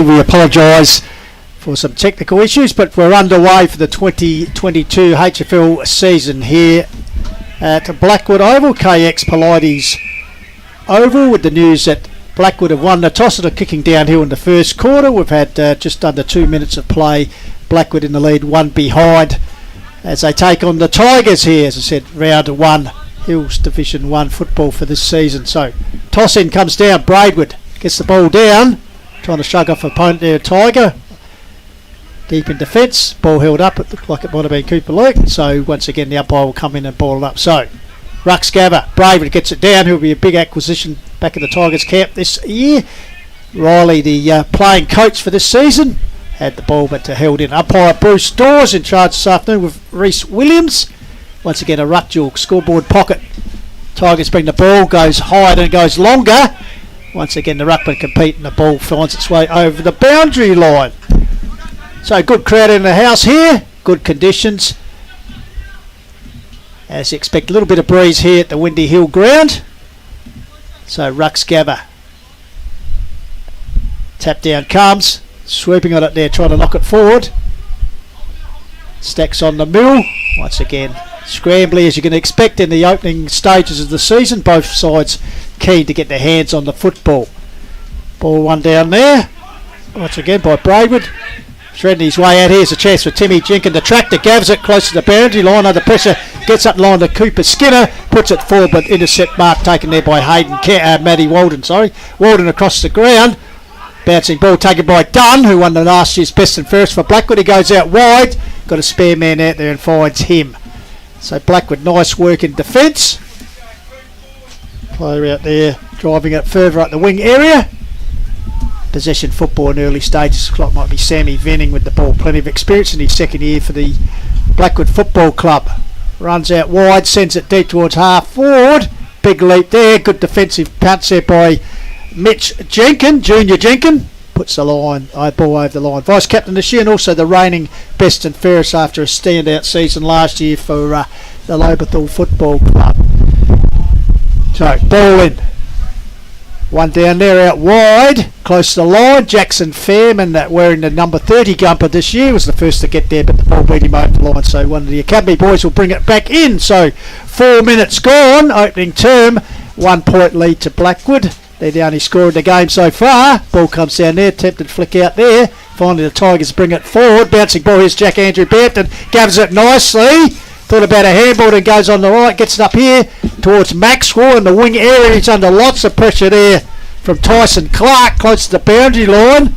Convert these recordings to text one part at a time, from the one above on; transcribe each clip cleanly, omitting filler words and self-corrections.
We apologise for some technical issues, but we're underway for the 2022 HFL season here at Blackwood Oval, KX Polides Oval, with the news that Blackwood have won the toss and are kicking downhill in the first quarter. We've had just under 2 minutes of play. Blackwood in the lead, one behind, as they take on the Tigers here. As I said, round one, Hills Division 1 football for this season. So toss in comes down, Braidwood gets the ball down, trying to shrug off opponent there, Tiger. Deep in defence, ball held up, it looked like it might have been Cooper Luke, so once again the umpire will come in and ball it up. So, Ruxgabba, Braidwood gets it down, who'll be a big acquisition back in the Tigers camp this year. Riley, the playing coach for this season, had the ball but held in. Umpire Bruce Dawes in charge this afternoon with Reese Williams. Once again a ruck duel, scoreboard pocket. Tigers bring the ball, goes high and goes longer. Once again the ruckman compete and the ball finds its way over the boundary line. So good crowd in the house here, good conditions. As you expect, a little bit of breeze here at the Windy Hill ground. So Ruxgabba, tap down comes, swooping on it there, trying to knock it forward. Stacks on the mill, once again scrambly as you can expect in the opening stages of the season. Both sides keen to get their hands on the football. Ball one down there, once again by Braidwood. Threading his way out. Here's a chance for Timmy Jenkins. The tractor gathers it close to the boundary line under pressure. Gets up line to Cooper Skinner. Puts it forward, but intercept mark taken there by Matty Walden. Walden across the ground. Bouncing ball taken by Dunn, who won the last year's best and fairest for Blackwood. He goes out wide. Got a spare man out there and finds him. So Blackwood, nice work in defence. Player out there driving it further up the wing area. Possession football in early stages. Clock might be Sammy Venning with the ball. Plenty of experience in his second year for the Blackwood Football Club. Runs out wide, sends it deep towards half forward. Big leap there. Good defensive pounce there by Mitch Jenkins, Junior Jenkins. Puts the line, ball over the line. Vice captain this year and also the reigning best and fairest after a standout season last year for the Lobethal Football Club. So ball in. One down there out wide, close to the line. Jackson Fairman, wearing the number 30 jumper this year, was the first to get there, but the ball beat him over the line. So one of the academy boys will bring it back in. So 4 minutes gone, opening term. 1 point lead to Blackwood. They're the only scorer in the game so far. Ball comes down there, attempted flick out there. Finally the Tigers bring it forward. Bouncing ball, here's Jack Andrew Bampton. Gathers it nicely. Thought about a handball and goes on the right. Gets it up here towards Maxwell in the wing area. He's under lots of pressure there from Tyson Clark, close to the boundary line.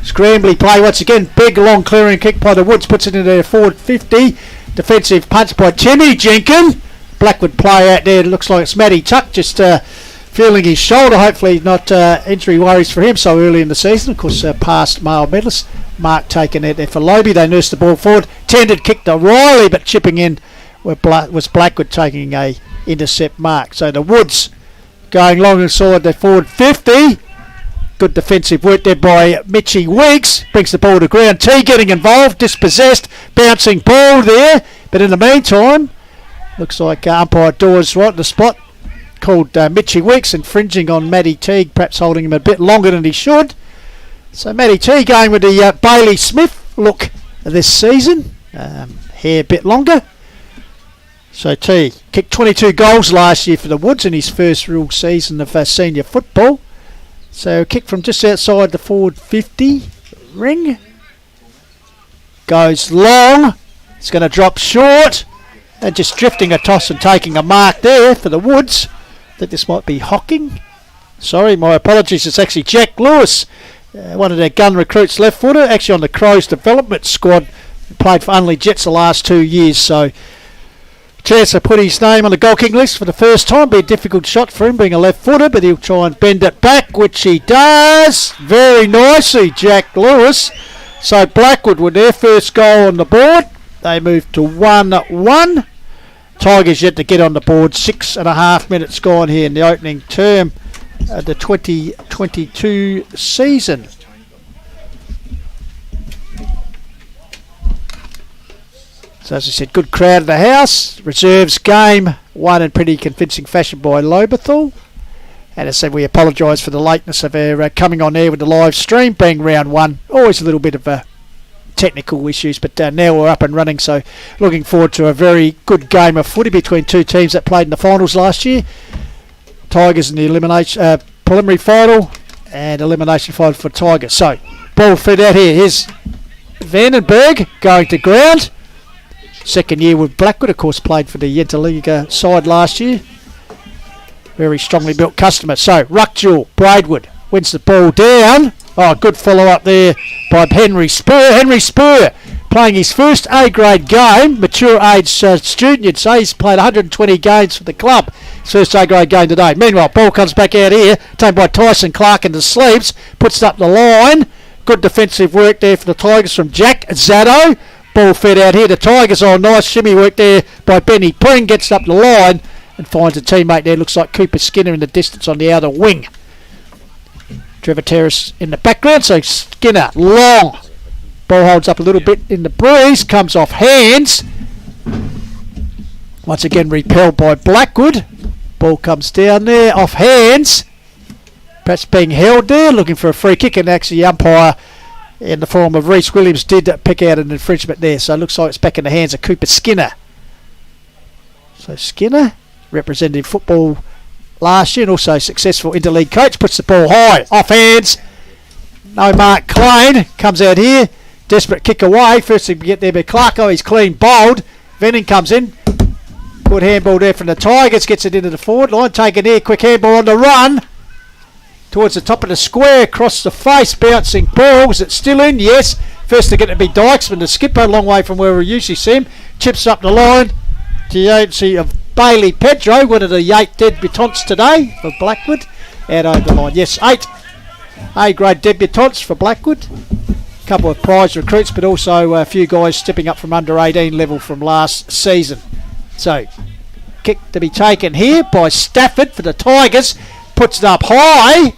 Scrambly play once again. Big long clearing kick by the Woods. Puts it into their forward 50. Defensive punch by Timmy Jenkins. Blackwood play out there. It looks like it's Matty Tuck just feeling his shoulder. Hopefully not injury worries for him so early in the season. Of course, past male medalist. Mark taken out there for Lobie. They nursed the ball forward. Tended kick to Riley, but chipping in was Blackwood taking a intercept mark. So the Woods going long inside the forward 50. Good defensive work there by Mitchie Weeks. Brings the ball to ground. T getting involved. Dispossessed. Bouncing ball there. But in the meantime, looks like umpire Dawes right in the spot. Called Mitchie Weeks, infringing on Matty Teague, perhaps holding him a bit longer than he should. So Matty Teague going with the Bailey Smith look this season. Hair a bit longer. So T kicked 22 goals last year for the Woods in his first real season of senior football. So kick from just outside the forward 50 ring. Goes long. It's going to drop short. And just drifting a toss and taking a mark there for the Woods. I think this might be Hocking. Sorry, my apologies. It's actually Jack Lewis, one of their gun recruits, left footer, actually on the Crows development squad. Played for Unley Jets the last 2 years. So chance to put his name on the goal kicking list for the first time. Be a difficult shot for him being a left footer, but he'll try and bend it back, which he does very nicely, Jack Lewis. So Blackwood with their first goal on the board. They move to 1-1. Tigers yet to get on the board. 6.5 minutes gone here in the opening term of the 2022 season. So as I said, good crowd at the house. Reserves game won in pretty convincing fashion by Lobethal. And as I said, we apologise for the lateness of our coming on air with the live stream, being round one. Always a little bit of technical issues, but now we're up and running. So looking forward to a very good game of footy between two teams that played in the finals last year. Tigers in the elimination preliminary final and elimination final for Tigers. So ball fed out here. Here's Vandenberg going to ground. Second year with Blackwood, of course, played for the Interliga side last year. Very strongly built customer. So Ruckjewel, Braidwood wins the ball down. Oh, good follow up there by Henry Spur. Henry Spur playing his first A-grade game, mature age student, you'd say. He's played 120 games for the club. His first A-grade game today. Meanwhile, ball comes back out here, taken by Tyson Clark into sleeves, puts it up the line. Good defensive work there for the Tigers from Jack Zaddo. Ball fed out here. The Tigers on nice shimmy work there by Benny Pring. Gets it up the line and finds a teammate there. Looks like Cooper Skinner in the distance on the outer wing. Trevor Terrace in the background. So Skinner, long. Ball holds up a little bit in the breeze. Comes off hands. Once again repelled by Blackwood. Ball comes down there off hands. Perhaps being held there. Looking for a free kick. And actually the umpire in the form of Reece Williams did pick out an infringement there. So it looks like it's back in the hands of Cooper Skinner. So Skinner, representing football last year and also successful interleague coach, puts the ball high, off hands. No Mark Klein, comes out here, desperate kick away. First to get there by Clarko, he's clean bowled. Venning comes in, good handball there from the Tigers, gets it into the forward line, taken here, quick handball on the run. Towards the top of the square, across the face, bouncing ball. Is it still in? Yes. First to get to be Dykesman, the skipper, a long way from where we usually see him. Chips up the line to the agency of Bailey Pedro, one of the 8 debutants today for Blackwood. Out over the line. Yes, 8 A-grade debutants for Blackwood. A couple of prize recruits, but also a few guys stepping up from under 18 level from last season. So, kick to be taken here by Stafford for the Tigers. Puts it up high.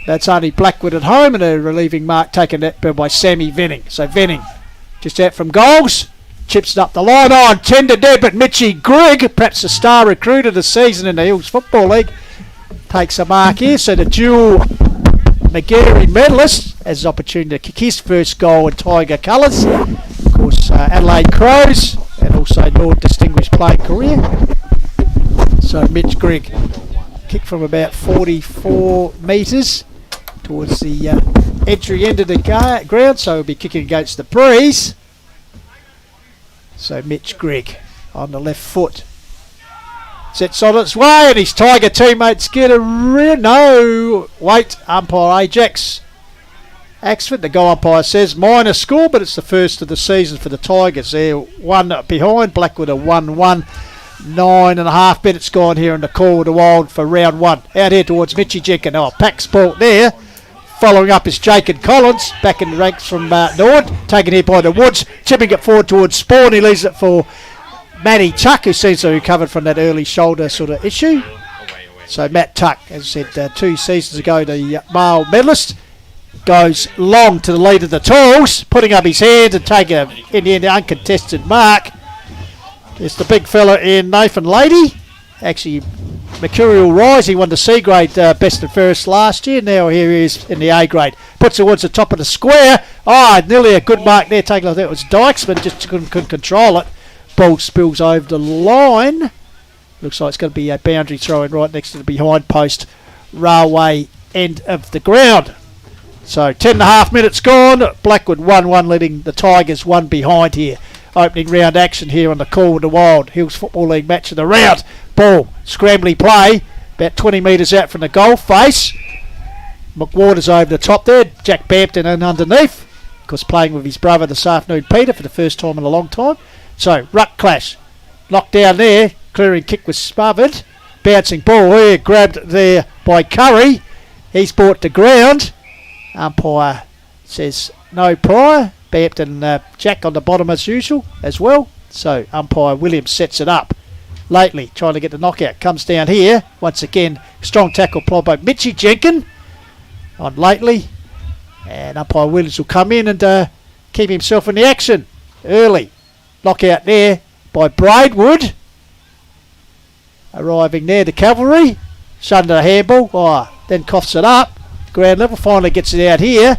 That's only Blackwood at home, and a relieving mark taken that by Sammy Venning. So Venning just out from goals. Chips it up the line. Oh, intended there, but Mitchy Grigg, perhaps the star recruit of the season in the Hills Football League, takes a mark here. So the dual McGarry medalist has the opportunity to kick his first goal in Tiger colours. Of course, Adelaide Crows, and also Lord Distinguished Playing Career. So Mitch Grigg, kick from about 44 metres towards the entry end of the ground, so he'll be kicking against the breeze. So Mitch Grigg on the left foot sets on its way, and his Tiger teammates get a no. Wait, umpire Ajax Axford, the goal umpire says minor score, but it's the first of the season for the Tigers. They're one behind. Blackwood are 1-1. 9.5 minutes gone here in the call of the Wild for round one. Out here towards Mitchy Jenkins. Oh, Pack's ball there. Following up is Jacob Collins. Back in the ranks from Nord. Taken here by the Woods. Chipping it forward towards Spawn. He leaves it for Matty Tuck, who seems to have recovered from that early shoulder sort of issue. So Matt Tuck, as I said 2 seasons ago, the male medalist, goes long to the lead of the Tools, putting up his hand and taking a, in the end, uncontested mark. It's the big fella in Nathan Lady. Actually, Mercurial Rise, he won the C grade best and fairest last year. Now here he is in the A grade. Puts it towards the top of the square. Oh, nearly a good mark there. Taken like that was Dykesman, just couldn't control it. Ball spills over the line. Looks like it's going to be a boundary throw in right next to the behind post railway end of the ground. So 10.5 minutes gone. Blackwood 1-1, leading the Tigers 1 behind here. Opening round action here on the Call of the Wild Hills Football League match of the round. Ball, scrambly play, about 20 metres out from the goal face. McWater's over the top there. Jack Bampton and underneath. Of course, playing with his brother this afternoon, Peter, for the first time in a long time. So, ruck clash. Locked down there. Clearing kick was smothered. Bouncing ball here, grabbed there by Curry. He's brought to ground. Umpire says no prior. Bampton Jack on the bottom as usual as well. So umpire Williams sets it up. Lately trying to get the knockout. Comes down here. Once again, strong tackle applied by Mitchy Jenkins on Lately. And umpire Williams will come in and keep himself in the action early. Knockout there by Braidwood. Arriving there, the cavalry. Shunted a handball. Then coughs it up. Ground level. Finally gets it out here.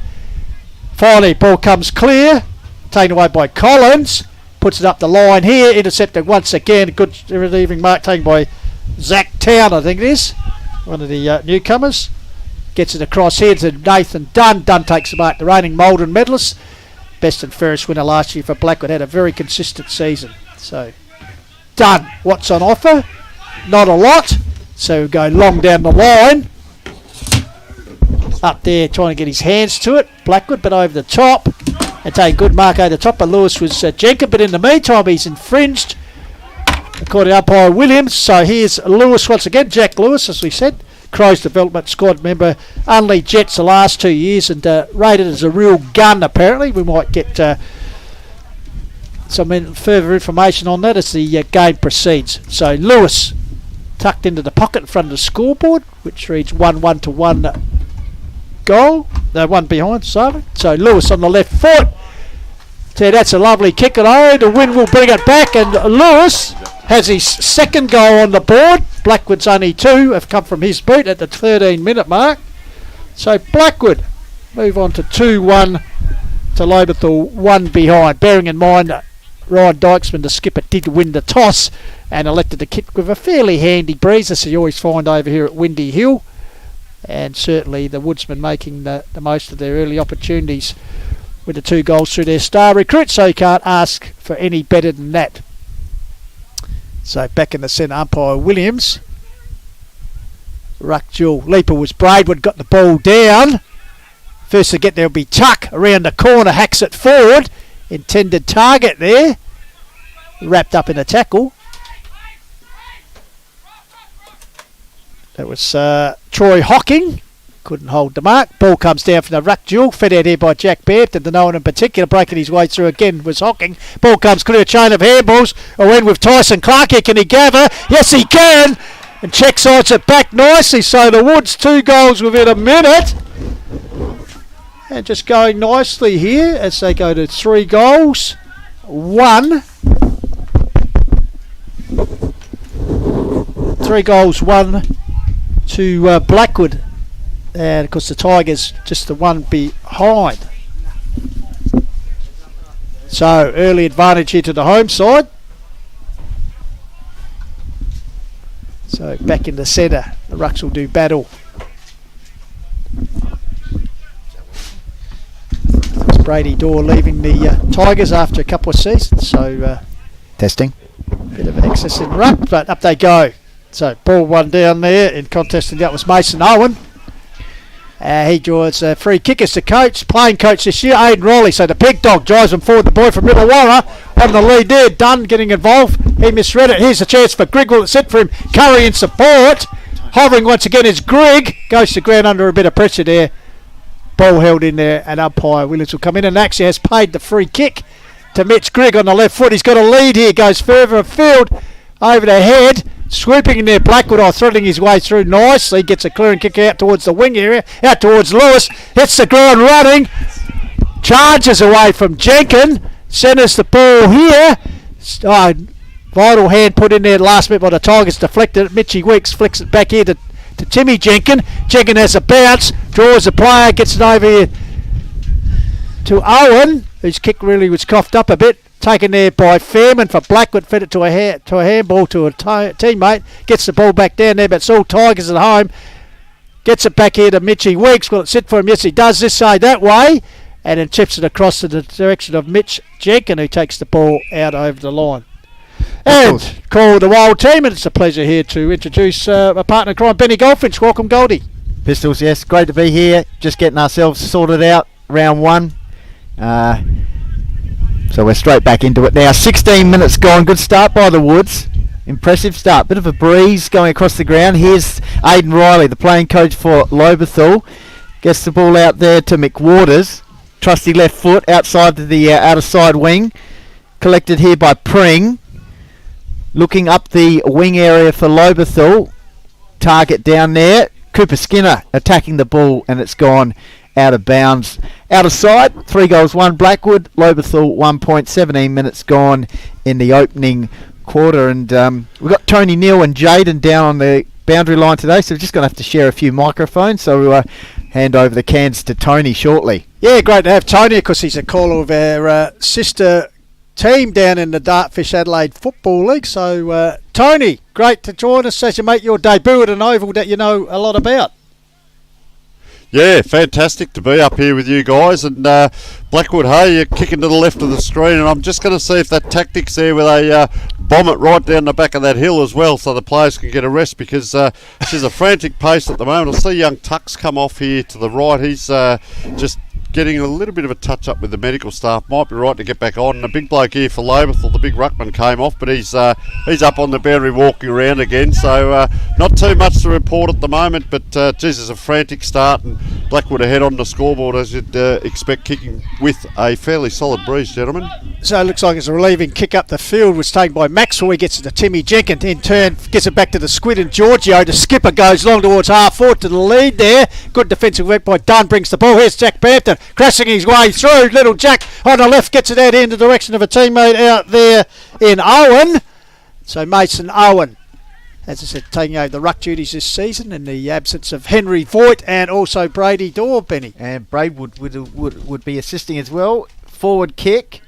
Finally, ball comes clear. Taken away by Collins. Puts it up the line here. Intercepted once again. Good relieving mark taken by Zach Town, I think it is. One of the newcomers. Gets it across here to Nathan Dunn. Dunn takes the mark. The reigning Maldon medalist. Best and fairest winner last year for Blackwood. Had a very consistent season. So, Dunn. What's on offer? Not a lot. So we'll go long down the line. Up there trying to get his hands to it. Blackwood, but over the top. And take a good mark over the top. But Lewis was Jenkins. But in the meantime, he's infringed. According to umpire Williams. So here's Lewis once again. Jack Lewis, as we said. Crows development squad member. Only Jets the last 2 years. And rated as a real gun, apparently. We might get some further information on that as the game proceeds. So Lewis tucked into the pocket in front of the scoreboard, which reads 1-1 to 1 goal. One behind, sorry. So Lewis on the left foot. So that's a lovely kick. And the wind will bring it back. And Lewis has his second goal on the board. Blackwood's only 2 have come from his boot at the 13-minute mark. So Blackwood move on to 2-1 to Lobethal, 1 behind. Bearing in mind Ryan Dykesman, the skipper, did win the toss and elected to kick with a fairly handy breeze, as you always find over here at Windy Hill. And certainly the Woodsmen making the most of their early opportunities with the 2 goals through their star recruit, so you can't ask for any better than that. So back in the centre, umpire Williams. Ruck duel. Leaper was Braidwood, got the ball down. First to get there will be Tuck around the corner, hacks it forward. Intended target there. Wrapped up in a tackle. That was Troy Hocking. Couldn't hold the mark. Ball comes down from the ruck duel. Fed out here by Jack Bampton. No one in particular breaking his way through again was Hocking. Ball comes clear. Chain of handballs. A win with Tyson Clark. Here, can he gather? Yes, he can. And check sides it back nicely. So the Woods 2 goals within a minute. And just going nicely here as they go to 3 goals. 1. 3 goals, 1 to Blackwood. And of course the Tigers just the 1 behind. So early advantage here to the home side. So back in the centre, the Rucks will do battle. That's Brady Dorr leaving the Tigers after a couple of seasons. So testing. Bit of excess in ruck, but up they go. So ball 1 down there in contesting that was Mason Owen. He draws free kick as the coach, playing coach this year, Aidan Riley. So the Pig Dog drives him forward. The boy from Middlewara on the lead there. Dunn getting involved. He misread it. Here's a chance for Grigg. Will it sit for him? Curry in support. Hovering once again is Grigg. Goes to ground under a bit of pressure there. Ball held in there, and umpire Williams will come in and actually has paid the free kick to Mitch Grigg on the left foot. He's got a lead here. Goes further afield over the head. Swooping in there, Blackwood threading his way through nicely. Gets a clearing kick out towards the wing area. Out towards Lewis. Hits the ground running. Charges away from Jenkins. Centres the ball here. Vital hand put in there last minute by the Tigers. Deflected it. Mitchie Weeks flicks it back here to Timmy Jenkins. Jenkins has a bounce. Draws the player. Gets it over here to Owen, whose kick really was coughed up a bit. Taken there by Fairman for Blackwood. Fed it to a handball to a teammate. Gets the ball back down there, but it's all Tigers at home. Gets it back here to Mitchie Weeks. Will it sit for him? Yes, he does. This side that way. And then chips it across to the direction of Mitch Jenkins, who takes the ball out over the line. And call the Wild team, and it's a pleasure here to introduce a partner in crime, Benny Goldfinch. Welcome, Goldie. Pistols, yes. Great to be here. Just getting ourselves sorted out. Round 1. So we're straight back into it now. 16 minutes gone. Good start by the Woods. Impressive start. Bit of a breeze going across the ground. Here's Aidan Riley, the playing coach for Lobethal. Gets the ball out there to McWaters. Trusty left foot outside to the outer side wing. Collected here by Pring. Looking up the wing area for Lobethal. Target down there. Cooper Skinner attacking the ball, and it's gone out of bounds. Out of sight, 3 goals, 1 Blackwood. Lobethal 1 point, 17 minutes gone in the opening quarter. And we've got Tony Neal and Jaden down on the boundary line today, so we're just going to have to share a few microphones. So we'll hand over the cans to Tony shortly. Yeah, great to have Tony, because he's a caller of our sister team down in the Dartfish Adelaide Football League. So, Tony, great to join us as you make your debut at an oval that you know a lot about. Yeah, fantastic to be up here with you guys. And Blackwood, hey, you're kicking to the left of the screen, and I'm just going to see if that tactic's there where they bomb it right down the back of that hill as well, so the players can get a rest, because she's a frantic pace at the moment. I see young Tux come off here to the right. He's just getting a little bit of a touch up with the medical staff. Might be right to get back on. And a big bloke here for Lobethal, the big ruckman, came off, but he's up on the boundary walking around again. So not too much to report at the moment, but geez, it's a frantic start, and Blackwood ahead on the scoreboard as you'd expect, kicking with a fairly solid breeze, gentlemen. So it looks like it's a relieving kick up the field, was taken by Maxwell. He gets it to Timmy Jenkins, in turn gets it back to the Squid and Giorgio. The skipper goes long towards half forward to the lead there. Good defensive work by Dunn, brings the ball. Here's Jack Bampton crashing his way through. Little Jack on the left gets it out in the direction of a teammate out there in Owen. So Mason Owen, as I said, taking over the ruck duties this season in the absence of Henry Voigt and also Brady Dorr, Benny. And Braidwood would be assisting as well. Forward kick.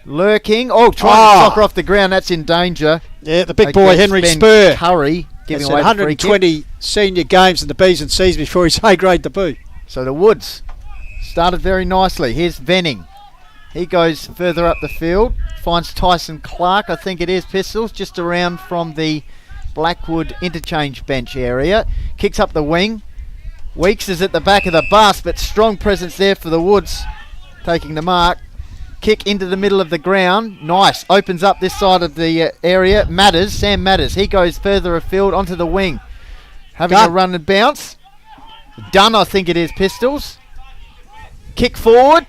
Lurking. Trying to knock her off the ground. That's in danger. Yeah, the big boy Henry Spur. Curry giving away 120 senior games in the B's and C's before his A-grade debut. So the Woods started very nicely. Here's Venning. He goes further up the field. Finds Tyson Clark, I think it is, Pistols, just around from the Blackwood interchange bench area. Kicks up the wing. Weeks is at the back of the bus, but strong presence there for the Woods. Taking the mark. Kick into the middle of the ground. Nice. Opens up this side of the area. Sam Matters. He goes further afield onto the wing. Having a run and bounce. Dunn, I think it is, Pistols. Kick forward.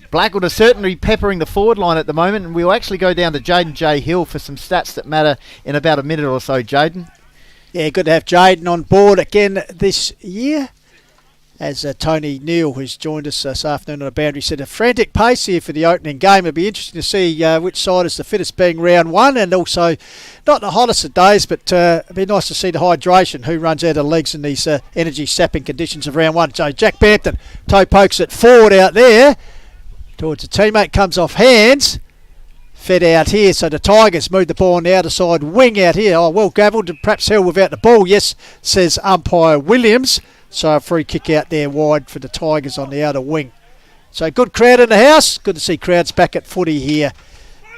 Blackwood are certainly peppering the forward line at the moment, and we'll actually go down to Jaden J. Hill for some stats that matter in about a minute or so, Jaden. Yeah, good to have Jaden on board again this year. As Tony Neal, who's joined us this afternoon on the boundary, said a frantic pace here for the opening game. It'll be interesting to see which side is the fittest, being round one, and also not the hottest of days, but it'd be nice to see the hydration, who runs out of legs in these energy sapping conditions of round one. So Jack Bampton toe pokes it forward out there towards a teammate, comes off hands, fed out here. So the Tigers move the ball on the outer side wing out here. Oh, well gavelled, perhaps held without the ball. Yes, says umpire Williams. So a free kick out there wide for the Tigers on the outer wing. So good crowd in the house. Good to see crowds back at footy here.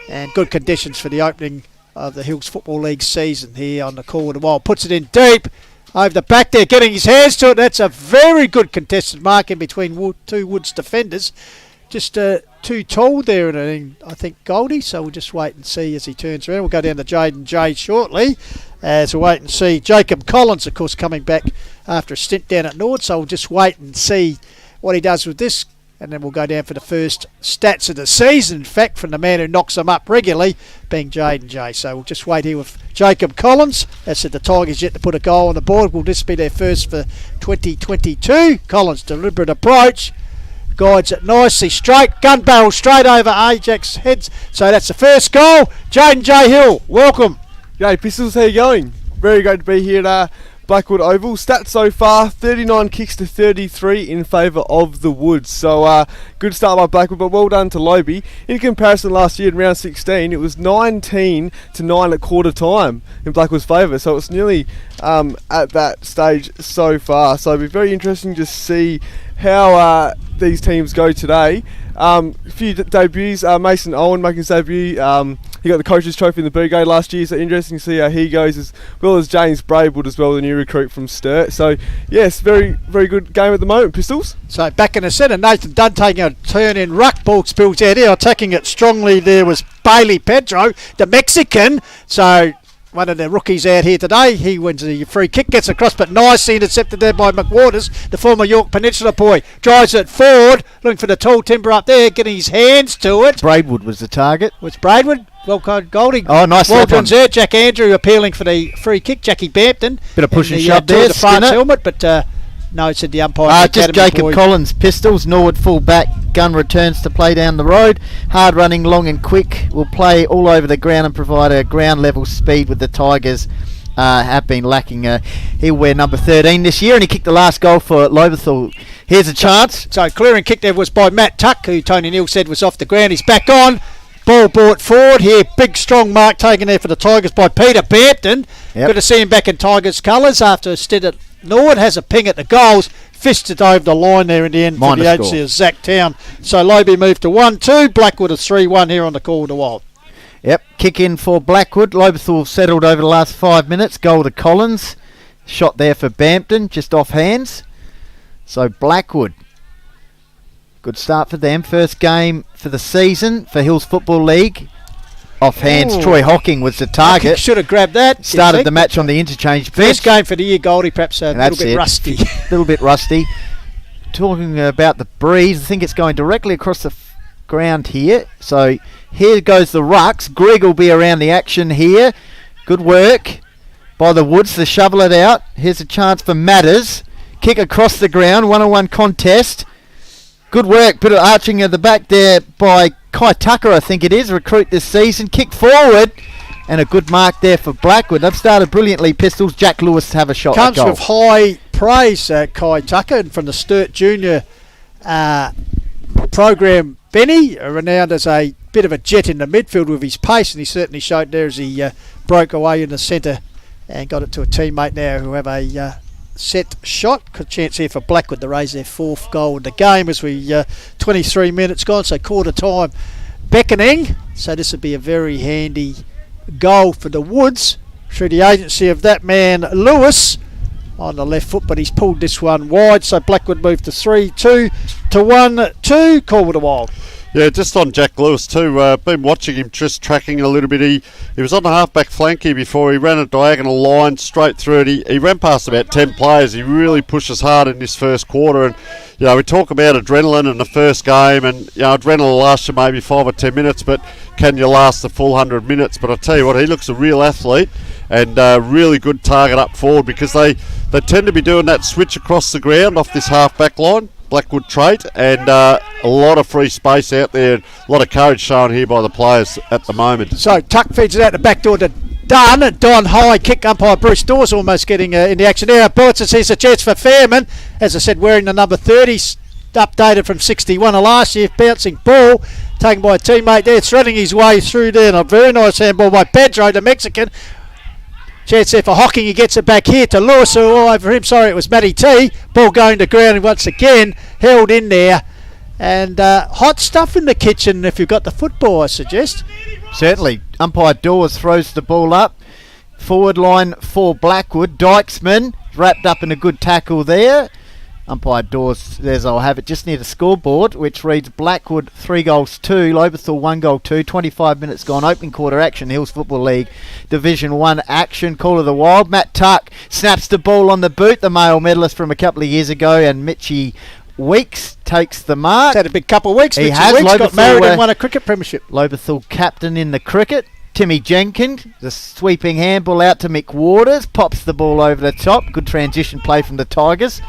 And good conditions for the opening of the Hills Football League season here on the Call of the Wild. Puts it in deep over the back there, getting his hands to it. That's a very good contested mark in between two Woods defenders. Just too tall there, and I think Goldie. So we'll just wait and see as he turns around. We'll go down to Jaden J shortly as we wait and see. Jacob Collins, of course, coming back after a stint down at Nord. So we'll just wait and see what he does with this, and then we'll go down for the first stats of the season, in fact, from the man who knocks them up regularly, being Jaden J. So we'll just wait here with Jacob Collins. As said, the Tigers yet to put a goal on the board. Will this be their first for 2022? Collins' deliberate approach. Guides it nicely straight, gun barrel straight over Ajax heads. So that's the first goal. Jaden J. Hill, welcome. G'day Pistols, how you going? Very great to be here at Blackwood Oval. Stats so far, 39 kicks to 33 in favour of the Woods. So good start by Blackwood, but well done to Lobie. In comparison last year in round 16, it was 19 to 9 at quarter time in Blackwood's favour. So it's nearly at that stage so far. So it'll be very interesting to see how these teams go today. A few debuts. Mason Owen making his debut. He got the coach's trophy in the B grade last year, so interesting to see how he goes, as well as James Braidwood as well, the new recruit from Sturt. So yes, very very good game at the moment, Pistols. So back in the centre, Nathan Dunn taking a turn in ruck. Ball spills out here, attacking it strongly. There was Bailey Pedro, the Mexican. So one of the rookies out here today. He wins the free kick, gets across, but nicely intercepted there by McWaters, the former York Peninsula boy. Drives it forward, looking for the tall timber up there, getting his hands to it. Braidwood was the target. Was Braidwood? Well done, Goldie. Oh, nice. Well done there. Jack Andrew appealing for the free kick. Jackie Bampton. Bit of push and shove there. The France helmet, but no, said the umpire. Just Jacob boy. Collins, Pistols. Norwood full back. Gun returns to play down the road. Hard running, long and quick. Will play all over the ground and provide a ground level speed with the Tigers have been lacking. He'll wear number 13 this year, and he kicked the last goal for Lobethal. Here's a chance. So clearing kick there was by Matt Tuck, who Tony Neal said was off the ground. He's back on. Ball brought forward here. Big strong mark taken there for the Tigers by Peter Bampton. Yep. Good to see him back in Tigers colours after a stint at Norwood. Has a ping at the goals. Fisted over the line there in the end for the agency of Zach Town. So Lobie moved to 1-2. Blackwood a 3-1 here on the Call to Wild. Yep, kick in for Blackwood. Lobethal settled over the last 5 minutes. Goal to Collins. Shot there for Bampton, just off hands. So Blackwood. Good start for them. First game for the season for Hills Football League. Off hands, Troy Hocking was the target. Should have grabbed that. Started the match on the interchange bench. First game for the year, Goldie, perhaps a little bit rusty. A little bit rusty. Talking about the breeze, I think it's going directly across the ground here. So here goes the rucks. Greg will be around the action here. Good work by the Woods to shovel it out. Here's a chance for Matters. Kick across the ground, one-on-one contest. Good work, bit of arching at the back there by Kai Tucker, I think it is, recruit this season. Kick forward, and a good mark there for Blackwood. They've started brilliantly, Pistols. Jack Lewis to have a shot. Comes with high praise, Kai Tucker, and from the Sturt Junior program, Benny, renowned as a bit of a jet in the midfield with his pace, and he certainly showed there as he broke away in the centre and got it to a teammate now who have a set shot. Good chance here for Blackwood to raise their fourth goal in the game as we 23 minutes gone, so quarter time beckoning. So this would be a very handy goal for the Woods through the agency of that man Lewis on the left foot, but he's pulled this one wide, so Blackwood moved to 3-2 to 1-2. Call with a Wild. Yeah, just on Jack Lewis too, been watching him just tracking a little bit. He was on the half-back flank here before. He ran a diagonal line straight through it. He ran past about 10 players. He really pushes hard in this first quarter. And, we talk about adrenaline in the first game, and, adrenaline lasts you maybe 5 or 10 minutes, but can you last the full 100 minutes? But I tell you what, he looks a real athlete and really good target up forward, because they tend to be doing that switch across the ground off this half-back line. Blackwood trait, and a lot of free space out there, and a lot of courage shown here by the players at the moment. So Tuck feeds it out the back door to Don high kick. Umpire Bruce Dawes almost getting in the action there. Bullets, it says a chance for Fairman, as I said, wearing the number 30, updated from 61 of last year. Bouncing ball taken by a teammate there, threading his way through there, and a very nice handball by Pedro, the Mexican. Chance there for Hocking. He gets it back here to Lewis, who all over him. Sorry, it was Matty T. Ball going to ground once again, held in there. And hot stuff in the kitchen if you've got the football, I suggest. Certainly. Umpire Dawes throws the ball up. Forward line for Blackwood. Dykesman wrapped up in a good tackle there. Umpire Dawes, I'll have it just near the scoreboard, which reads Blackwood 3 goals 2, Lobethal 1 goal 2, 25 minutes gone, opening quarter action, Hills Football League Division 1 action. Call of the Wild. Matt Tuck snaps the ball on the boot, the male medalist from a couple of years ago, and Mitchie Weeks takes the mark. He's had a big couple of weeks. He Mitchie has. Weeks Lobethal, got married and won a cricket premiership. Lobethal captain in the cricket. Timmy Jenkins, the sweeping handball out to Mick Waters, pops the ball over the top. Good transition play from the Tigers.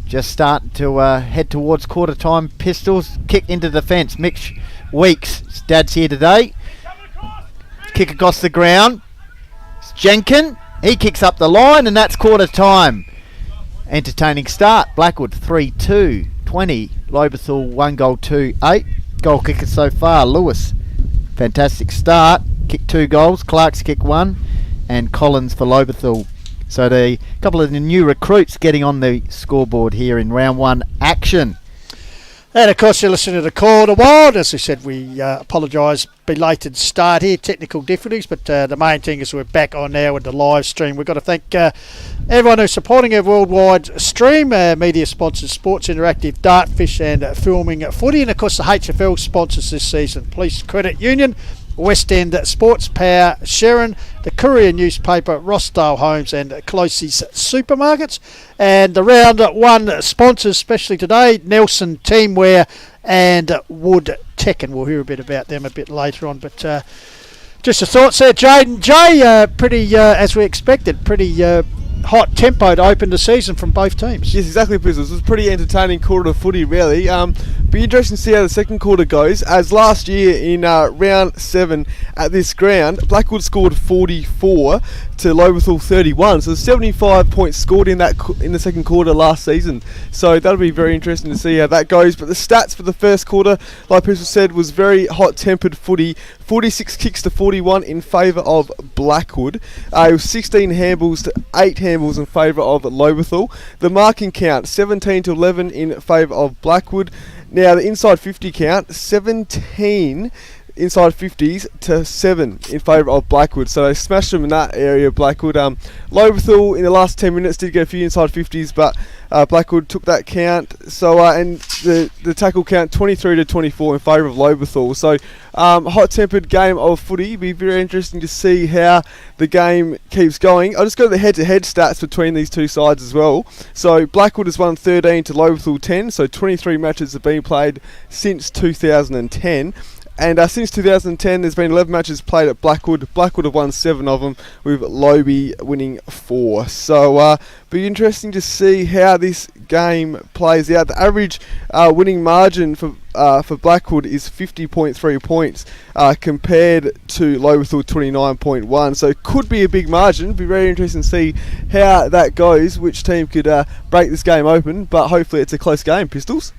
Just starting to head towards quarter time. Pistols kick into the fence. Mitch Weeks, dad's here today. Kick across the ground. It's Jenkins. He kicks up the line, and that's quarter time. Entertaining start. Blackwood 3-2, 20. Lobethal 1 goal 2, 8. Goal kicker so far, Lewis. Fantastic start. Kicked 2 goals. Clark's kicked 1, and Collins for Lobethal. So the couple of the new recruits getting on the scoreboard here in round 1 action. And of course you're listening to the Call of the Wild. As I said, we apologise, belated start here, technical difficulties, but the main thing is we're back on now with the live stream. We've got to thank everyone who's supporting our worldwide stream, media sponsors Sports Interactive, Dartfish and Filming Footy, and of course the HFL sponsors this season, Police Credit Union, West End Sports Power, Sharon, the Courier Newspaper, Rossdale Homes and Closey's Supermarkets. And the round 1 sponsors, especially today, Nelson Teamwear and Wood Tech, and we'll hear a bit about them a bit later on. But just a thoughts there, Jade and Jay, pretty, as we expected, pretty hot tempo to open the season from both teams. Yes, exactly, Pizzles. It was a pretty entertaining quarter of footy, really. Be interesting to see how the second quarter goes. As last year in round 7 at this ground, Blackwood scored 44 to Lobethal 31. So 75 points scored in the second quarter last season. So that'll be very interesting to see how that goes. But the stats for the first quarter, like Pizzles said, was very hot-tempered footy. 46 kicks to 41 in favour of Blackwood. It was 16 handballs to 8 handballs in favour of Lobethal. The marking count, 17 to 11 in favour of Blackwood. Now the inside 50 count, 17 inside 50s to 7 in favour of Blackwood. So they smashed them in that area, Blackwood. Lobethal in the last 10 minutes did get a few inside 50s, but Blackwood took that count. So and the tackle count 23 to 24 in favour of Lobethal. So hot-tempered game of footy. Be very interesting to see how the game keeps going. I'll just go to the head-to-head stats between these two sides as well. So Blackwood has won 13 to Lobethal 10. So 23 matches have been played since 2010. And since 2010, there's been 11 matches played at Blackwood. Blackwood have won 7 of them, with Lobie winning 4. So, be interesting to see how this game plays out. The average winning margin for Blackwood is 50.3 points, compared to Lobethal 29.1. So, it could be a big margin. Be very interesting to see how that goes. Which team could break this game open? But hopefully, it's a close game. Pistols.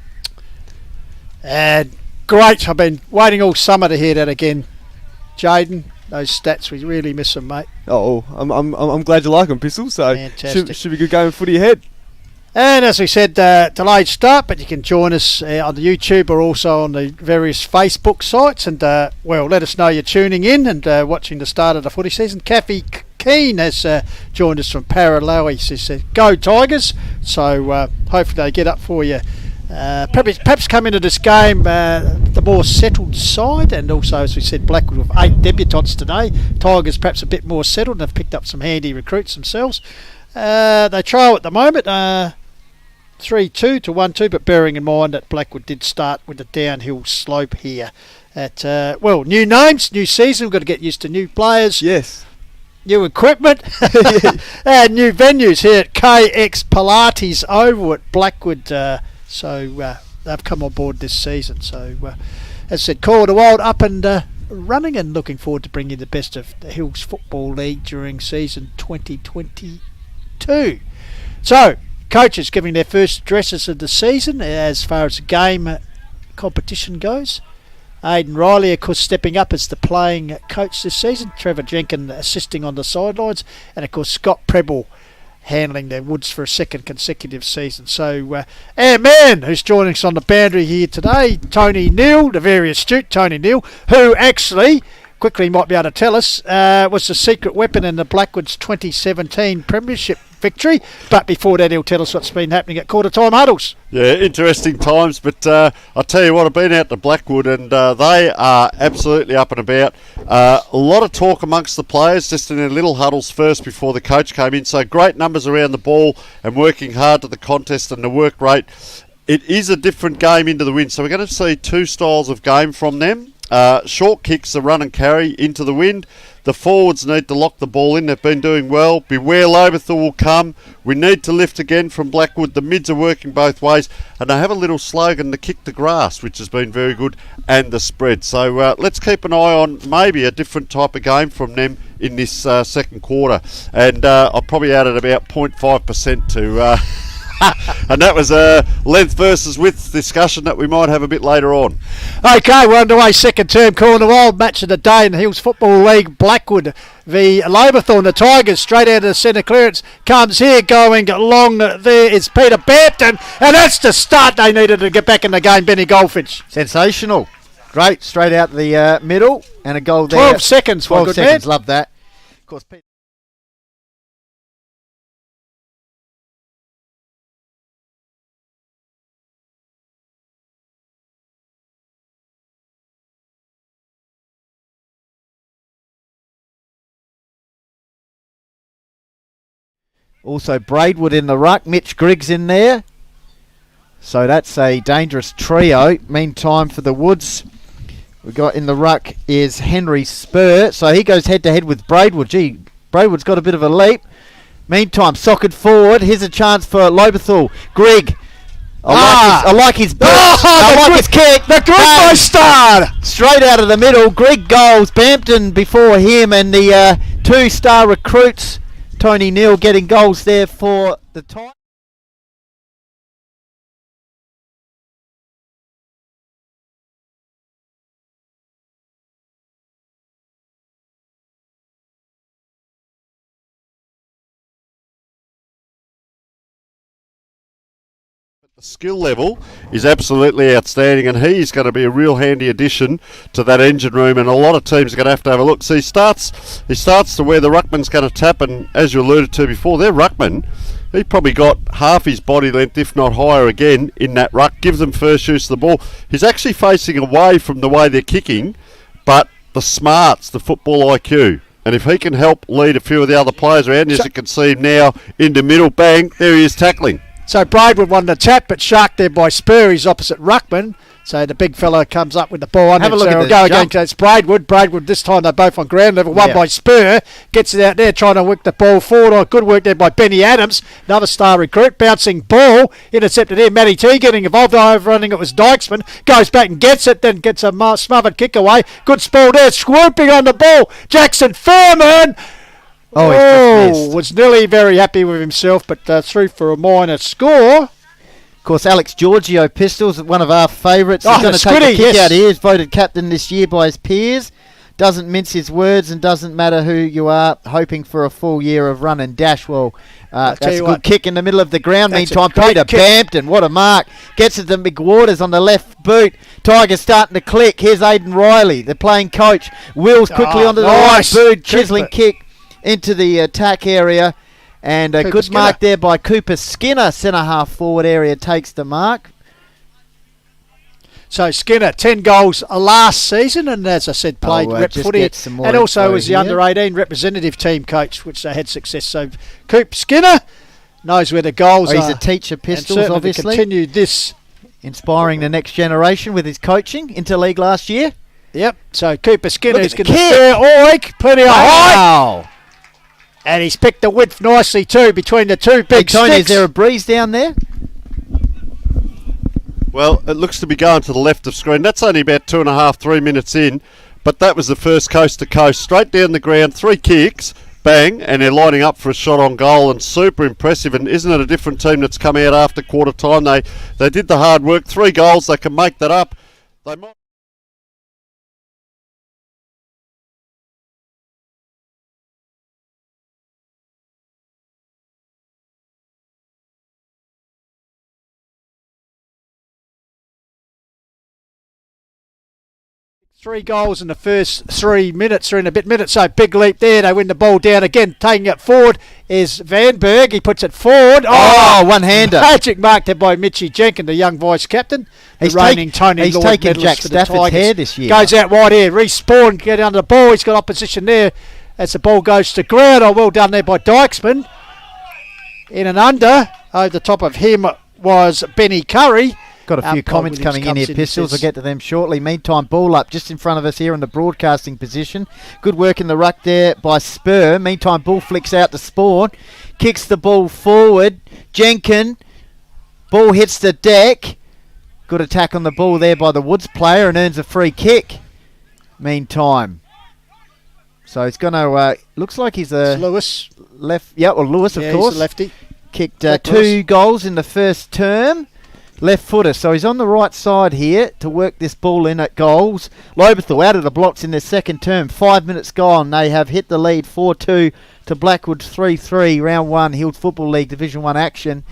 And great. I've been waiting all summer to hear that again, Jaden. Those stats, we really miss them, mate. Oh, I'm glad you like them, Pistols. So should be a good game of footy ahead. And as we said, delayed start, but you can join us on the YouTube or also on the various Facebook sites. And let us know you're tuning in and watching the start of the footy season. Kathy Keane has joined us from Paralowie. She says, "Go Tigers!" So hopefully they get up for you. Perhaps come into this game the more settled side, and also, as we said, Blackwood with 8 debutants today. Tigers perhaps a bit more settled and have picked up some handy recruits themselves. They trial at the moment 3-2 to 1-2, but bearing in mind that Blackwood did start with a downhill slope here. New names, new season, we've got to get used to new players. Yes. New equipment and new venues here at KX Pilates Oval at Blackwood. So they've come on board this season. So, as I said, Call of the Wild up and running, and looking forward to bringing you the best of the Hills Football League during season 2022. So, coaches giving their first addresses of the season as far as the game competition goes. Aidan Riley, of course, stepping up as the playing coach this season. Trevor Jenkins assisting on the sidelines. And, of course, Scott Preble handling their Woods for a second consecutive season. So, our man who's joining us on the boundary here today, Tony Neal, the very astute Tony Neal, who actually, quickly might be able to tell us, was the secret weapon in the Blackwood's 2017 Premiership victory. But before that, he'll tell us what's been happening at quarter time huddles. Yeah, interesting times, but I'll tell you what, I've been out to Blackwood and they are absolutely up and about. A lot of talk amongst the players just in their little huddles first before the coach came in, so great numbers around the ball and working hard to the contest and the work rate. It is a different game into the wind, so we're going to see 2 styles of game from them. Short kicks, the run and carry into the wind. The forwards need to lock the ball in. They've been doing well. Beware Lobethal will come. We need to lift again from Blackwood. The mids are working both ways. And they have a little slogan, to kick the grass, which has been very good, and the spread. So let's keep an eye on maybe a different type of game from them in this second quarter. And I'll probably add at about 0.5% to... and that was a length versus width discussion that we might have a bit later on. Okay, we're underway. Second term, Call of the Wild match of the day in the Hills Football League. Blackwood v Lobethal, and the Tigers straight out of the centre clearance comes here, going long. There is Peter Bampton, and that's the start they needed to get back in the game. Benny Goldfinch, Sensational. Great, straight out the middle, and a goal there. 12 seconds, 12 good seconds, man. love that. Of course, Peter. Also Braidwood in the ruck, Mitch Griggs in there. So that's a dangerous trio. Meantime for the Woods, we got in the ruck is Henry Spur. So he goes head to head with Braidwood. Gee, Braidwood's got a bit of a leap. Meantime, socket forward. Here's a chance for Lobethal. Greg. I like his burst. I like his kick. The good start. Straight out of the middle. Greg goals. Bampton before him, and the 2-star recruits, Tony Neal, getting goals there for the time. The skill level is absolutely outstanding, and he's going to be a real handy addition to that engine room, and a lot of teams are going to have a look. So he starts to where the ruckman's going to tap, and as you alluded to before, their ruckman, he probably got half his body length, if not higher again, in that ruck. Gives them first use of the ball. He's actually facing away from the way they're kicking, but the smarts, the football IQ. And if he can help lead a few of the other players around, as you can see him now into middle, bang, there he is tackling. So Braidwood won the tap, but sharked there by Spur, his opposite ruckman. So the big fella comes up with the ball. Have a look at go jump. again. It's Braidwood. Braidwood this time they're both on ground level. One by Spur. Gets it out there trying to work the ball forward. Oh, good work there by Benny Adams. Another star recruit. Bouncing ball. Intercepted here. Matty T getting involved. Overrunning it was Dykesman. Goes back and gets it. Then gets a smothered kick away. Good spoil there. Swooping on the ball. Jackson Furman. Was nearly very happy with himself, but through for a minor score. Of course, Alex Giorgio Pistols, one of our favourites. He's going to take a kick out here. He's voted captain this year by his peers. Doesn't mince his words, and doesn't matter who you are, hoping for a full year of run and dash. Well, that's a good kick in the middle of the ground. Meantime, Peter Bampton, what a mark. Gets it to McWaters on the left boot. Tigers starting to click. Here's Aidan Riley, the playing coach. Wheels quickly onto the right boot. Chiseling kick into the attack area. And a good mark there by Cooper Skinner, centre-half forward area, takes the mark. So Skinner, 10 goals last season, and as I said, played rep footy, and also was the under-18 representative team coach, which they had success. So Coop Skinner knows where the goals are. He's a teacher, Pistols, obviously. Continue this. Inspiring the next generation with his coaching, interleague last year. Yep, so Cooper Skinner is going to spare Oik, plenty of height. And he's picked the width nicely too between the two big sticks. Is there a breeze down there? Well, it looks to be going to the left of screen. That's only about 2.5, 3 minutes in. But that was the first coast to coast. Straight down the ground, 3 kicks, bang, and they're lining up for a shot on goal, and super impressive. And isn't it a different team that's come out after quarter time? They did the hard work. 3 goals, they can make that up. They might. Three goals in the first 3 minutes, so big leap there. They win the ball down again. Taking it forward is Vanberg. He puts it forward. One-hander. Magic mark there by Mitchie Jenkins, the young vice-captain. He's taking Jack Stafford's hair this year. Goes out wide here. Respawn, get under the ball. He's got opposition there as the ball goes to ground. Well done there by Dykesman. In and under. Over the top of him was Benny Curry. Got a few comments coming in here, Pistols. I'll get to them shortly. Meantime, ball up just in front of us here in the broadcasting position. Good work in the ruck there by Spur. Meantime, ball flicks out to Spawn. Kicks the ball forward. Jenkin. Ball hits the deck. Good attack on the ball there by the Woods player and earns a free kick. Meantime. So he's going to... looks like he's a... Lewis. Left. Yeah, well, Lewis, of course. He's a lefty. Kicked 2 goals in the first term. Left footer, so he's on the right side here to work this ball in at goals. Lobethal out of the blocks in their second term. 5 minutes gone. They have hit the lead 4-2 to Blackwood 3-3. Round 1 Hill Football League Division 1 action.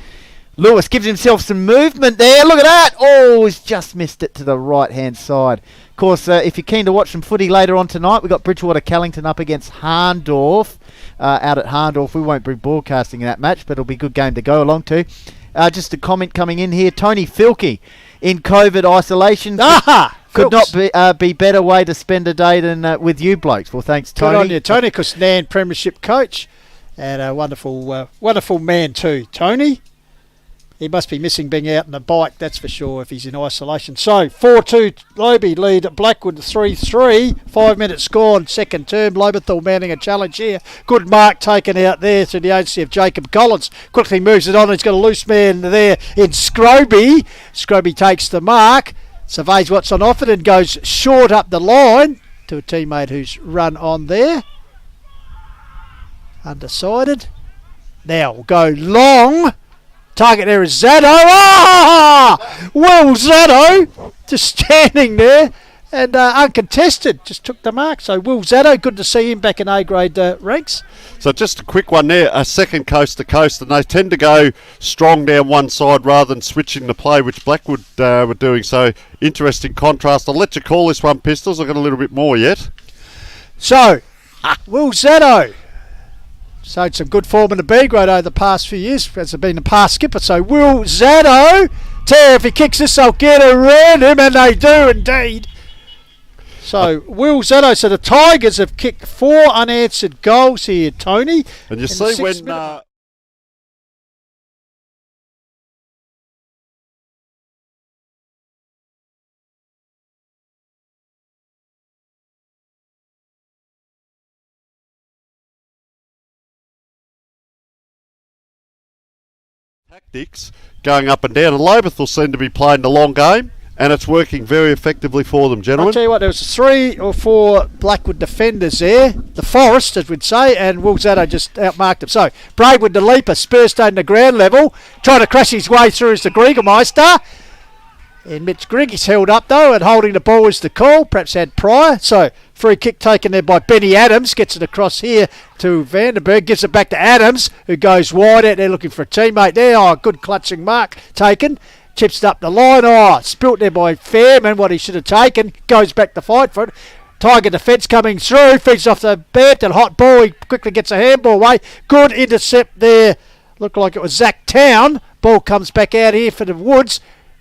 Lewis gives himself some movement there. Look at that. Oh, he's just missed it to the right-hand side. Of course, if you're keen to watch some footy later on tonight, we've got Bridgewater Callington up against Harndorf. Out at Harndorf, we won't be broadcasting that match, but it'll be a good game to go along to. Just a comment coming in here. Tony Filkey in COVID isolation. Could not be better way to spend a day than with you blokes. Well, thanks, Tony. Good on you, Tony, because Nan Premiership coach and a wonderful man too, Tony. He must be missing being out on the bike, that's for sure, if he's in isolation. So, 4-2 Lobie lead at Blackwood 3-3. 5 minutes gone, second term. Lobethal mounting a challenge here. Good mark taken out there through the agency of Jacob Collins. Quickly moves it on. He's got a loose man there in Scroby. Scroby takes the mark, surveys what's on offer and goes short up the line to a teammate who's run on there. Undecided. Now we'll go long. Target there is Zaddo. Ah! Will Zaddo just standing there and uncontested. Just took the mark. So Will Zaddo, good to see him back in A-grade ranks. So just a quick one there, a second coast to coast, and they tend to go strong down one side rather than switching the play, which Blackwood were doing. So interesting contrast. I'll let you call this one, Pistols. I've got a little bit more yet. So, Will Zaddo showed some good form in the B grade over the past few years, as been the past skipper. So Will Zaddo, if he kicks this, they'll get around him, and they do indeed. So Will Zaddo. So the Tigers have kicked 4 unanswered goals here, Tony. And you see when tactics going up and down, and Lobethal seem to be playing the long game, and it's working very effectively for them, I'll gentlemen. tell you what, there was 3 or 4 Blackwood defenders there, the Forest as we'd say, and Will Zaddo just outmarked him. So Braidwood the leaper, Spurstone the ground level, trying to crash his way through as the Griegelmeister. And Mitch Grigg is held up though, and holding the ball is the call, perhaps had prior. So free kick taken there by Benny Adams, gets it across here to Vandenberg, gives it back to Adams, who goes wide out there looking for a teammate there. Oh, good clutching mark taken. Chips it up the line. Oh, spilt there by Fairman, what he should have taken. Goes back to fight for it. Tiger defence coming through, feeds off the Bampton, hot ball, he quickly gets a handball away. Good intercept there. Looked like it was Zach Town. Ball comes back out here for the Woods.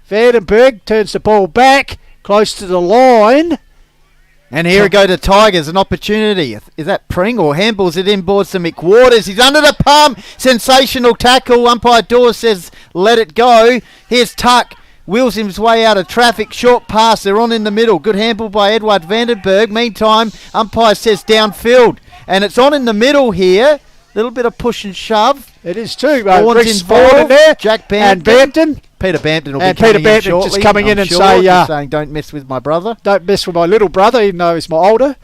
Vandenberg turns the ball back, close to the line. And here we go to Tigers, an opportunity. Is that Pring or handballs it inboards to McWaters? He's under the pump. Sensational tackle. Umpire Dawes says let it go. Here's Tuck. Wheels his way out of traffic. Short pass. They're on in the middle. Good handball by Edward Vandenberg. Meantime, umpire says downfield. And it's on in the middle here. Little bit of push and shove. It is too. Vaughan's involved there. Jack Bampton. And Bampton. Peter Bampton will and be coming Peter Bampton in shortly, just coming in I'm and sure, saying don't mess with my brother. Don't mess with my little brother, even though he's my older.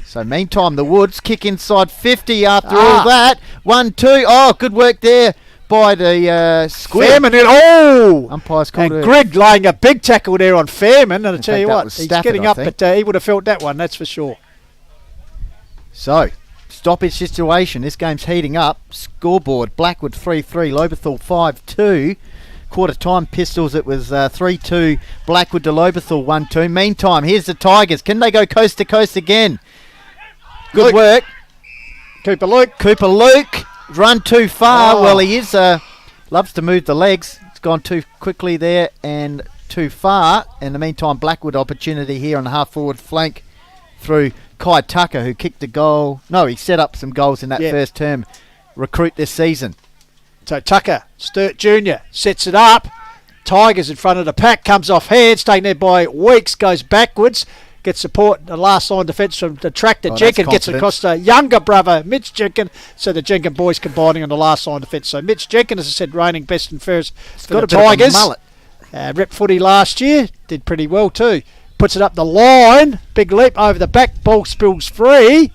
So meantime, the Woods kick inside 50 after all that. 1-2. Oh, good work there by the Squid. Fairman. Oh! Umpire's called and Greg laying a big tackle there on Fairman. And I tell you what, he's Stafford, getting up, but he would have felt that one, that's for sure. So, stoppage situation. This game's heating up. Scoreboard, Blackwood 3-3, Lobethal 5-2. Quarter time Pistols, it was 3-2 Blackwood to Lobethal 1-2. Meantime, here's the Tigers. Can they go coast to coast again? Good work. Cooper Luke. Run too far. Well, he is loves to move the legs. It's gone too quickly there and too far. In the meantime, Blackwood opportunity here on the half forward flank through Kai Tucker, who kicked a goal. No, he set up some goals in that first term recruit this season. So Tucker, Sturt Jr. sets it up. Tigers in front of the pack, comes off hands, taken there by Weeks, goes backwards, gets support, the last line defence from the tractor. Jenkins gets it across to younger brother, Mitch Jenkins. So the Jenkins boys combining on the last line defence. So Mitch Jenkins, as I said, reigning best and fairest for the Tigers. Rep footy last year, did pretty well too. Puts it up the line, big leap over the back, ball spills free.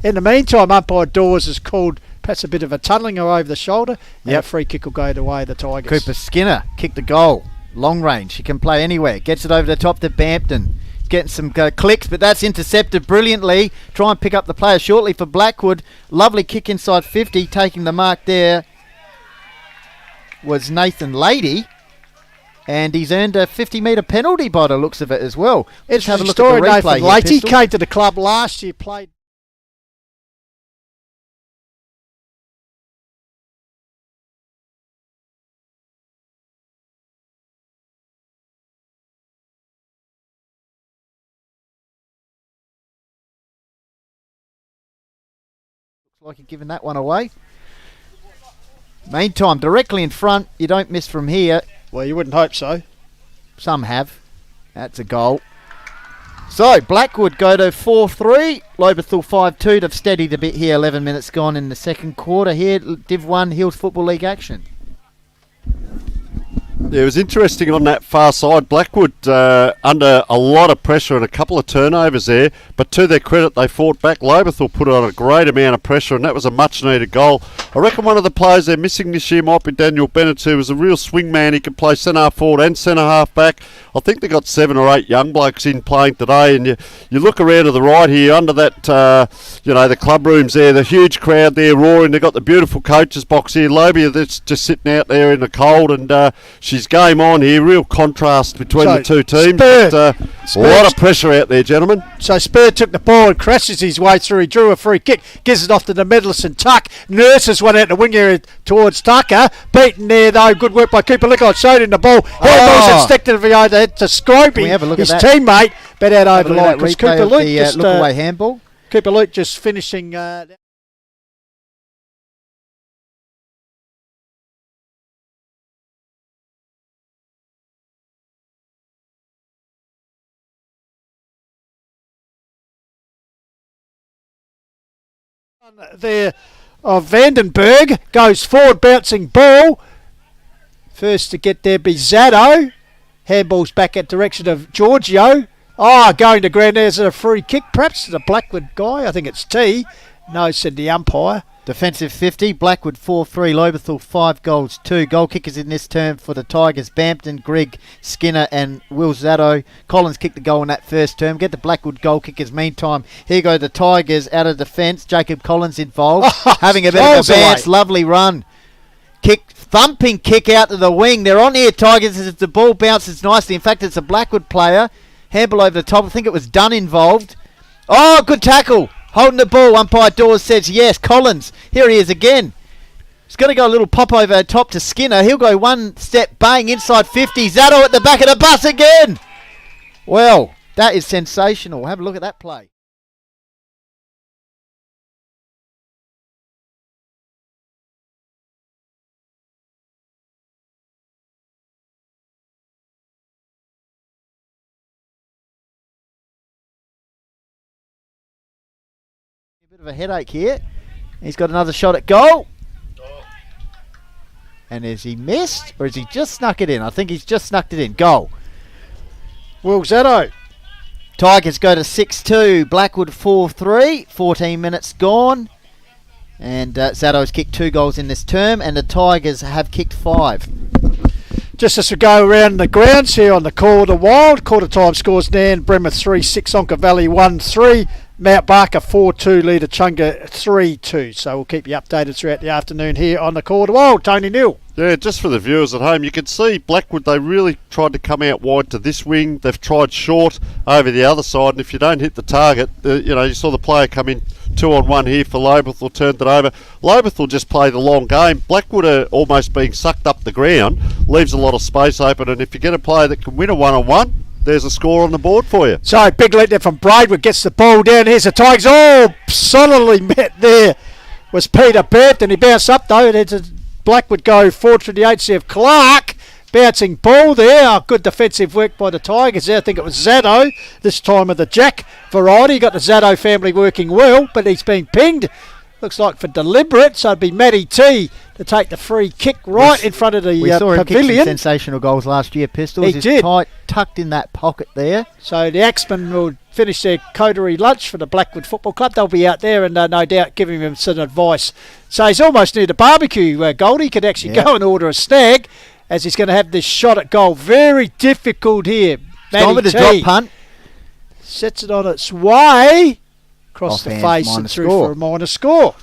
In the meantime, umpire Dawes has called perhaps a bit of a tunnelling over the shoulder. And a free kick will go the way of the Tigers. Cooper Skinner kicked the goal. Long range. He can play anywhere. Gets it over the top to Bampton. Getting some clicks, but that's intercepted brilliantly. Try and pick up the player shortly for Blackwood. Lovely kick inside 50. Taking the mark there was Nathan Lady. And he's earned a 50-metre penalty by the looks of it as well. Let's have a look at the replay. Nathan Lady came to the club last year, played. Looks like you're giving that one away. Meantime, directly in front. You don't miss from here. Well, you wouldn't hope so. Some have. That's a goal. So, Blackwood go to 4-3. Lobethal 5-2. They've steadied a bit here. 11 minutes gone in the second quarter here. Div 1 Hills Football League action. Yeah, it was interesting on that far side. Blackwood under a lot of pressure and a couple of turnovers there, but to their credit, they fought back. Lobethal put on a great amount of pressure, and that was a much-needed goal. I reckon one of the players they're missing this year might be Daniel Bennett, who was a real swing man. He could play centre-half forward and centre-half back. I think they got 7 or 8 young blokes in playing today, and you look around to the right here under that, the club rooms there, the huge crowd there roaring. They've got the beautiful coaches box here. Lobia that's just sitting out there in the cold, and she's game on here. Real contrast between the two teams. But, a lot of pressure out there, gentlemen. So Spur took the ball and crashes his way through. He drew a free kick, gives it off to the medalist and Tuck. Nurses one out the wing area towards Tucker. Beaten there though. Good work by Cooper Lickard. Showed him the ball. Handballs instinctively over the head to Scropey, his teammate, but out over the line because Cooper Luke just look away handball. Cooper Luke just finishing. There of Vandenberg goes forward, bouncing ball. First to get there be Zaddo. Handball's back at direction of Giorgio. Going to ground. There's a free kick, perhaps to the Blackwood guy. I think it's T. No, said the umpire. Defensive 50, Blackwood 4-3, Lobethal 5 goals 2. Goal kickers in this term for the Tigers, Bampton, Grigg, Skinner and Will Zaddo. Collins kicked the goal in that first term. Get the Blackwood goal kickers. Meantime, here go the Tigers out of defence. Jacob Collins involved, having a bit of a bounce. Lovely run. Thumping kick out to the wing. They're on here, Tigers, as the ball bounces nicely. In fact, it's a Blackwood player. Handball over the top. I think it was Dunn involved. Oh, good tackle. Holding the ball, umpire Dawes says yes. Collins, here he is again. He's going to go a little pop over the top to Skinner. He'll go one step, bang, inside 50. Zaddo at the back of the bus again. Well, that is sensational. Have a look at that play. Bit of a headache here. He's got another shot at goal. And has he missed or has he just snuck it in? I think he's just snuck it in. Goal. Will Zaddo. Tigers go to 6-2. Blackwood 4-3. 14 minutes gone. And Zaddo's kicked 2 goals in this term. And the Tigers have kicked 5. Just as we go around the grounds here on the Quarter Wild. Quarter time scores Nan, Bremer 3-6, Onka Valley 1-3. Mount Barker 4-2, Leader Chunga 3-2. So we'll keep you updated throughout the afternoon here on the Quarter Wild. Tony Neal. Yeah, just for the viewers at home, you can see Blackwood, they really tried to come out wide to this wing. They've tried short over the other side, and if you don't hit the target, you saw the player come in 2-on-1 here for Lobethal, turned it over. Lobethal just played a long game. Blackwood are almost being sucked up the ground, leaves a lot of space open, and if you get a player that can win a one-on-one, there's a score on the board for you. So big lead there from Braidwood, gets the ball down. Here's the Tigers. Oh, solidly met there was Peter Burt, and he bounced up though. There's a Blackwood go forward to the agency of Clark. Bouncing ball there. Good defensive work by the Tigers there. I think it was Zaddo, this time of the Jack variety. Got the Zaddo family working well, but he's been pinged. Looks like for deliberate, so it'd be Matty T to take the free kick right in front of the we saw him pavilion. Kick some sensational goals last year, Pistols. He did. Tight, tucked in that pocket there. So the Axemen will finish their coterie lunch for the Blackwood Football Club. They'll be out there and no doubt giving him some advice. So he's almost near the barbecue, Goldie. He could actually go and order a snag as he's going to have this shot at goal. Very difficult here. Matty T. Drop punt. Sets it on its way. Across the face and through for a minor score.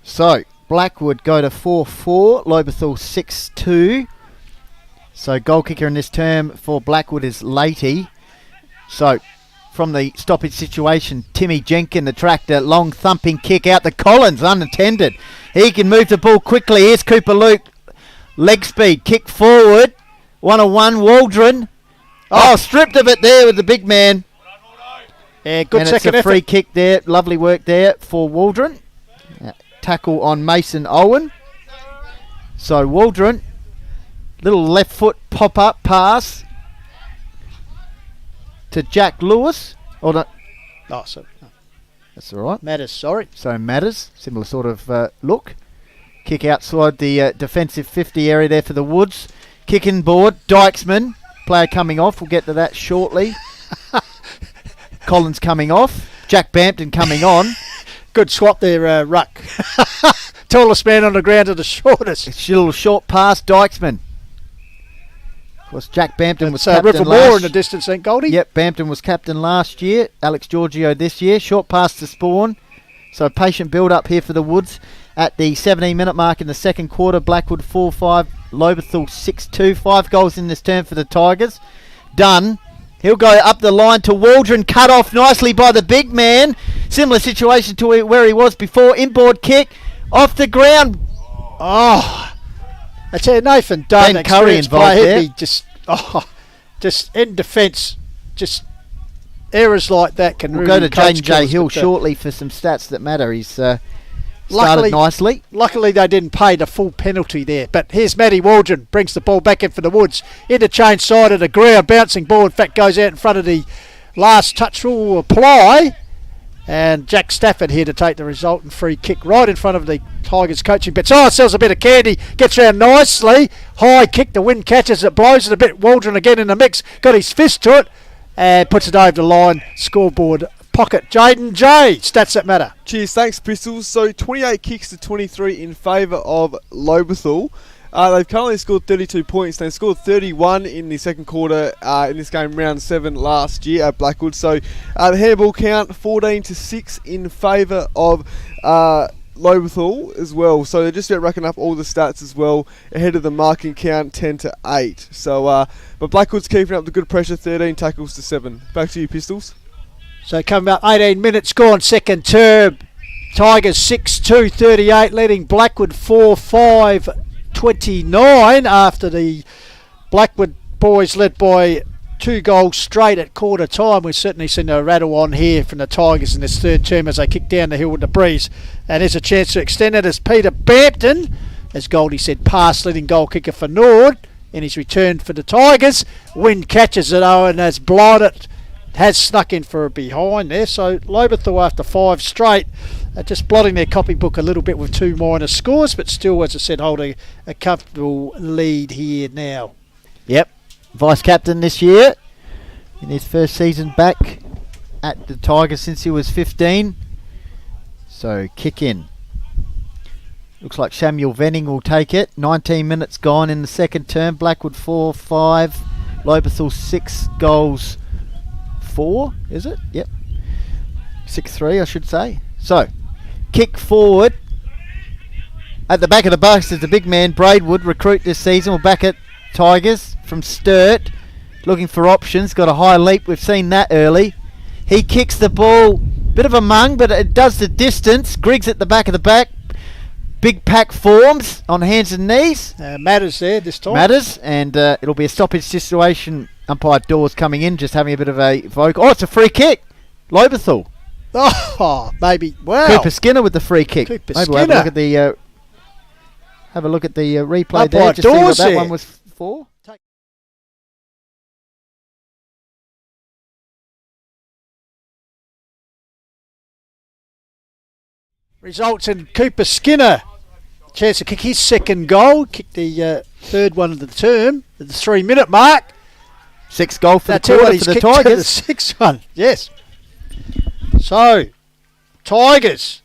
So, Blackwood go to 4-4, Lobethal 6-2. So, goal kicker in this term for Blackwood is Leahy. So, from the stoppage situation, Timmy Jenkin, the tractor, long thumping kick out to Collins, unattended. He can move the ball quickly. Here's Cooper Luke. Leg speed, kick forward. 1-on-1, Waldron. Oh, stripped of it there with the big man. Yeah, good and second it's a free kick there. Lovely work there for Waldron. Tackle on Mason Owen. So Waldron, little left foot pop-up pass to Jack Lewis. Oh, no, Oh, so that's all right. Matters, sorry. So Matters, similar sort of look. Kick outside the defensive 50 area there for the Woods. Kicking board, Dykesman, player coming off. We'll get to that shortly. Collins coming off. Jack Bampton coming on. Good swap there, Ruck. Tallest man on the ground to the shortest. It's a little short pass, Dykesman. Of course, Jack Bampton was So captain River last Moore in the distance, ain't Goldie? Yep, Bampton was captain last year. Alex Giorgio this year. Short pass to Spawn. So patient build up here for the Woods. At the 17-minute mark in the second quarter, Blackwood 4-5, Lobethal 6-2. 5 goals in this term for the Tigers. Dunn. He'll go up the line to Waldron, cut off nicely by the big man. Similar situation to where he was before. Inboard kick off the ground. Oh, I tell you, Nathan Dunn, Ben Curry involved player, there. he'd be just in defence, just errors like that can We'll really go to coach J killers, Hill but, shortly for some stats that matter. He's started Luckily- nicely. Luckily, they didn't pay the full penalty there. But here's Matty Waldron, brings the ball back in for the Woods. Interchange side of the ground, bouncing ball. In fact, goes out in front of the last touch rule apply. And Jack Stafford here to take the resultant free kick right in front of the Tigers coaching bench. Oh, sells a bit of candy, gets round nicely. High kick, the wind catches it, blows it a bit. Waldron again in the mix, got his fist to it, and puts it over the line. Scoreboard pocket. Jaden J, stats that matter. Cheers, thanks Pistols. So 28 kicks to 23 in favour of Lobethal. They've currently scored 32 points. They scored 31 in the second quarter in this game, round 7 last year at Blackwood. So the handball count 14-6 in favour of Lobethal as well. So they're just about racking up all the stats as well ahead of the marking count 10-8. So but Blackwood's keeping up the good pressure, 13 tackles to 7. Back to you, Pistols. So coming about 18 minutes gone, second term. Tigers 6-2, 38, leading Blackwood 4-5. 29 after the Blackwood boys led by 2 goals straight at quarter time. We've certainly seen a rattle on here from the Tigers in this third term as they kick down the hill with the breeze. And here's a chance to extend it as Peter Bampton, as Goldie said, pass leading goal kicker for Nord in his return for the Tigers. Wind catches it, and has blown it, has snuck in for a behind there. So Lobethal after 5 straight, just blotting their copybook a little bit with 2 minor scores, but still, as I said, holding a comfortable lead here now. Yep, vice captain this year in his first season back at the Tigers since he was 15. So kick in. Looks like Samuel Venning will take it. 19 minutes gone in the second term. Blackwood 4-5. Lobethal 6 goals 4, is it? Yep. 6-3 I should say. So kick forward. At the back of the bus is the big man Braidwood, recruit this season. We're back at Tigers from Sturt, looking for options. Got a high leap, we've seen that early. He kicks the ball, bit of a mung, but it does the distance. Griggs at the back of the back. Big pack forms on hands and knees. Matters there this time. Matters, and it'll be a stoppage situation. Umpire Dawes coming in, just having a bit of a vocal. Oh, it's a free kick. Lobethal. Oh, maybe. Wow. Cooper Skinner with the free kick. Cooper Maybe we'll have a look at the replay Umpire there. Just see what Dawes that there. one was for. Results in Cooper Skinner. Chance to kick his second goal. Kick the third one of the term at the 3-minute mark. 6 goal for the That's what quarter he's for the kicked to the Tigers. 6th one. Yes. So, Tigers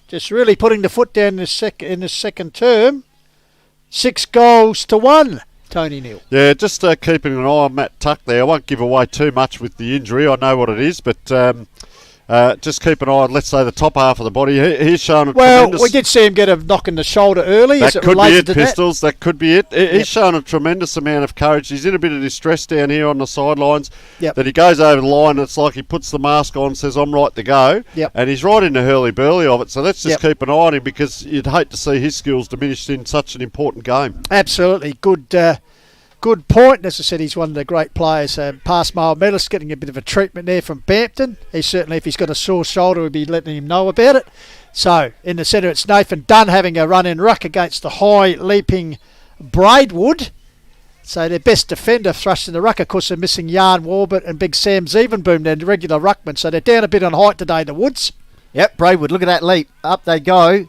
just really putting the foot down in the second term. 6 goals to 1. Tony Neal. Yeah, just keeping an eye on Matt Tuck there. I won't give away too much with the injury. I know what it is, but just keep an eye on, let's say, the top half of the body. He's shown a Well, tremendous... we did see him get a knock in the shoulder early. That Is it could be related it, to Pistols. That could be it. Yep. He's shown a tremendous amount of courage. He's in a bit of distress down here on the sidelines. Yep. That he goes over the line, and it's like he puts the mask on, says, I'm right to go. Yep. And he's right in the hurly-burly of it. So let's just Yep. keep an eye on him, because you'd hate to see his skills diminished in such an important game. Absolutely. Good point. As I said, he's one of the great players. Past mile medalist, getting a bit of a treatment there from Bampton. He certainly, if he's got a sore shoulder, we'll be letting him know about it. So, in the centre, it's Nathan Dunn having a run in ruck against the high leaping Braidwood. So their best defender thrust in the ruck. Of course, they're missing Yarn Warbert and Big Sam Zevenboom, their regular ruckman. So they're down a bit on height today, the Woods. Yep, Braidwood, look at that leap. Up they go.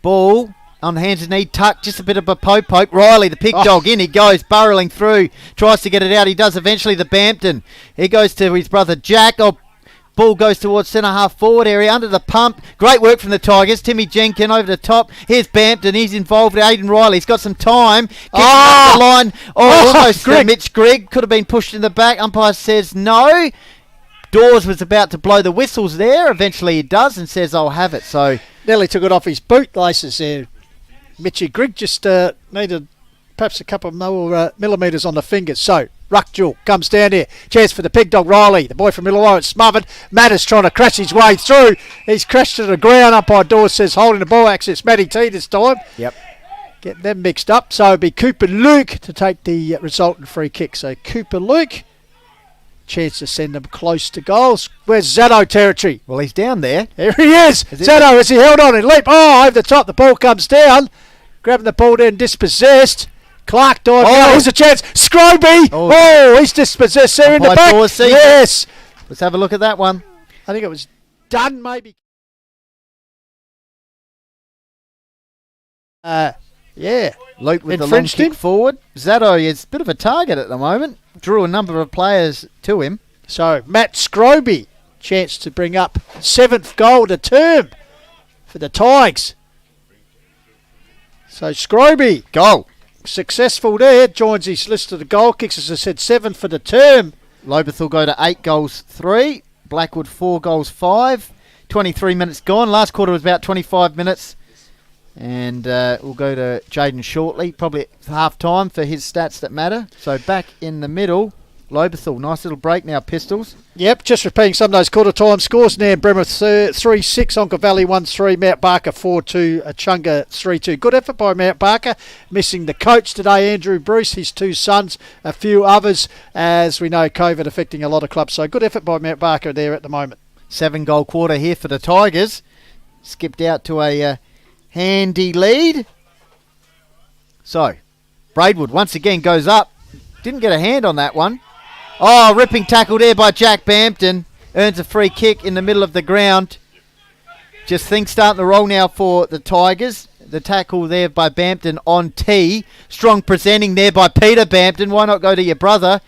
Ball on hands and knee, tuck, just a bit of a poke. Riley, the pig dog, in he goes, burrowing through, tries to get it out. He does eventually, the Bampton. He goes to his brother Jack. Ball goes towards centre-half forward area, under the pump. Great work from the Tigers. Timmy Jenkin over the top. Here's Bampton. He's involved. Aidan Riley. He's got some time. Gets up the line. Almost Mitch Grigg. Could have been pushed in the back. Umpire says no. Dawes was about to blow the whistles there. Eventually he does and says, I'll have it. So nearly took it off his boot laces there. Mitchy Grigg just needed perhaps a couple more millimetres on the fingers. So ruck duel comes down here. Chance for the pig dog Riley. The boy from Illawarra, it's smothered. Matt is trying to crash his way through. He's crashed to the ground. Umpire Dawes says holding the ball. Access Matty T this time. Yep. Getting them mixed up. So it'll be Cooper Luke to take the resultant free kick. So Cooper Luke, chance to send them close to goals. Where's Zato territory? Well, he's down there. There he is. Zato, as he held on and leap. Oh, over the top. The ball comes down. Grabbing the ball then dispossessed. Clark dive. Oh, here's a chance. Scroby. Oh, he's dispossessed there in the back. Yes. Let's have a look at that one. I think it was done maybe. Yeah. Luke with the long kick forward. Zato is a bit of a target at the moment. Drew a number of players to him. So Matt Scroby, chance to bring up 7th goal to term for the Tigers. So Scroby, goal. Successful there. Joins his list of the goal kicks, as I said, 7 for the term. Lobethal go to 8 goals 3. Blackwood 4 goals 5. 23 minutes gone. Last quarter was about 25 minutes. And we'll go to Jaden shortly, probably at half time for his stats that matter. So back in the middle, Lobethal. Nice little break now, Pistols. Yep, just repeating some of those quarter time scores. Nam Bremer 3-6, Onka Valley 1-3, Mount Barker 4-2, Achunga 3-2. Good effort by Mount Barker. Missing the coach today, Andrew Bruce, his 2 sons, a few others, as we know COVID affecting a lot of clubs. So good effort by Mount Barker there at the moment. 7 goal quarter here for the Tigers. Skipped out to a handy lead. So, Braidwood once again goes up. Didn't get a hand on that one. Oh, ripping tackle there by Jack Bampton. Earns a free kick in the middle of the ground. Just things starting to roll now for the Tigers. The tackle there by Bampton on tee. Strong presenting there by Peter Bampton. Why not go to your brother?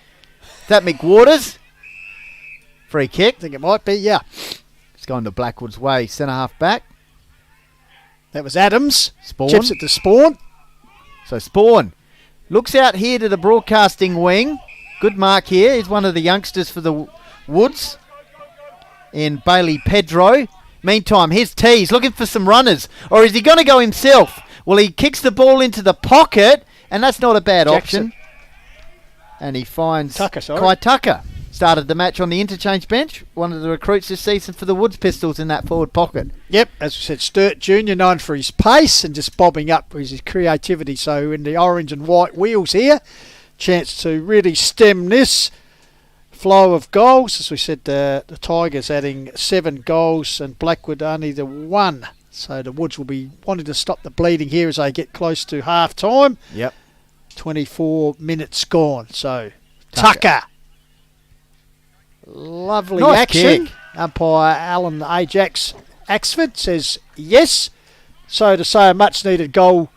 Is that McWaters? Free kick. I think it might be, yeah. It's gone to Blackwood's way. Centre half back. That was Adams. Spawn. Chips it to Spawn. So Spawn looks out here to the broadcasting wing. Good mark here. He's one of the youngsters for the Woods in Bailey Pedro. Meantime, here's T. He's looking for some runners. Or is he going to go himself? Well, he kicks the ball into the pocket, and that's not a bad option. And he finds Kai Tucker. Started the match on the interchange bench. One of the recruits this season for the Woods Pistols in that forward pocket. Yep, as we said, Sturt Jr. known for his pace and just bobbing up with his creativity. So in the orange and white wheels here, chance to really stem this flow of goals. As we said, the Tigers adding 7 goals and Blackwood only the 1. So the Woods will be wanting to stop the bleeding here as they get close to half time. Yep. 24 minutes gone. So Tucker. Lovely nice action. Kick. Umpire Alan Ajax Axford says yes. So to say a much needed goal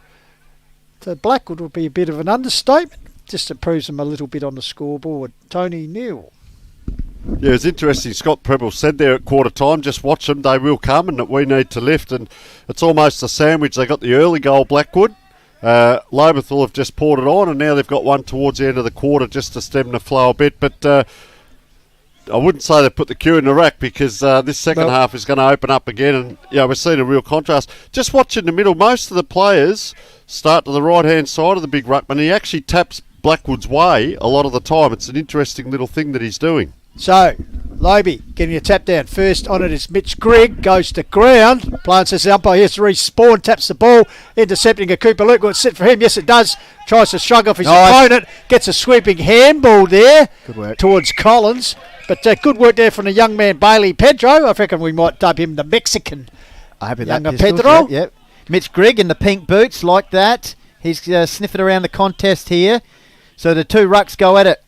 to Blackwood would be a bit of an understatement. Just improves them a little bit on the scoreboard. Tony Newell. Yeah, it's interesting. Scott Preble said there at quarter time, just watch them, they will come, and that we need to lift. And it's almost a sandwich. They got the early goal, Blackwood. Lobethal have just poured it on, and now they've got one towards the end of the quarter just to stem the flow a bit. But I wouldn't say they've put the queue in the rack, because this second half is going to open up again, and we're seeing a real contrast. Just watch in the middle. Most of the players start to the right-hand side of the big ruckman. He actually taps Blackwood's way a lot of the time. It's an interesting little thing that he's doing. So, Lobe getting a tap down. First on it is Mitch Grigg, goes to ground. Plant says the umpire, here's Respawn, taps the ball, intercepting a Cooper Luke. Will it sit for him? Yes, it does. Tries to shrug off his opponent. Gets a sweeping handball there. Good work. Towards Collins. But good work there from the young man, Bailey Pedro. I reckon we might dub him the Mexican. I hope younger that Pedro. Yep. Mitch Grigg in the pink boots like that. He's sniffing around the contest here. So the two rucks go at it.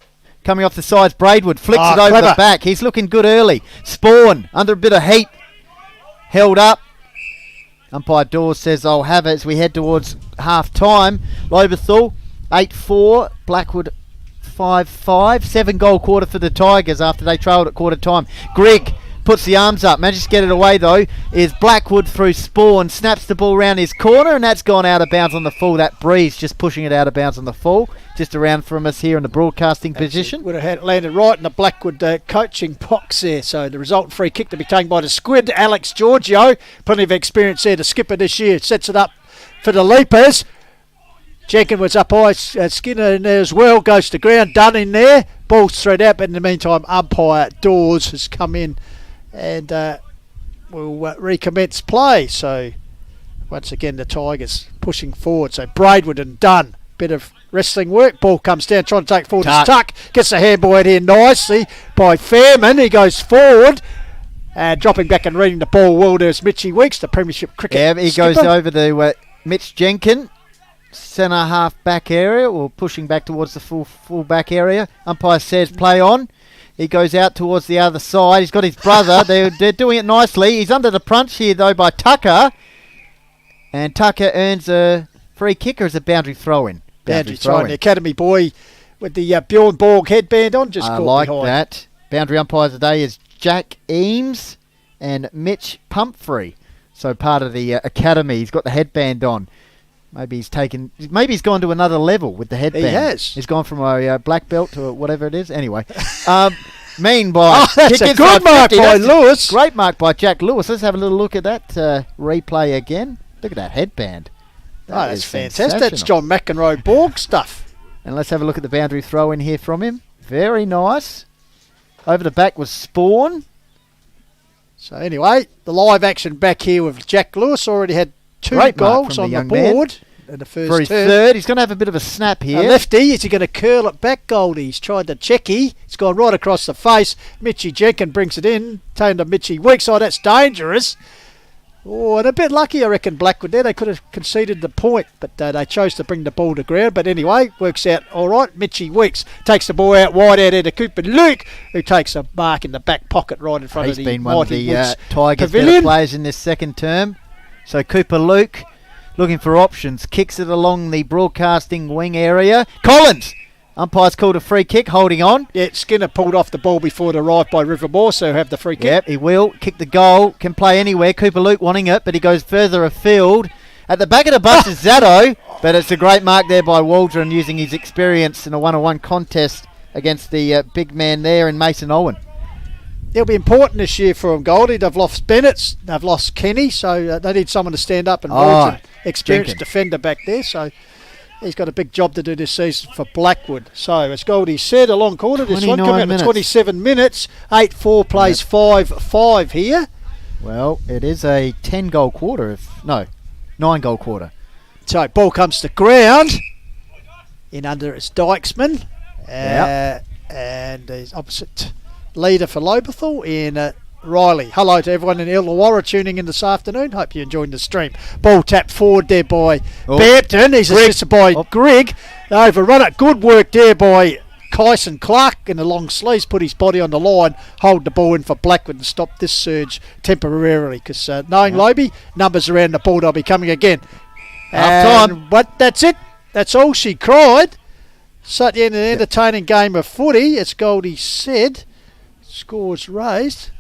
Coming off the sides, Braidwood flicks it over clever. the back. He's looking good early. Spawn, under a bit of heat. Held up. Umpire Dawes says, I'll have it as we head towards half-time. Lobethal, 8-4. Blackwood, 5-5. 7-goal quarter for the Tigers after they trailed at quarter time. Grigg puts the arms up, manages to get it away though, is Blackwood through Spawn, snaps the ball around his corner, and that's gone out of bounds on the full. That breeze just pushing it out of bounds on the full, just around from us here in the broadcasting position. Would have had it landed right in the Blackwood coaching box there. So the resultant free kick to be taken by the Squid, Alex Giorgio. Plenty of experience there. The skipper this year sets it up for the Leapers. Jenkins was up high, Skinner in there as well, goes to ground, done in there. Ball's thrown out, but in the meantime, umpire Dawes has come in and will recommence play. So once again the Tigers pushing forward. So Braidwood and Dunn, bit of wrestling work. Ball comes down, trying to take forward. Tuck gets the handball out here nicely by Fairman. He goes forward and dropping back and reading the ball well. There's Mitchy Weeks, the Premiership cricket. Yeah, he skipper. goes over to Mitch Jenkins, centre half back area, or pushing back towards the full back area. Umpire says play on. He goes out towards the other side. He's got his brother. They're doing it nicely. He's under the punch here, though, by Tucker. And Tucker earns a free kick, or is a boundary throw-in? Boundary throw-in. The academy boy with the Bjorn Borg headband on. Just I caught like behind. that. Boundary umpires today is Jack Eames and Mitch Pumphrey. So part of the academy. He's got the headband on. Maybe he's gone to another level with the headband. He has. He's gone from a black belt to whatever it is. Anyway, meanwhile, that's a good mark by Lewis. Great mark by Jack Lewis. Let's have a little look at that replay again. Look at that headband. That's fantastic. That's John McEnroe Borg stuff. And let's have a look at the boundary throw in here from him. Very nice. Over the back was Spawn. So anyway, the live action back here with Jack Lewis. Already had 2 Great mark goals from on the the young man. board in the first For his term. third, he's going to have a bit of a snap here. A lefty, is he going to curl it back, Goldie? He's tried the checky. It's gone right across the face. Mitchy Jenkins brings it in. Taken to Mitchy Weeks. Oh, that's dangerous. Oh, and a bit lucky, I reckon, Blackwood there. They could have conceded the point, but they chose to bring the ball to ground. But anyway, works out all right. Mitchy Weeks takes the ball out wide out there to Cooper Luke, who takes a mark in the back pocket right in front of the He's been one of the Woods Tigers' better pavilion. players in this second term. So Cooper Luke, looking for options, kicks it along the broadcasting wing area. Collins! Umpire's called a free kick, holding on. Yeah, Skinner pulled off the ball before it arrived by Rivermore, so have the free kick. Yep, he will. Kick the goal. Can play anywhere. Cooper Luke wanting it, but he goes further afield. At the back of the bus is Zato, but it's a great mark there by Waldron using his experience in a one-on-one contest against the big man there in Mason Owen. It'll be important this year for them, Goldie. They've lost Bennett, they've lost Kenny, so they need someone to stand up and watch an experienced defender back there. So he's got a big job to do this season for Blackwood. So as Goldie said, a long quarter. This one coming out to 27 minutes. 8-4 plays 5-5 here. Well, it is a 10-goal quarter. 9-goal quarter. So ball comes to ground. In under it's Dykesman. And his opposite leader for Lobethal in Riley. Hello to everyone in Illawarra tuning in this afternoon. Hope you're enjoying the stream. Ball tapped forward there by Bampton. He's assisted by Grigg. Overrun it. Good work there by Kyson Clark in the long sleeves. Put his body on the line. Hold the ball in for Blackwood and stop this surge temporarily. Because knowing Lobie, numbers around the ball, they'll be coming again. Half time. But that's it. That's all she cried. Such an entertaining game of footy, as Goldie said. Scores raised.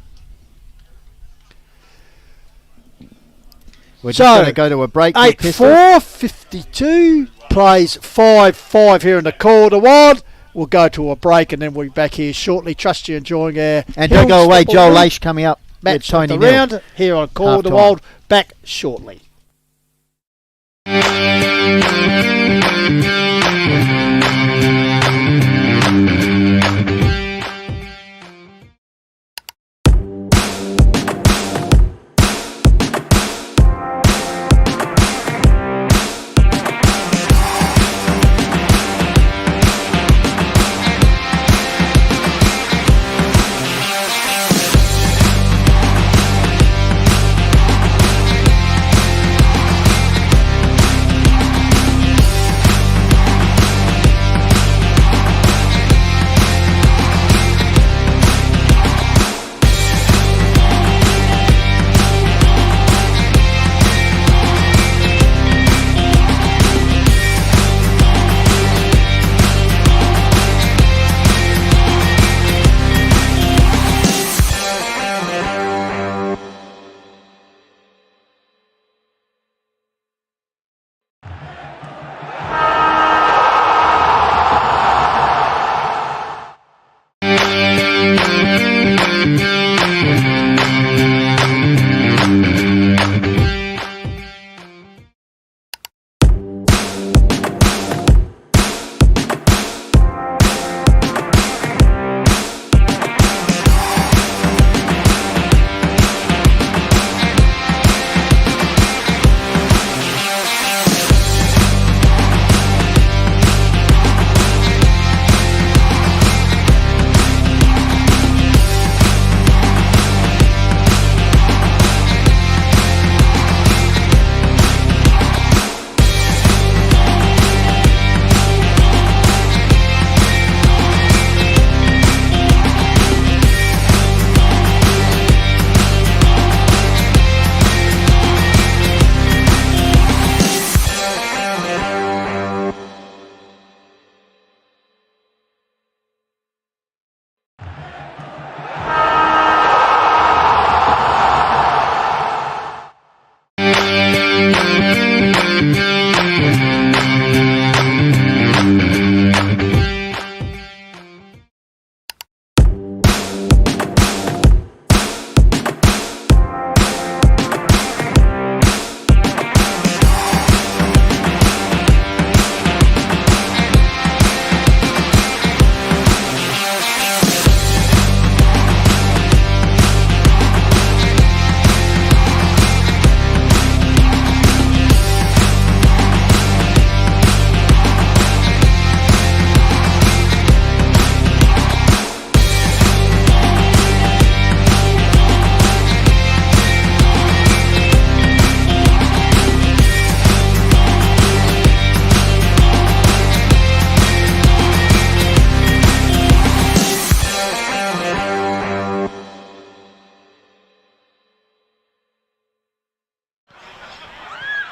We're just going to go to a break. 8-4, 52, plays 5-5 here in the quarter one. We'll go to a break and then we'll be back here shortly. Trust you enjoying our And don't go away, Joel Leish coming up. Match Tony of the round here on Quarter Wild. Back shortly.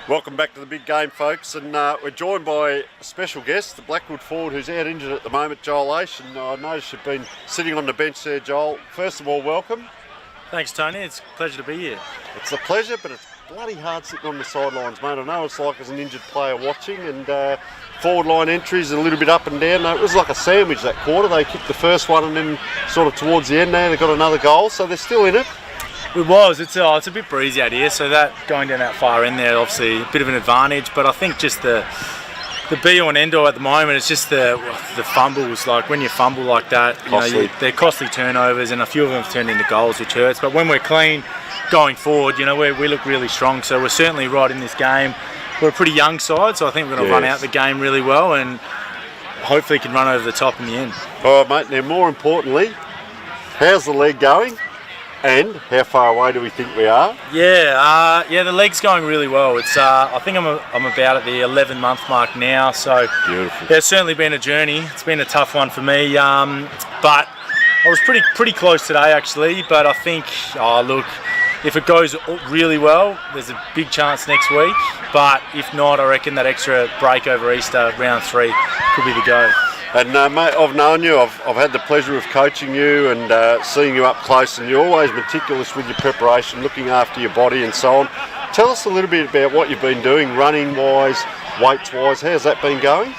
Welcome back to the big game, folks, and we're joined by a special guest, the Blackwood forward who's out injured at the moment, Joel Ash, and I noticed you've been sitting on the bench there, Joel. First of all, welcome. Thanks, Tony. It's a pleasure to be here. It's a pleasure, but it's bloody hard sitting on the sidelines, mate. I know it's like as an injured player watching, and forward line entries are a little bit up and down. It was like a sandwich that quarter. They kicked the first one, and then sort of towards the end there, they got another goal, so they're still in it. It was. It's a bit breezy out here, so that going down that far end there, obviously a bit of an advantage. But I think just the be-all and end-all at the moment is just the fumbles. Like when you fumble like that, they're costly turnovers, and a few of them have turned into goals, which hurts. But when we're clean going forward, we look really strong. So we're certainly right in this game. We're a pretty young side, so I think we're going to run out the game really well, and hopefully can run over the top in the end. All right, mate. Now, more importantly, how's the league going? And how far away do we think we are? Yeah, the league's going really well. It's I think I'm about at the 11-month mark now. So beautiful. Yeah, it's certainly been a journey. It's been a tough one for me, but I was pretty close today actually. But I think, if it goes really well, there's a big chance next week. But if not, I reckon that extra break over Easter, round 3, could be the go. And mate, I've known you, I've had the pleasure of coaching you and seeing you up close, and you're always meticulous with your preparation, looking after your body and so on. Tell us a little bit about what you've been doing, running-wise, weights-wise. How's that been going?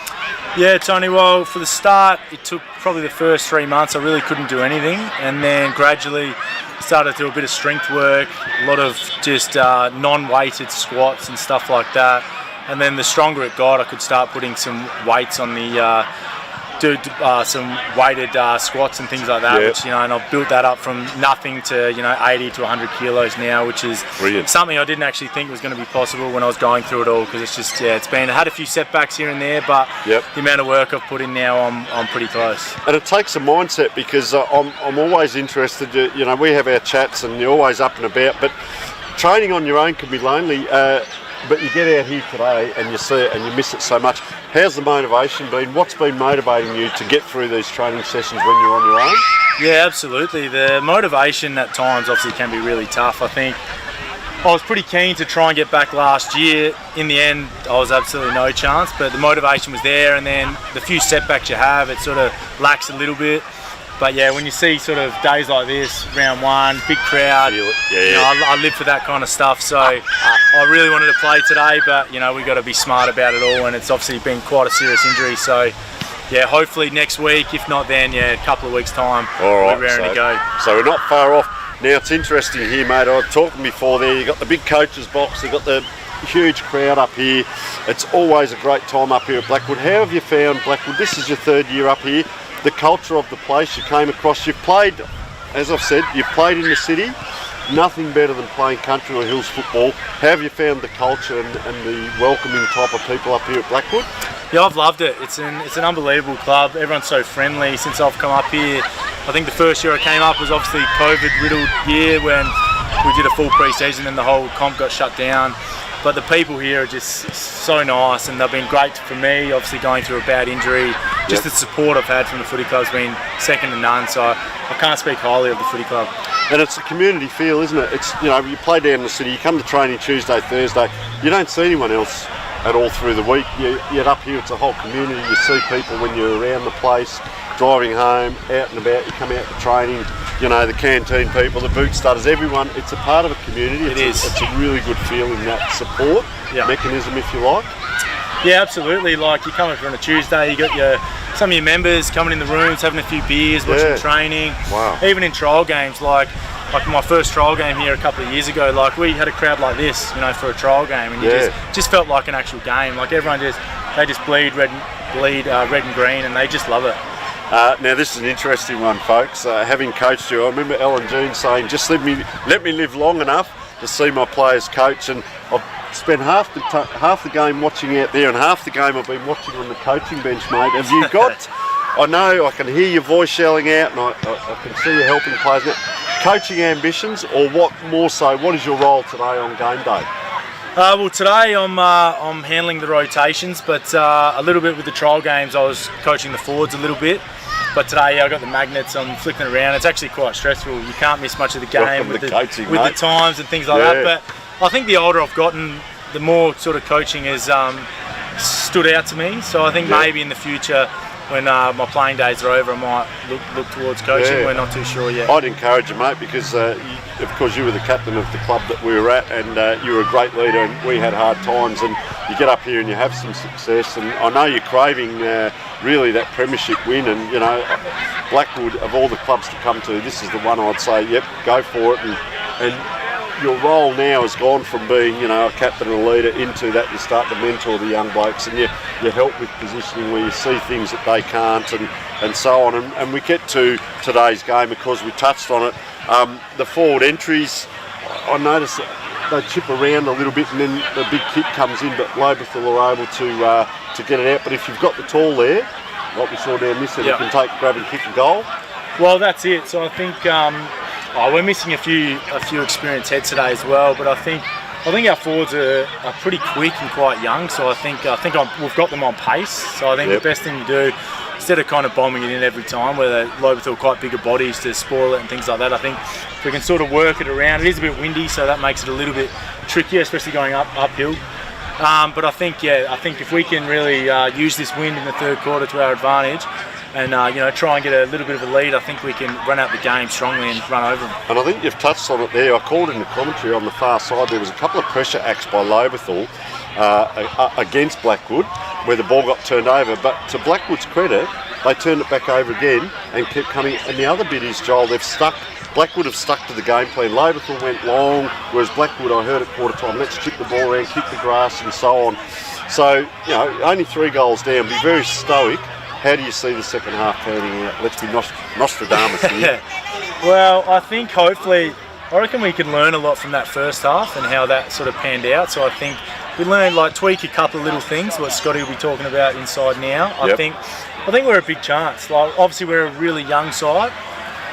Yeah, Tony, well, for the start, it took probably the first 3 months. I really couldn't do anything, and then gradually started to do a bit of strength work, a lot of just non-weighted squats and stuff like that. And then the stronger it got, I could start putting some weights on the do some weighted squats and things like that, which and I've built that up from nothing to 80 to 100 kilos now, which is brilliant. Something I didn't actually think was going to be possible when I was going through it all, because it's just I had a few setbacks here and there, but the amount of work I've put in now, I'm pretty close. And it takes a mindset, because I'm always interested. We have our chats and you're always up and about, but training on your own can be lonely. But you get out here today and you see it and you miss it so much. How's the motivation been? What's been motivating you to get through these training sessions when you're on your own? Yeah, absolutely. The motivation at times obviously can be really tough. I think I was pretty keen to try and get back last year. In the end, I was absolutely no chance, but the motivation was there, and then the few setbacks you have, it sort of lacks a little bit. But yeah, when you see sort of days like this, round 1, big crowd, I live for that kind of stuff. So I really wanted to play today, but we got to be smart about it all, and it's obviously been quite a serious injury. So yeah, hopefully next week. If not, then a couple of weeks' time, All right, we're raring to go. So we're not far off. Now it's interesting here, mate. I was talking before there. You got the big coaches box. You got the huge crowd up here. It's always a great time up here at Blackwood. How have you found Blackwood? This is your third year up here. The culture of the place you came across. You've played, as I've said, you've played in the city. Nothing better than playing country or hills football. How have you found the culture and the welcoming type of people up here at Blackwood? Yeah, I've loved it. It's an unbelievable club. Everyone's so friendly since I've come up here. I think the first year I came up was obviously COVID-riddled year when we did a full pre-season and the whole comp got shut down. But the people here are just so nice, and they've been great for me, obviously going through a bad injury. Just the support I've had from the footy club's been second to none, so I can't speak highly of the footy club. And it's a community feel, isn't it? It's, you know, you play down in the city, you come to training Tuesday, Thursday, you don't see anyone else at all through the week. Yet up here it's a whole community. You see people when you're around the place, driving home, out and about, you come out to training, you know, the canteen people, the boot starters, everyone. It's a part of a community. It's a really good feeling, that support mechanism, if you like. Yeah, absolutely. Like, you're coming from a Tuesday, you got some of your members coming in the rooms, having a few beers, watching training. Wow. Even in trial games, like my first trial game here a couple of years ago, like we had a crowd like this, you know, for a trial game, and you just felt like an actual game. Like everyone just bleed red and green, and they just love it. Now this is an interesting one, folks. Having coached you, I remember Ellen Jean saying, "Just let me live long enough to see my players coach." And I've spent half the game watching out there, and half the game I've been watching on the coaching bench, mate. Have you got? I know I can hear your voice yelling out, and I can see you helping players now. Coaching ambitions, or what more so? What is your role today on game day? Well, today I'm handling the rotations, but a little bit with the trial games I was coaching the forwards a little bit. But today I got the magnets, I'm flicking around. It's actually quite stressful. You can't miss much of the game with the times and things like that. But I think the older I've gotten, the more sort of coaching has stood out to me. So I think maybe in the future, when my playing days are over, I might look towards coaching. We're not too sure yet. I'd encourage you, mate, because of course you were the captain of the club that we were at, and you were a great leader, and we had hard times, and you get up here and you have some success, and I know you're craving really that premiership win, and you know, Blackwood, of all the clubs to come to, this is the one I'd say, yep, go for it. And your role now has gone from being, you know, a captain and a leader into that you start to mentor the young blokes, and you help with positioning where you see things that they can't, and so on. And we get to today's game, because we touched on it. The forward entries, I noticed they chip around a little bit, and then the big kick comes in, but Lobethal are able to get it out. But if you've got the tall there, like we saw down this end, you can grab and kick a goal. Well, that's it. So I think we're missing a few experienced heads today as well, but I think our forwards are pretty quick and quite young. So I think we've got them on pace. So I think the best thing to do, instead of kind of bombing it in every time, where the Lobethal are quite bigger bodies to spoil it and things like that, I think we can sort of work it around. It is a bit windy, so that makes it a little bit trickier, especially going uphill. But I think if we can really use this wind in the third quarter to our advantage, and try and get a little bit of a lead, I think we can run out the game strongly and run over them. And I think you've touched on it there. I called in the commentary on the far side, there was a couple of pressure acts by Lobethal against Blackwood, where the ball got turned over, but to Blackwood's credit, they turned it back over again and kept coming. And the other bit is, Joel, Blackwood have stuck to the game plan. Lobethal went long, whereas Blackwood, I heard at quarter time, let's chip the ball around, kick the grass and so on. So, you know, only 3 goals down, be very stoic. How do you see the second half panning out? Let's be Nostradamus here. Well, I reckon we can learn a lot from that first half and how that sort of panned out. So I think we learned, tweak a couple of little things, what Scotty will be talking about inside now. I think we're a big chance. Obviously we're a really young side,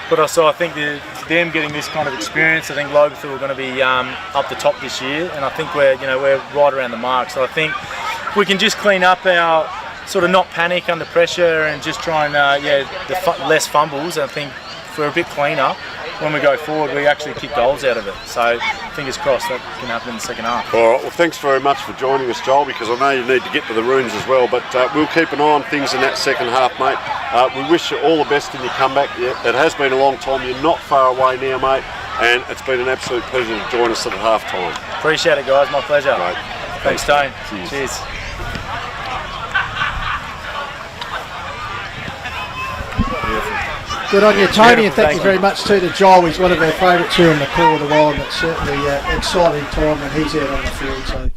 but also I think them getting this kind of experience, I think Lobethal are going to be up the top this year, and I think we're right around the mark. So I think we can just clean up our sort of not panic under pressure and just try and less fumbles. I think if we're a bit cleaner when we go forward, we actually kick goals out of it. So fingers crossed that can happen in the second half. All right, well, thanks very much for joining us, Joel, because I know you need to get to the rooms as well, but we'll keep an eye on things in that second half, mate. We wish you all the best in your comeback. It has been a long time. You're not far away now, mate, and it's been an absolute pleasure to join us at half time. Appreciate it, guys. My pleasure. Great. Thanks, Tone. Cheers. Cheers. Good on you, Tony, and thank Thank you you. very much to the Joel. He's one of our favourites here on the call of the wild. It's certainly an exciting time when he's out on the field. So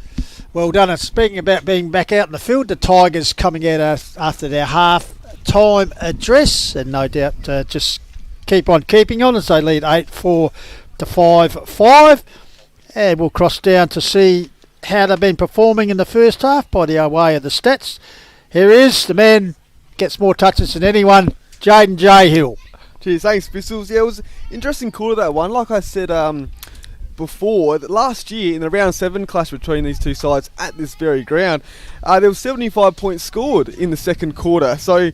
well done. And speaking about being back out in the field, the Tigers coming out after their half-time address, and no doubt just keep on keeping on as they lead 8-4 to 5-5. And we'll cross down to see how they've been performing in the first half by the way of the stats. Here is the man gets more touches than anyone, Jaden J. Hill. Cheers, thanks, Pistols. Yeah, it was interesting quarter, that one. Like I said before, that last year in the round 7 clash between these two sides at this very ground, there was 75 points scored in the second quarter. So,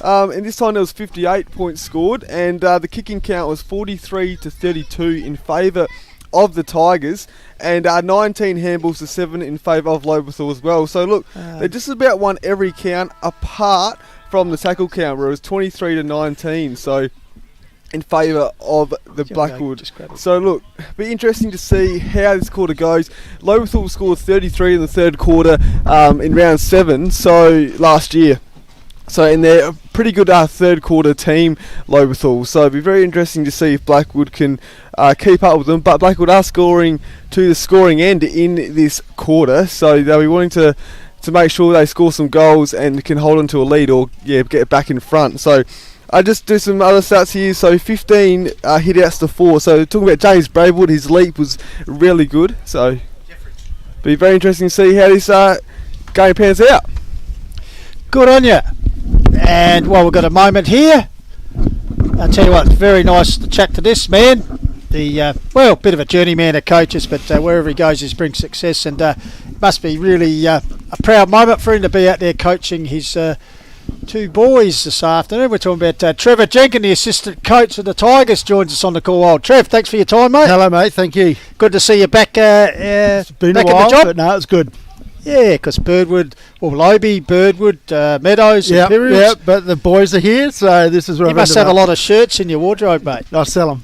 and this time there was 58 points scored, and the kicking count was 43 to 32 in favour of the Tigers, and 19 handballs to 7 in favour of Lobethal as well. So look, they just about won every count apart from the tackle count, where it was 23 to 19. So in favour of the Blackwood. So look, be interesting to see how this quarter goes. Lobethal scored 33 in the third quarter in round 7, so last year. So, and they're a pretty good third quarter team, Lobethal. So it'll be very interesting to see if Blackwood can keep up with them. But Blackwood are scoring to the scoring end in this quarter, so they'll be wanting to make sure they score some goals and can hold on to a lead, or get back in front. So I just do some other stats here. So 15 hit outs to 4. So talking about James Braidwood, his leap was really good. So be very interesting to see how this game pans out. Good on you. And while we've got a moment here, I'll tell you what, it's very nice to chat to this man. The bit of a journeyman of coaches, but wherever he goes, he brings success, and must be really a proud moment for him to be out there coaching his two boys this afternoon. We're talking about Trevor Jenkins, the assistant coach of the Tigers, joins us on the call. Old Trev, thanks for your time, mate. Hello, mate. Thank you. Good to see you back. It's been back a while, in the job. but no, it's good. Yeah, because Lobie, Birdwood, Meadows, Imperials. Yeah, but the boys are here, so this is where You must have a lot of shirts in your wardrobe, mate. I sell them.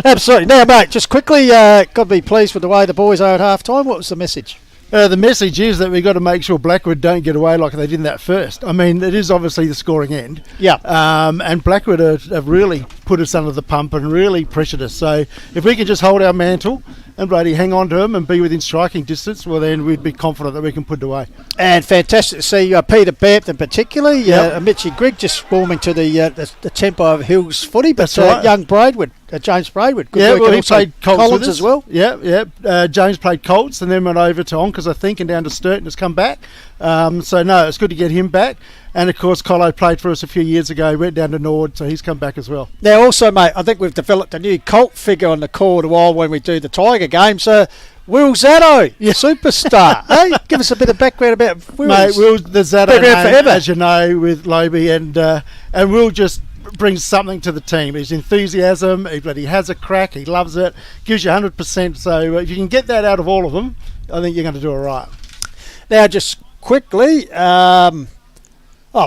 Absolutely. Now, mate, just quickly, got to be pleased with the way the boys are at half time. What was the message? The message is that we've got to make sure Blackwood don't get away like they did in that first. I mean, it is obviously the scoring end. Yeah. And Blackwood have really put us under the pump and really pressured us. So if we can just hold our mantle and bloody hang on to them and be within striking distance, well, then we'd be confident that we can put it away. And fantastic to see Peter Bampton particularly, Mitchie Grigg just warming to the tempo of Hill's footy, but That's right. young Braidwood, James Braidwood, good work. Well, And he also played Colts Collins with us as well. James played Colts and then went over to Onkers, I think, and down to Sturt and has come back. So, no, it's good to get him back. And, of course, Colo played for us a few years ago. He went down to Nord, so he's come back as well. Now, also, mate, I think we've developed a new cult figure on the call a while when we do the Tiger games. Will Zatto, superstar. Hey, give us a bit of background about Will. Mate, Will's the Zatto Been around name, forever. as you know, with Lobie, and Will just brings something to the team. His enthusiasm, he has a crack, he loves it, gives you 100%. So if you can get that out of all of them, I think you're going to do all right. Now, just quickly,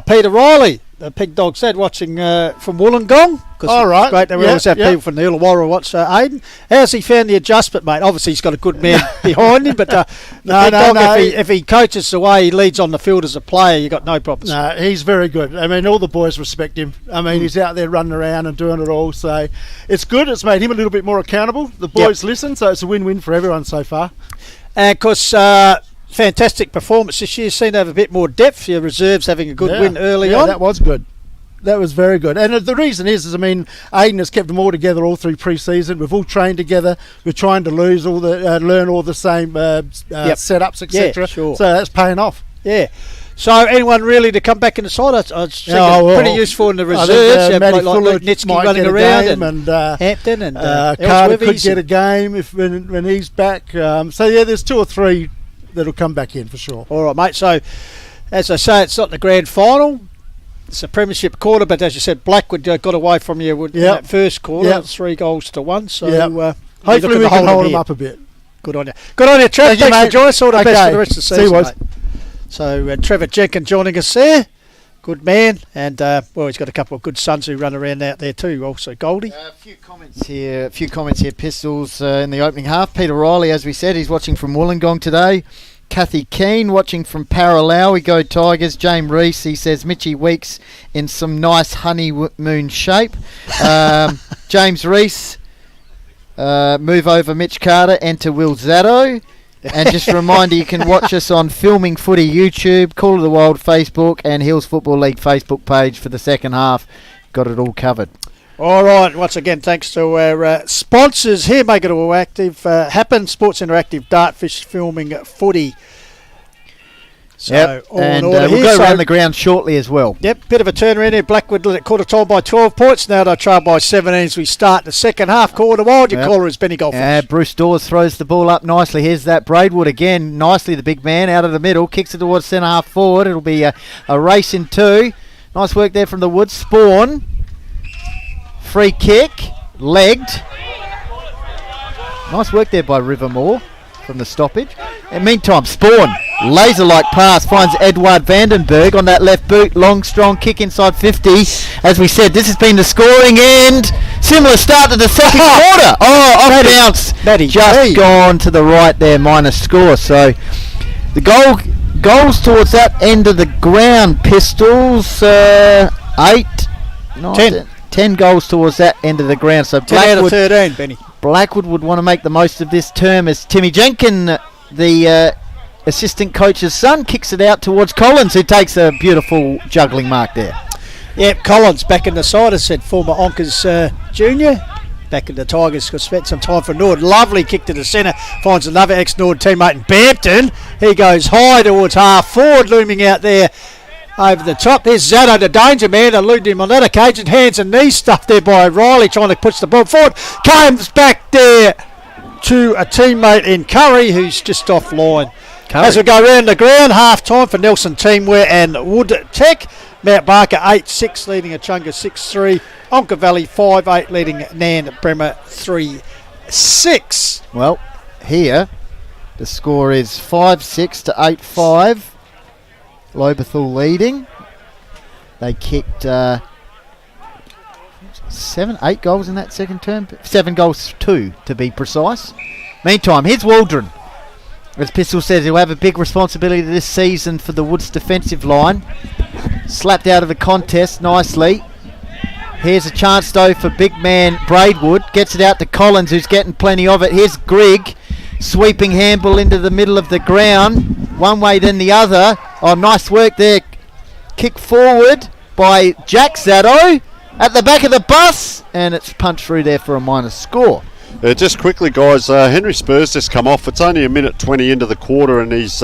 Peter Riley, the Pig Dog said, watching from Wollongong. All right. It's great that we always have people from the Illawarra watch Aiden. How's he found the adjustment, mate? Obviously, he's got a good man behind him, but if he coaches the way he leads on the field as a player, you've got no problems. No, he's very good. I mean, all the boys respect him. I mean, he's out there running around and doing it all. So it's good. It's made him a little bit more accountable. The boys listen, so it's a win-win for everyone so far. And, of course, fantastic performance this year. Seemed to have a bit more depth. Your reserves having a good win early on. That was good. That was very good. And the reason is I mean, Aiden has kept them all together all through pre-season. We've all trained together. We're trying to learn all the same setups, etc. Yeah, sure. So that's paying off. Yeah. So anyone really to come back in the side? I was thinking pretty useful in the reserves. I think, like Luke Nitsky running around and Hampton and Carter could get a game when he's back. There's 2 or 3 that'll come back in for sure. All right, mate. So as I say, it's not the grand final. It's a premiership quarter, but as you said, Blackwood got away from you in that first quarter. Yep. 3-1. So hopefully we can hold them up a bit. Good on you. Good on you, Trevor. Thanks for joining us. All the best for the rest of the season, See you, mate. So Trevor Jenkins joining us there. Good man. And, he's got a couple of good sons who run around out there too. Also, Goldie. A few comments here, Pistols, in the opening half. Peter Riley, as we said, he's watching from Wollongong today. Kathy Keane watching from Parallel. We go Tigers. James Reese, he says Mitchy Weeks in some nice honeymoon shape. James Reese, move over Mitch Carter, enter Will Zatto. And just a reminder, you can watch us on Filming Footy YouTube, Call of the Wild Facebook, and Hills Football League Facebook page for the second half. Got it all covered. All right, once again, thanks to our sponsors here, make it all active. Happen, Sports Interactive, Dartfish, Filming, Footy. So, all in order we'll here. go around the ground shortly as well. Yep, bit of a turnaround here. Blackwood at quarter time by 12 points. Now they trail by 17 as we start the second half. Quarter wild, your caller is Benny Goldfish. Bruce Dawes throws the ball up nicely. Here's that Braidwood again. Nicely, the big man out of the middle. Kicks it towards centre half forward. It'll be a race in two. Nice work there from the Woods. Spawn. Free kick. Legged. Nice work there by Rivermore from the stoppage. In the meantime, Spawn, laser-like pass, finds Edward Vandenberg on that left boot. Long, strong kick inside 50. As we said, this has been the scoring end. Similar start to the second quarter. Off bounce. Just gone to the right there, minus score. So the goals towards that end of the ground, Pistols, 8, 9, 10 goals towards that end of the ground. So 10 out of 13, Benny. Blackwood would want to make the most of this term as Timmy Jenkin, the assistant coach's son, kicks it out towards Collins, who takes a beautiful juggling mark there. Yep, Collins back in the side, as said, former Onkers junior. Back in the Tigers, got spent some time for Nord. Lovely kick to the centre, finds another ex-Nord teammate in Bampton. He goes high towards half forward, looming out there over the top. There's Zatto, the danger man, eluded him on that occasion. Hands and knees stuffed there by Riley, trying to push the ball forward. Comes back there to a teammate in Curry, who's just offline. As we go round the ground, half time for Nelson Teamwear and Wood Tech. Mount Barker 8-6, leading Achunga 6-3. Onka Valley 5-8, leading Nan Bremer 3-6. Well, here the score is 5-6 to 8-5. Lobethal leading. They kicked 8 goals in that second term. 7 goals, 2 to be precise. Meantime, here's Waldron. As Pistol says, he'll have a big responsibility this season for the Woods defensive line. Slapped out of the contest nicely. Here's a chance though for big man Braidwood. Gets it out to Collins, who's getting plenty of it. Here's Grigg. Sweeping handball into the middle of the ground. One way then the other. Oh, nice work there. Kick forward by Jack Zatto at the back of the bus. And it's punched through there for a minus score. Just quickly, guys, Henry Spurs just come off. It's only a minute 20 into the quarter, and he's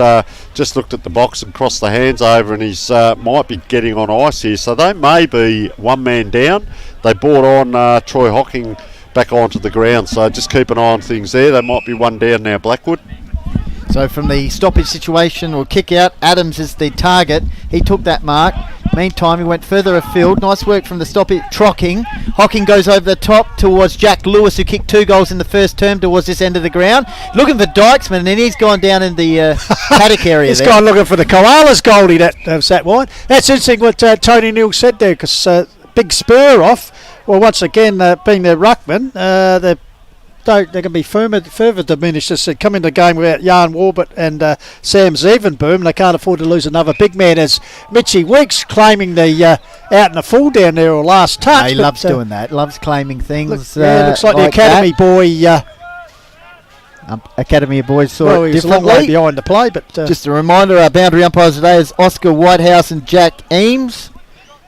just looked at the box and crossed the hands over, and he's might be getting on ice here. So they may be one man down. They brought on Troy Hocking back onto the ground, so just keep an eye on things there. They might be one down now, Blackwood. So from the stoppage situation or kick out, Adams is the target. He took that mark. Meantime, he went further afield. Nice work from the stoppage. Trocking. Hocking goes over the top towards Jack Lewis, who kicked 2 goals in the first term towards this end of the ground. Looking for Dykesman, and then he's gone down in the paddock area. He's there. gone looking for the Koalas goalie that sat wide. That's interesting what Tony Neal said there, because big spur off. Well, once again, being their ruckman, they can be further diminished. As they come into the game without Jan Warbett and Sam Zevenboom. They can't afford to lose another big man, as Mitchy Weeks claiming the out in the full down there or last touch. He loves doing that. Loves claiming things. Looks like the academy that. Boy. Academy boys saw it he was a long way behind the play, but just a reminder: our boundary umpires today is Oscar Whitehouse and Jack Eames.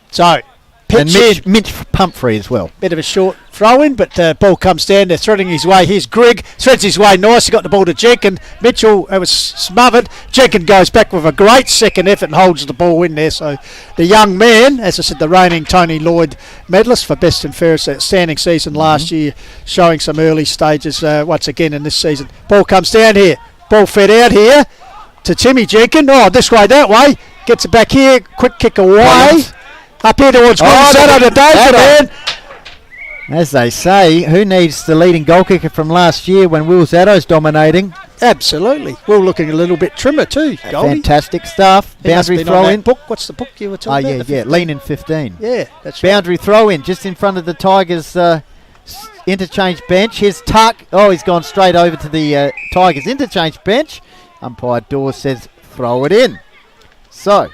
So. And Mitch Pumphrey as well. Bit of a short throw in, but ball comes down. They're threading his way. Here's Grigg. Threads his way nice. He got the ball to Jenkin. Mitchell was smothered. Jenkin goes back with a great second effort and holds the ball in there. So the young man, as I said, the reigning Tony Lloyd medalist for best and fairest outstanding season last year, showing some early stages once again in this season. Ball comes down here. Ball fed out here to Timmy Jenkin. Oh, this way, that way. Gets it back here. Quick kick away. Up here towards Zatto, the danger man. As they say, who needs the leading goal kicker from last year when Will Zatto's dominating? Absolutely. Will looking a little bit trimmer too. Goldie. Fantastic stuff. Boundary throw in. Book. What's the book you were talking about? Yeah. Lean in 15. Yeah, that's boundary throw in just in front of the Tigers interchange bench. Here's Tuck. Oh, he's gone straight over to the Tigers interchange bench. Umpire Dawes says throw it in. So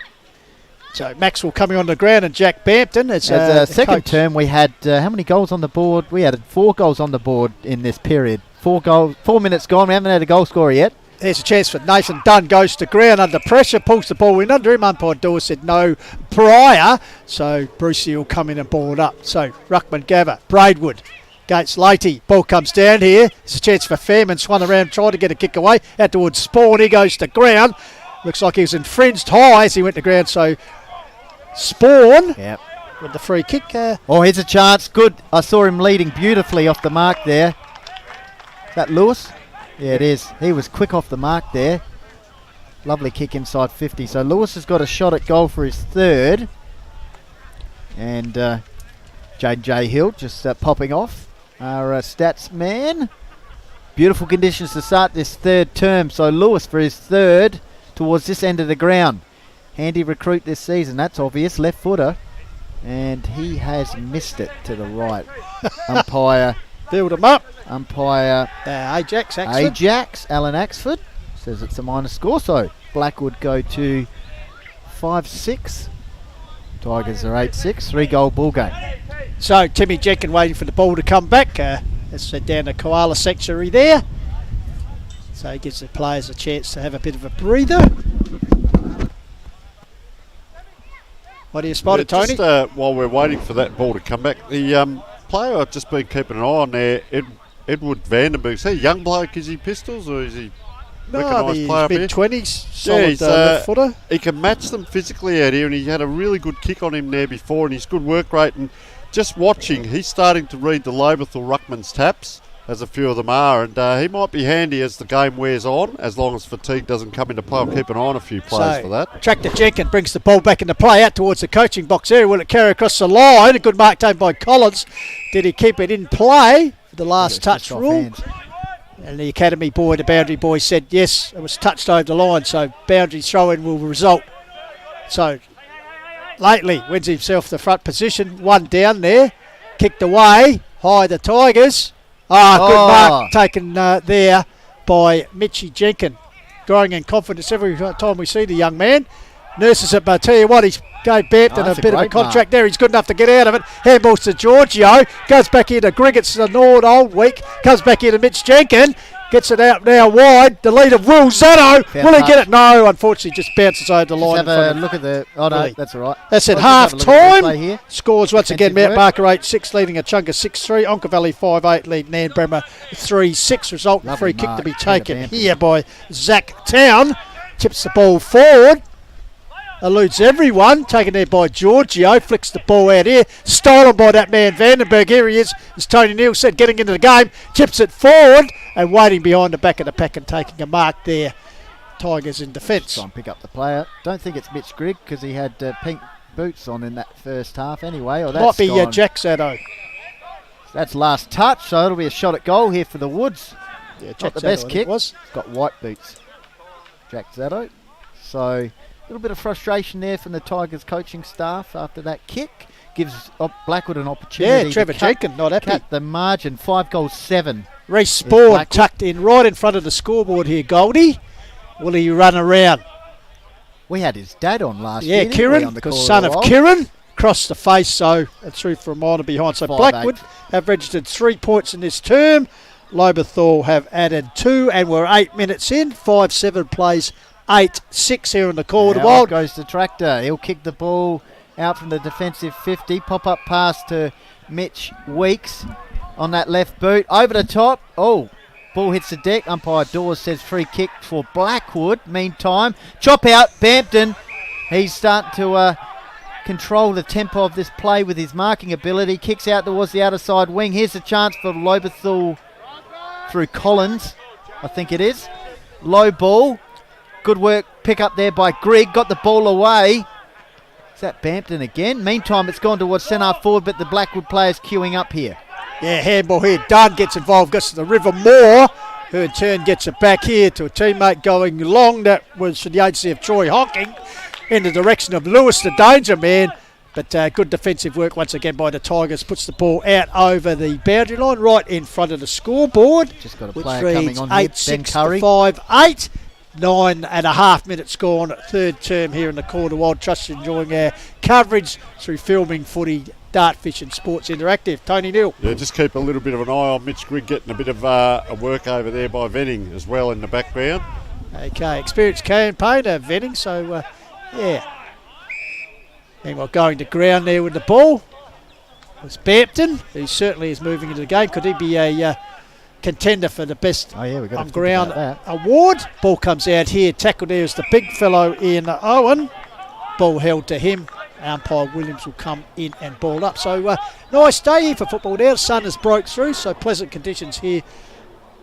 Maxwell coming on the ground and Jack Bampton. It's as a second coach. term, we had how many goals on the board? We had 4 goals on the board in this period. 4 goals, 4 minutes gone. We haven't had a goal scorer yet. There's a chance for Nathan Dunn, goes to ground under pressure, pulls the ball in under him. Umpire Dawes said no prior, so Brucey will come in and ball it up. So Ruckman Gabba, Braidwood, Gates Leahy, ball comes down here. There's a chance for Fairman, swung around, tried to get a kick away, out towards Spawn, he goes to ground. Looks like he was infringed high as he went to ground, so Spawn with the free kick. Here's a chance. Good. I saw him leading beautifully off the mark there. Is that Lewis? Yeah, it is. He was quick off the mark there. Lovely kick inside 50. So Lewis has got a shot at goal for his third. And J.J. Hill just popping off. Our stats man. Beautiful conditions to start this third term. So Lewis for his third towards this end of the ground. Handy recruit this season, that's obvious. Left footer. And he has missed it to the right. Umpire. Build him up. Umpire. Ajax, Alan Axford. Says it's a minor score. So Blackwood go to 5-6. Tigers are 8-6. 3-goal ball game. So Timmy Jenkin waiting for the ball to come back. Let's head down to Koala Sanctuary there. So he gives the players a chance to have a bit of a breather. What do you spot it, Tony? Just while we're waiting for that ball to come back, the player I've just been keeping an eye on there, Edward Vandenberg. Is he a young bloke? Is he Pistols or is he recognised player? He's mid-20s, solid left footer. He can match them physically out here, and he had a really good kick on him there before, and he's good work rate. And just watching, he's starting to read the Lobethal Ruckman's taps, as a few of them are, and he might be handy as the game wears on, as long as fatigue doesn't come into play. I'll keep an eye on a few players for that. Tractor Jenkins brings the ball back into play out towards the coaching box area. Will it carry across the line? A good mark taken by Collins. Did he keep it in play? The last touch rule. And the academy boy, the boundary boy, said yes, it was touched over the line, so boundary throw-in will result. So Lately wins himself the front position. One down there. Kicked away. High the Tigers. Good mark taken there by Mitchy Jenkin. Growing in confidence every time we see the young man. Nurses it, but I tell you what, he's gave Bampton a bit of a contract there. He's good enough to get out of it. Handballs to Giorgio. Goes back here to Griggs, the Nord Old Week. Comes back here to Mitch Jenkin. Gets it out now wide. The lead of Will Zano. Will he get it? No, unfortunately, just bounces over the line. Have a look at the. Oh, no, that's all right. That's at half time. Scores once again. Mount Barker 8-6, leading a Chunga 6-3. Onka Valley 5-8, leading Nanbremmer 3-6. Result free kick to be taken here by Zach Town. Tips the ball forward. Eludes everyone, taken there by Giorgio, flicks the ball out here, stolen by that man Vandenberg. Here he is, as Tony Neal said, getting into the game, tips it forward and waiting behind the back of the pack and taking a mark there. Tigers in defence. Try and pick up the player. Don't think it's Mitch Grigg because he had pink boots on in that first half anyway. Or might be Jack Zato. That's last touch, so it'll be a shot at goal here for the Woods. Yeah, not the best kick. He's got white boots. Jack Zato. So a little bit of frustration there from the Tigers coaching staff after that kick. Gives Blackwood an opportunity. Yeah, Trevor Jenkins not happy. Cut the margin, 5 goals 7. Reece Spawn tucked in right in front of the scoreboard here, Goldie. Will he run around? We had his dad on last year. Yeah, Kieran, the son of Kieran. Crossed the face, so and through for a minor behind. So Blackwood have registered 3 points in this term. Lobethal have added 2, and we're 8 minutes in. 5-7 plays 8-6 here in the corner. Now goes the Tractor. He'll kick the ball out from the defensive 50. Pop-up pass to Mitch Weeks on that left boot. Over the top. Oh, ball hits the deck. Umpire Dawes says free kick for Blackwood. Meantime, chop out. Bampton. He's starting to control the tempo of this play with his marking ability. Kicks out towards the outer side wing. Here's a chance for Lobethal through Collins, I think it is. Low ball. Good work, pick up there by Grigg. Got the ball away. Is that Bampton again? Meantime, it's gone towards centre forward, but the Blackwood players queuing up here. Yeah, handball here. Dunn gets involved, gets to the River Moore, who in turn gets it back here to a teammate going long. That was for the agency of Troy Hocking in the direction of Lewis, the danger man. But good defensive work once again by the Tigers. Puts the ball out over the boundary line, right in front of the scoreboard. Just got a player coming on here, Ben 8-6 Curry. to 5-8. 9.5 minutes gone, third term here in the Quarter Wild. Trust you're enjoying our coverage through Filming Footy, Dartfish and Sports Interactive. Tony Neal. Yeah, just keep a little bit of an eye on Mitch Grigg getting a bit of a work over there by Venning as well in the background. Okay, experienced campaigner Venning, so yeah. Meanwhile, going to ground there with the ball was Bampton, who certainly is moving into the game. Could he be a contender for the best on ground award? Ball comes out here, tackled there is the big fellow in Owen. Ball held to him. Umpire Williams will come in and ball up. So nice day here for football now. The sun has broke through, so pleasant conditions here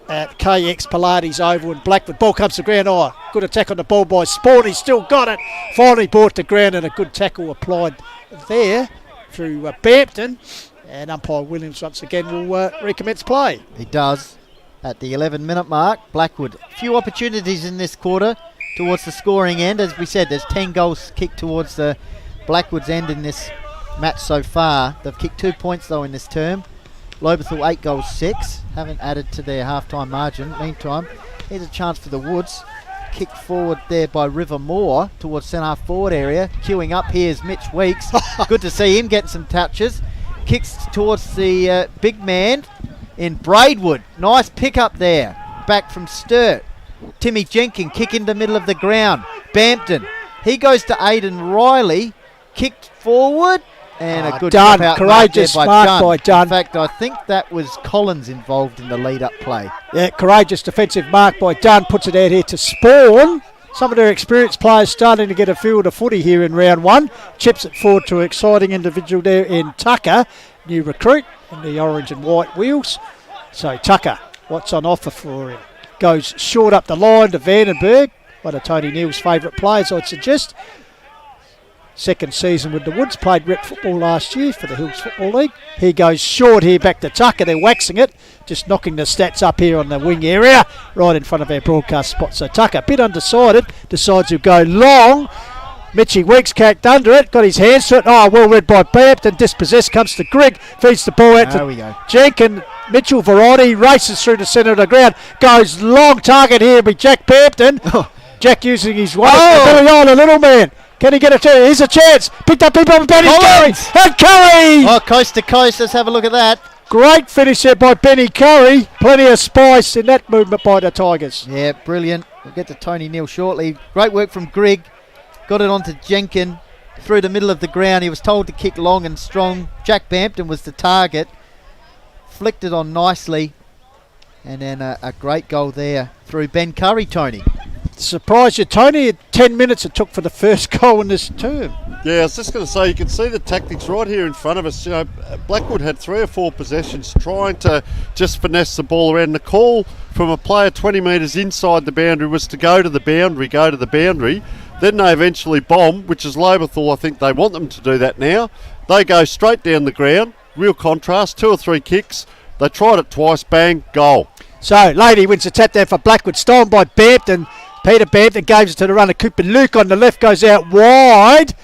at KX Pilates Oval in Blackwood. Ball comes to ground. Oh, good attack on the ball by Spawn. He's still got it. Finally brought to ground and a good tackle applied there through Bampton. And umpire Williams once again will recommence play. He does at the 11-minute mark. Blackwood, few opportunities in this quarter towards the scoring end. As we said, there's 10 goals kicked towards the Blackwood's end in this match so far. They've kicked 2 points though in this term. Lobethal 8 goals 6. Haven't added to their half-time margin. Meantime, here's a chance for the Woods. Kick forward there by River Moore towards centre forward area. Queuing up here is Mitch Weeks. Good to see him get some touches. Kicks towards the big man in Braidwood. Nice pick up there. Back from Sturt. Timmy Jenkins kick in the middle of the ground. Bampton. He goes to Aidan Riley. Kicked forward. And a good Dunn, drop out courageous mark mark by Dunn. In fact, I think that was Collins involved in the lead-up play. Yeah, courageous defensive mark by Dunn. Puts it out here to Spawn. Some of their experienced players starting to get a field of footy here in round one. Chips it forward to an exciting individual there in Tucker. New recruit in the orange and white wheels. So Tucker, what's on offer for him? Goes short up the line to Vandenberg. One of Tony Neal's favourite players, I'd suggest. Second season with the Woods, played rep football last year for the Hills Football League. He goes short here back to Tucker. They're waxing it, just knocking the stats up here on the wing area, right in front of our broadcast spot. So Tucker, a bit undecided, decides to go long. Mitchy Weeks kicked under it, got his hands to it. Oh, well read by Bampton, dispossessed, comes to Grigg, feeds the ball out to Jenkins. Mitchell variety races through the centre of the ground, goes long target here by Jack Bampton. Jack using his weight. Oh, the little man. Can he get a chance? Here's a chance. Picked up people. Benny Curry. And Curry. Oh, coast to coast. Let's have a look at that. Great finish there by Benny Curry. Plenty of spice in that movement by the Tigers. Yeah, brilliant. We'll get to Tony Neal shortly. Great work from Grigg. Got it onto Jenkins through the middle of the ground. He was told to kick long and strong. Jack Bampton was the target. Flicked it on nicely. And then a great goal there through Ben Curry, Tony. Surprised you, Tony, 10 minutes it took for the first goal in this term. Yeah, I was just going to say, you can see the tactics right here in front of us. You know, Blackwood had 3 or 4 possessions trying to just finesse the ball around. The call from a player 20 metres inside the boundary was to go to the boundary. Then they eventually bomb, which is Lobethal. I think they want them to do that now. They go straight down the ground. Real contrast, 2 or 3 kicks. They tried it twice, bang, goal. So, Lady wins the tap there for Blackwood, stolen by Bampton. Peter Bampton gives it to the runner. Cooper Luke on the left goes out wide.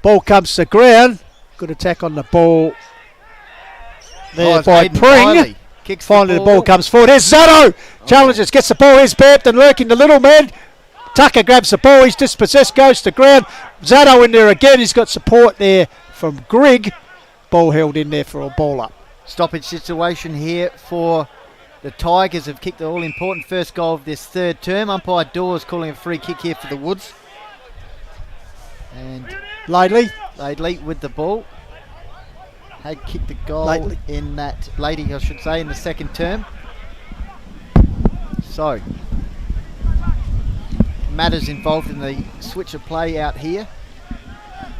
Ball comes to ground. Good attack on the ball there by Pring. Finally the ball comes forward. Here's Zato. Challenges, gets the ball. Here's Bampton lurking the little man. Tucker grabs the ball. He's dispossessed, goes to ground. Zato in there again. He's got support there from Grigg. Ball held in there for a ball up. Stoppage situation here for the Tigers. Have kicked the all-important first goal of this third term. Umpire Dawes calling a free kick here for the Woods. And Laidley with the ball. Had kicked the goal in that, Lady I should say, in the second term. So, matters involved in the switch of play out here.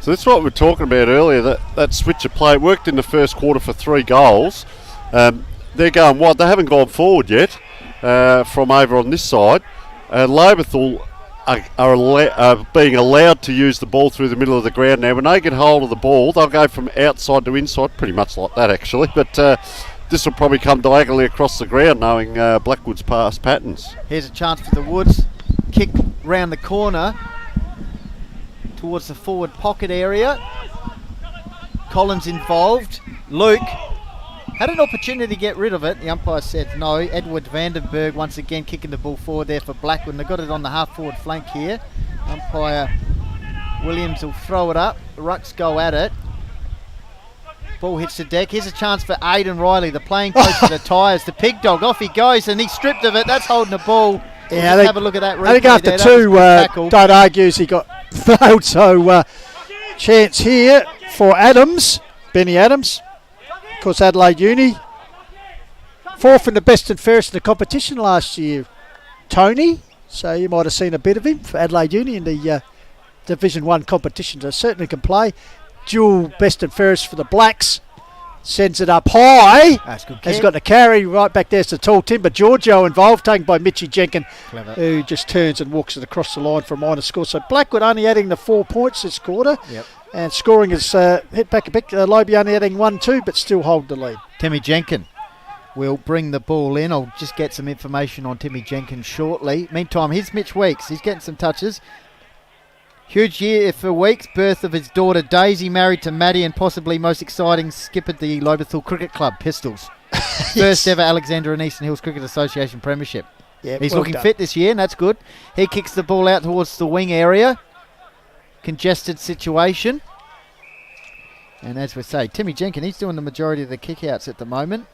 So that's what we were talking about earlier, that switch of play. It worked in the first quarter for 3 goals. They're going wide. They haven't gone forward yet from over on this side. Lobethal are being allowed to use the ball through the middle of the ground now. When they get hold of the ball, they'll go from outside to inside, pretty much like that actually. But this will probably come diagonally across the ground, knowing Blackwood's past patterns. Here's a chance for the Woods. Kick round the corner towards the forward pocket area. Collins involved. Luke Had an opportunity to get rid of it. The umpire said no. Edward Vandenberg once again kicking the ball forward there for Blackwood. And they've got it on the half-forward flank here. Umpire Williams will throw it up. The Rucks go at it. Ball hits the deck. Here's a chance for Aidan Riley, the playing coach of the Tyres. The pig dog, off he goes, and he's stripped of it. That's holding the ball. Yeah, We'll have a look at that. I think after two, don't argue, he got failed. So chance here for Adams, Benny Adams. Of course, Adelaide Uni. Fourth in the best and fairest in the competition last year, Tony. So you might have seen a bit of him for Adelaide Uni in the Division 1 competition. So certainly can play. Dual best and fairest for the Blacks. Sends it up high. That's good. He's got the carry right back there's the tall Timber. Giorgio involved, taken by Mitchy Jenkin, Clever. who just turns and walks it across the line for a minor score. So Blackwood only adding the 4 points this quarter. Yep. And scoring is hit back a bit. Lobie only adding 1-2, but still hold the lead. Timmy Jenkin will bring the ball in. I'll just get some information on Timmy Jenkins shortly. Meantime, here's Mitch Weeks. He's getting some touches. Huge year for Weeks. Birth of his daughter Daisy, married to Maddie, and possibly most exciting, skippered the Lobethal Cricket Club Pistols. First ever Alexandra and Eastern Hills Cricket Association Premiership. Yeah, He's well looking done. fit this year, and that's good. He kicks the ball out towards the wing area. Congested situation. And as we say, Timmy Jenkins, he's doing the majority of the kickouts at the moment.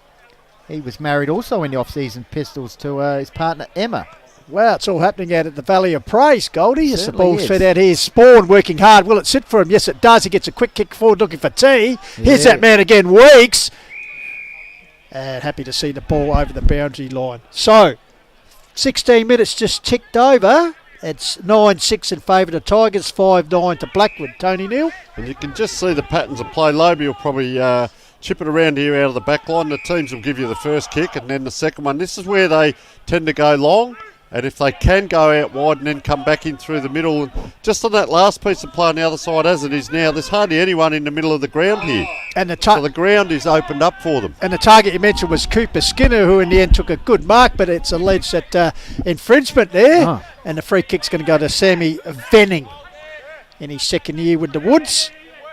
He was married also in the off-season Pistols to his partner Emma. Wow, it's all happening out at the Valley of Praise, Goldie. As the Certainly ball's is. fed out here. Spawn working hard. Will it sit for him? Yes, it does. He gets a quick kick forward looking for T. Here's Yeah. that man again, Weeks. And happy to see the ball over the boundary line. So, 16 minutes just ticked over. It's 9-6 in favour of the Tigers, 5-9 to Blackwood. Tony Neal? And you can just see the patterns of play. Lobie will probably chip it around here out of the back line. The teams will give you the first kick and then the second one. This is where they tend to go long. And if they can go out wide and then come back in through the middle, and just on that last piece of play on the other side as it is now, there's hardly anyone in the middle of the ground here. And So the ground is opened up for them. And the target you mentioned was Cooper Skinner, who in the end took a good mark, but it's alleged that infringement there. Oh. And the free kick's going to go to Sammy Venning in his second year with the Woods.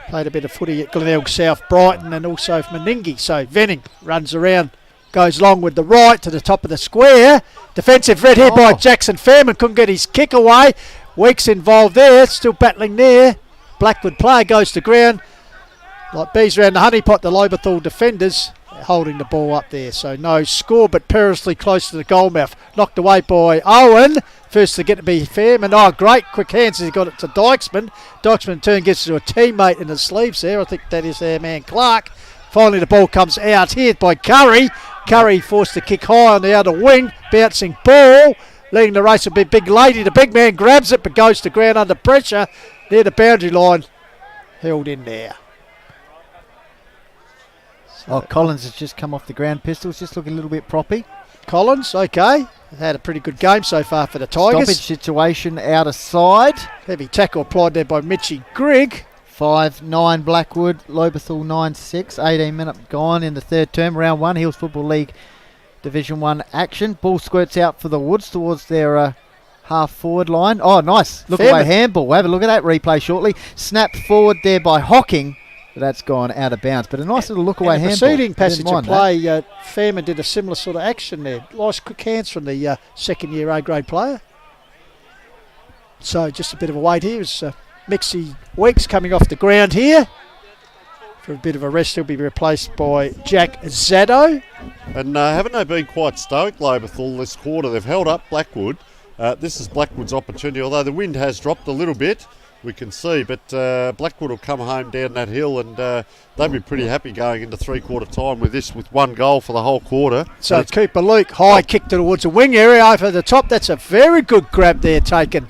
Played a bit of footy at Glenelg South Brighton and also for Meningie. So Venning runs around, goes long with the right to the top of the square. Defensive red here by Jackson Fairman. Couldn't get his kick away. Weeks involved there. Still battling there. Blackwood player goes to ground. Like bees around the honeypot, the Lobethal defenders holding the ball up there. So no score, but perilously close to the goal mouth. Knocked away by Owen. First to get to be Fairman. Oh, great quick hands as he got it to Dykesman. Dykesman in turn gets it to a teammate in the sleeves there. I think that is their man Clark. Finally the ball comes out here by Curry. Curry forced to kick high on the outer wing. Bouncing ball. Leading the race a bit big lady. The big man grabs it but goes to ground under pressure. Near the boundary line. Held in there. Collins has just come off the ground. Pistols just looking a little bit proppy. Collins, okay. Had a pretty good game so far for the Tigers. Stoppage situation out of side. Heavy tackle applied there by Mitchy Grigg. 5-9 Blackwood, Lobethal 9-6. 18 minutes gone in the third term. Round 1, Hills Football League Division 1 action. Ball squirts out for the Woods towards their half-forward line. Oh, nice. Look away handball. We'll have a look at that replay shortly. Snap forward there by Hocking. But that's gone out of bounds. But a nice little look away handball. Preceding passage of Didn't mind play, Fairman did a similar sort of action there. Nice quick hands from the second-year A-grade player. So just a bit of a wait here. It's Mixie Weeks coming off the ground here. For a bit of a rest, he'll be replaced by Jack Zado. And haven't they been quite stoked, Lobethal, this quarter? They've held up Blackwood. This is Blackwood's opportunity, although the wind has dropped a little bit, we can see. But Blackwood will come home down that hill and they'll be pretty happy going into three-quarter time with this, with one goal for the whole quarter. So it's Cooper Luke, high kick towards the wing area over the top. That's a very good grab there taken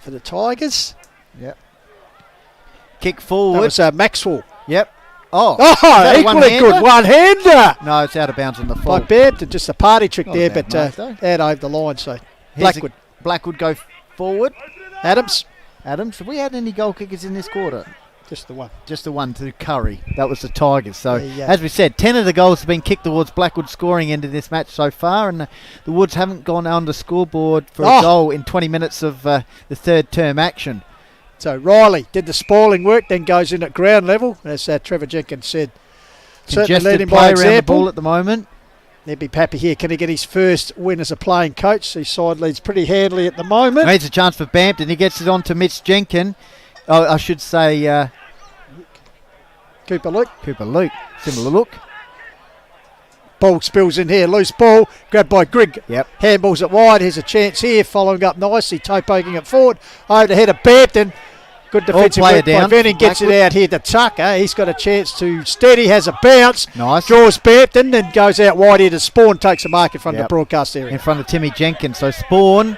for the Tigers. Yep. Kick forward. That was Maxwell. Yep. Oh, equally good one-hander. No, it's out of bounds on the By full. Bampton, just a party trick Not there, a bad but mark, though. out over the line. So Here's Blackwood. Blackwood go forward. Adams, Have we had any goal kickers in this quarter? just the one. Just the one to Curry. That was the Tigers. So, There you go. as we said, 10 of the goals have been kicked towards Blackwood scoring end of this match so far, and the Woods haven't gone on the scoreboard for a goal in 20 minutes of the third term action. So Riley did the spoiling work, then goes in at ground level. As Trevor Jenkins said, Certainly leading Congested by play around the example. ball at the moment. There'd be Pappy here. Can he get his first win as a playing coach? His side leads pretty handily at the moment. Needs a chance for Bampton. He gets it on to Mitch Jenkin. Oh, I should say Cooper Luke. Cooper Luke. Similar look. Ball spills in here. Loose ball. Grabbed by Grigg. Yep. Handballs it wide. Here's a chance here. Following up nicely. Toe poking it forward. Over the head of Bampton. Good defensive player work by down. Venning. Gets it Blackwood. out here to Tucker. He's got a chance to steady. Has a bounce. Nice. Draws Bampton and goes out wide here to Spawn. Takes a mark in front of Yep. the broadcast area. In front of Timmy Jenkins. So Spawn,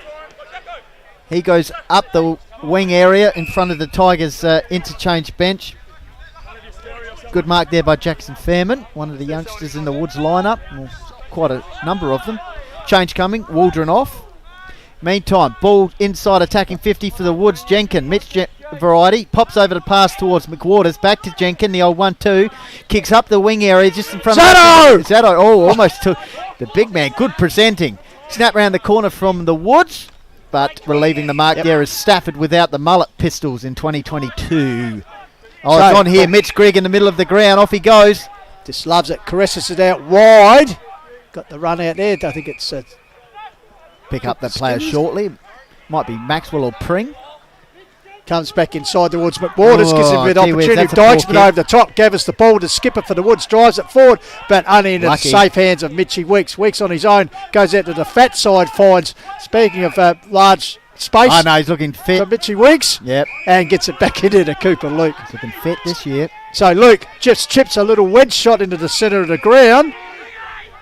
he goes up the wing area in front of the Tigers interchange bench. Good mark there by Jackson Fairman, one of the youngsters in the Woods lineup. Well, quite a number of them. Change coming. Waldron off. Meantime, ball inside attacking 50 for the Woods. Mitch variety. Pops over the pass towards McWaters. Back to Jenkin, the old 1-2. Kicks up the wing area just in front Zatto! of... Zatto! Oh, almost took the big man. Good presenting. Snap round the corner from the Woods. But relieving the mark there is Stafford without the mullet pistols in 2022. Oh, it's on here. Mitch Grigg in the middle of the ground. Off he goes. Just loves it. Caresses it out wide. Got the run out there. I think it's... Pick up that player shortly. Might be Maxwell or Pring. Comes back inside towards McWaters, gives him a bit gee of whiz, opportunity. that's a poor Dykesman over the top, gave us the ball to Skipper for the Woods, drives it forward, but only into the Lucky. safe hands of Mitchie Weeks. Weeks on his own, goes out to the fat side, finds, speaking of large space, Oh, no, he's looking fit. for Mitchie Weeks, Yep, and gets it back into to Cooper Luke. he's looking fit this year. So Luke just chips a little wedge shot into the centre of the ground,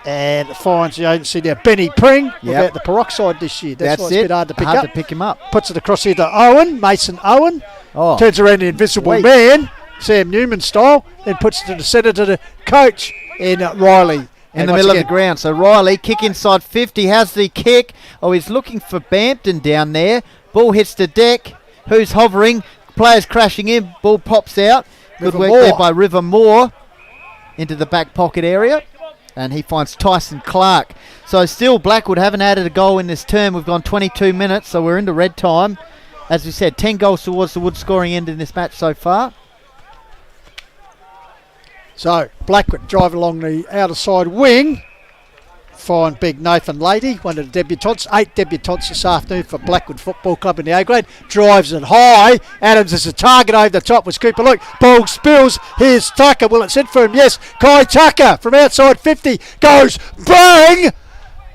and finds the agency there. Benny Pring without the peroxide this year. That's why it's a bit hard to pick up. to pick him up. Puts it across here to Owen, Mason Owen. Oh, Turns around the invisible Wait. man, Sam Newman style, then puts it to the centre to the coach in Riley. in the middle of the ground. So Riley, kick inside 50, has the kick. Oh, he's looking for Bampton down there. Ball hits the deck. Who's hovering? Players crashing in. Ball pops out. Good River work Moore. there by River Moore into the back pocket area. And he finds Tyson Clark. So still Blackwood haven't added a goal in this term. We've gone 22 minutes, so we're into red time. As we said, 10 goals towards the Wood scoring end in this match so far. So Blackwood drive along the outer side wing. Find big Nathan Lady, one of the debutants. 8 debutants this afternoon for Blackwood Football Club in the A grade. Drives it high. Adams is a target over the top. Was Cooper Luke. Ball spills. Here's Tucker. Will it sit for him? Yes. Kai Tucker from outside 50 goes bang.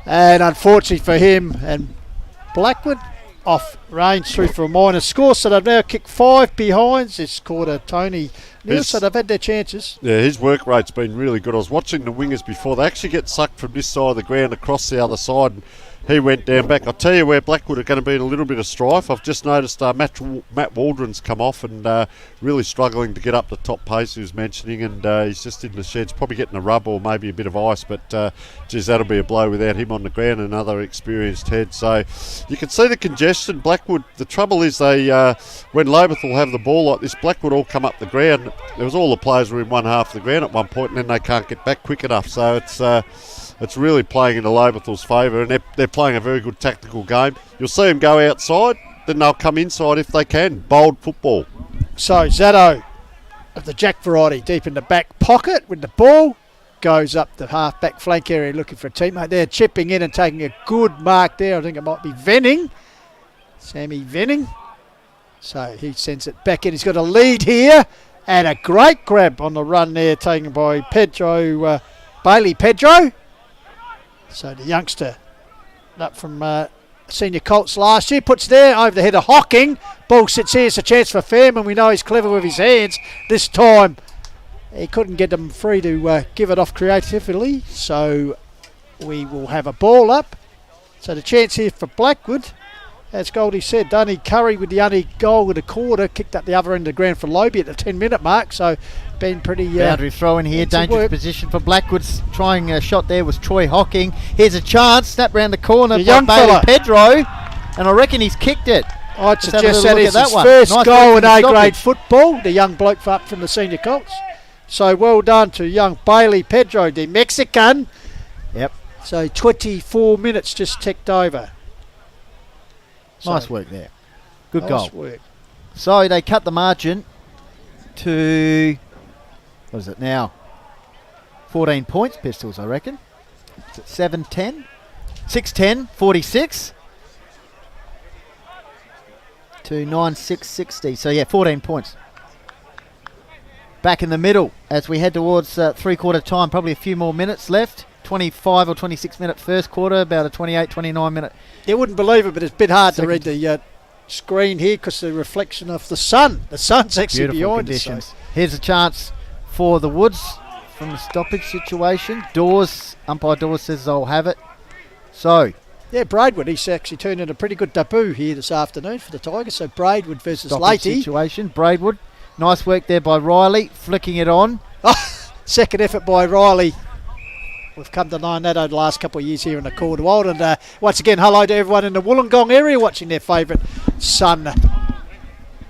And unfortunately for him and Blackwood, off range through for a minor score. So they've now kicked 5 behinds this quarter, Tony. So they've had their chances. Yeah, his work rate's been really good. I was watching the wingers before. They actually get sucked from this side of the ground across the other side, and he went down back. I'll tell you where Blackwood are going to be in a little bit of strife. I've just noticed Matt Waldron's come off and really struggling to get up the top pace, he was mentioning, and he's just in the sheds, probably getting a rub or maybe a bit of ice, but geez, that'll be a blow without him on the ground, another experienced head. So you can see the congestion. Blackwood, the trouble is they, when Lobethal have the ball like this, Blackwood all come up the ground. There was all the players were in one half of the ground at one point, and then they can't get back quick enough. So it's really playing into Lobethal's favour, and they're playing a very good tactical game. You'll see them go outside, then they'll come inside if they can. Bold football. So Zatto of the Jack variety deep in the back pocket with the ball. Goes up the half-back flank area looking for a teammate there. Chipping in and taking a good mark there. I think it might be Venning. Sammy Venning. So he sends it back in. He's got a lead here. And a great grab on the run there taken by Pedro, Bailey Pedro. So the youngster up from senior Colts last year puts there over the head of Hocking. Ball sits here. It's a chance for Fairman. We know he's clever with his hands. This time he couldn't get them free to give it off creatively. So we will have a ball up. So the chance here for Blackwood. As Goldie said, Donny Curry with the only goal with a quarter, kicked up the other end of the ground for Lobie at the 10-minute mark. So been pretty... Boundary throw in here, dangerous work. position for Blackwood's trying a shot there was Troy Hocking. Here's a chance, snap round the corner The by young Bailey fella. Pedro, and I reckon he's kicked it. I'd Let's have a suggest little that look is at his that one. first Nice goal work in from the A-grade stoppage. football, the young bloke up from the senior Colts. So well done to young Bailey Pedro, the Mexican. Yep. So 24 minutes just ticked over. Nice So, work there. Good nice goal. work. So they cut the margin to, what is it now? 14 points, Pistols, I reckon. Is it 7-10? 6-10, 46. To 9-6-60. So, yeah, 14 points. Back in the middle as we head towards three-quarter time. Probably a few more minutes left. 25 or 26 minute first quarter, about a 28, 29 minute. You wouldn't believe it, but it's a bit hard Second. to read the screen here because the reflection of the sun. The sun's actually Beautiful behind conditions. us. So. Here's a chance for the Woods from the stoppage situation. Umpire Dawes says they'll have it. So, Yeah, Braidwood, he's actually turned in a pretty good debut here this afternoon for the Tigers. So Braidwood versus stoppage Leahy. situation. Braidwood. Nice work there by Riley, flicking it on. Second effort by Riley. We've come to know that over the last couple of years here in the Caldwell. And once again, hello to everyone in the Wollongong area watching their favourite son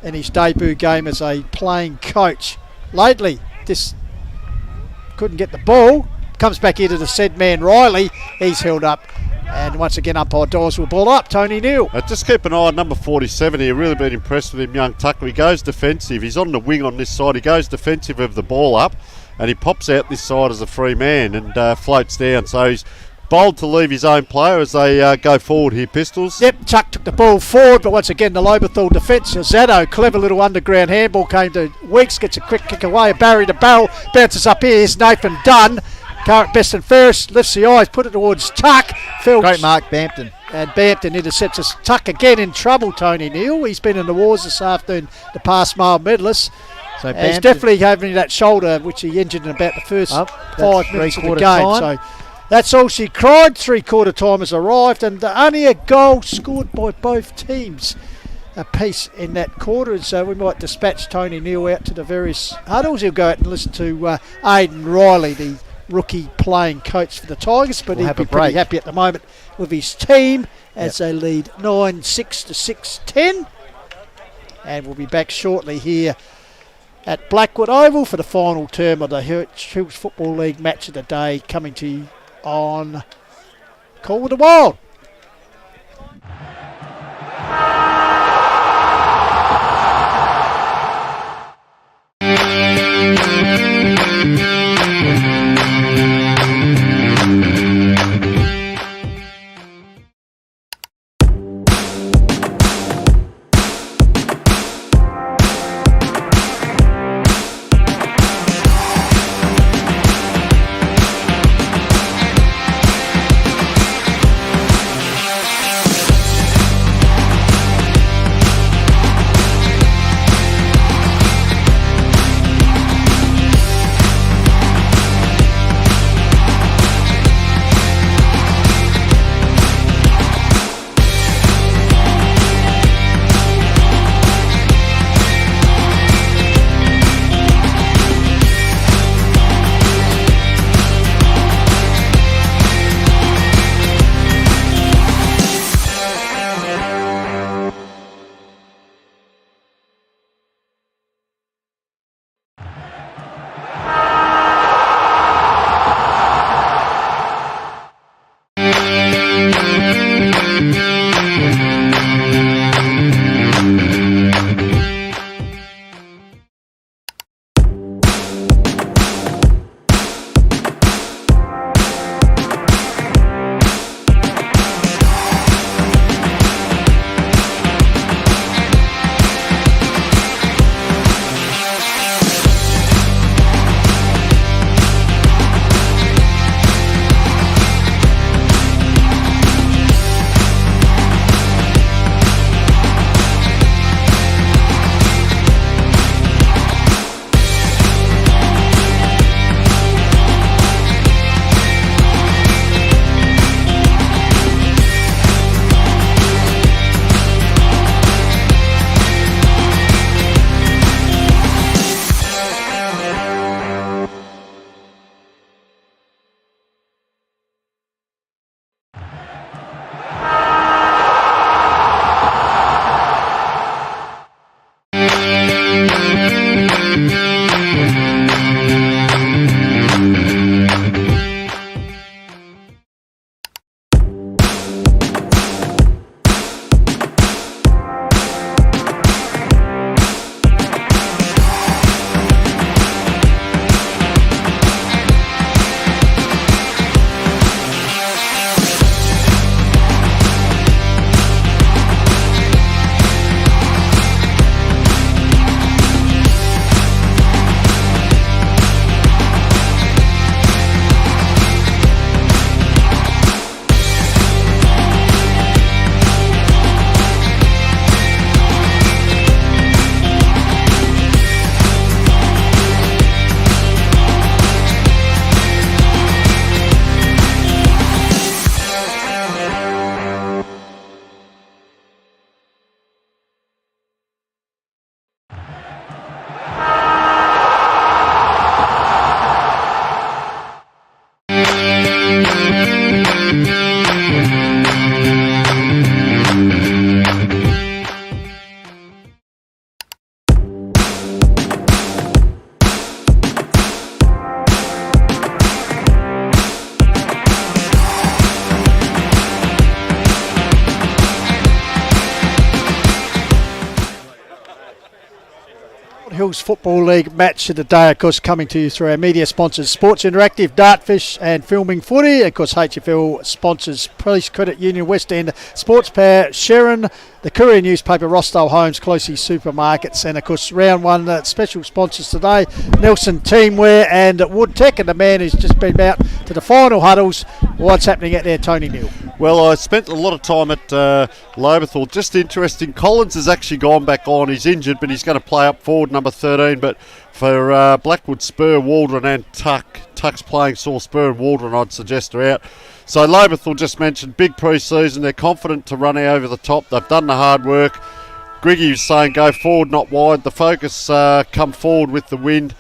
in his debut game as a playing coach. Lately, this couldn't get the ball. Comes back into the said man Riley. He's held up. And once again, umpire Dawes will ball up. Tony Neal. Just keep an eye on number 47 here. Really been impressed with him, young Tucker. He goes defensive. He's on the wing on this side. He goes defensive of the ball up, and he pops out this side as a free man and floats down. So he's bold to leave his own player as they go forward here, Pistols. Yep, Chuck took the ball forward, but once again the Lobethal defence. Zato, clever little underground handball came to Weeks, gets a quick kick away, a barrier to barrel, bounces up here. Here's Nathan Dunn. Current best and fairest, lifts the eyes, put it towards Tuck. Great mark, Bampton. And Bampton intercepts us. Tuck again in trouble, Tony Neal. He's been in the wars this afternoon, the past mile medalist. So He's definitely having that shoulder, which he injured in about the first 5 minutes of the game. So that's all she cried. Three-quarter time has arrived, and only a goal scored by both teams apiece in that quarter. And so we might dispatch Tony Neal out to the various huddles. He'll go out and listen to Aidan Riley, the rookie playing coach for the Tigers, but he'll be pretty happy at the moment with his team as they lead 9-6 to 6-10. And we'll be back shortly here at Blackwood Oval for the final term of the Hills Football League match of the day, coming to you on Call with the Wild. Hills Football League match of the day, of course, coming to you through our media sponsors Sports Interactive, Dartfish and Filming Footy. Of course, HFL sponsors Police Credit Union, West End, Sports Power, Sharon, the Courier newspaper, Rossdale Homes, Closey Supermarkets, and of course round one special sponsors today, Nelson Teamwear and Wood Tech, and the man who's just been out to the final huddles. What's happening out there, Tony Neal? Well, I spent a lot of time at Lobethal. Just interesting, Collins has actually gone back on. He's injured, but he's going to play up forward, number 13. But for Blackwood, Spur, Waldron and Tuck's playing sore. Spur and Waldron, I'd suggest, are out. So Lobethal just mentioned big pre-season. They're confident to run over the top. They've done the hard work. Griggy was saying go forward, not wide. The focus come forward with the wind.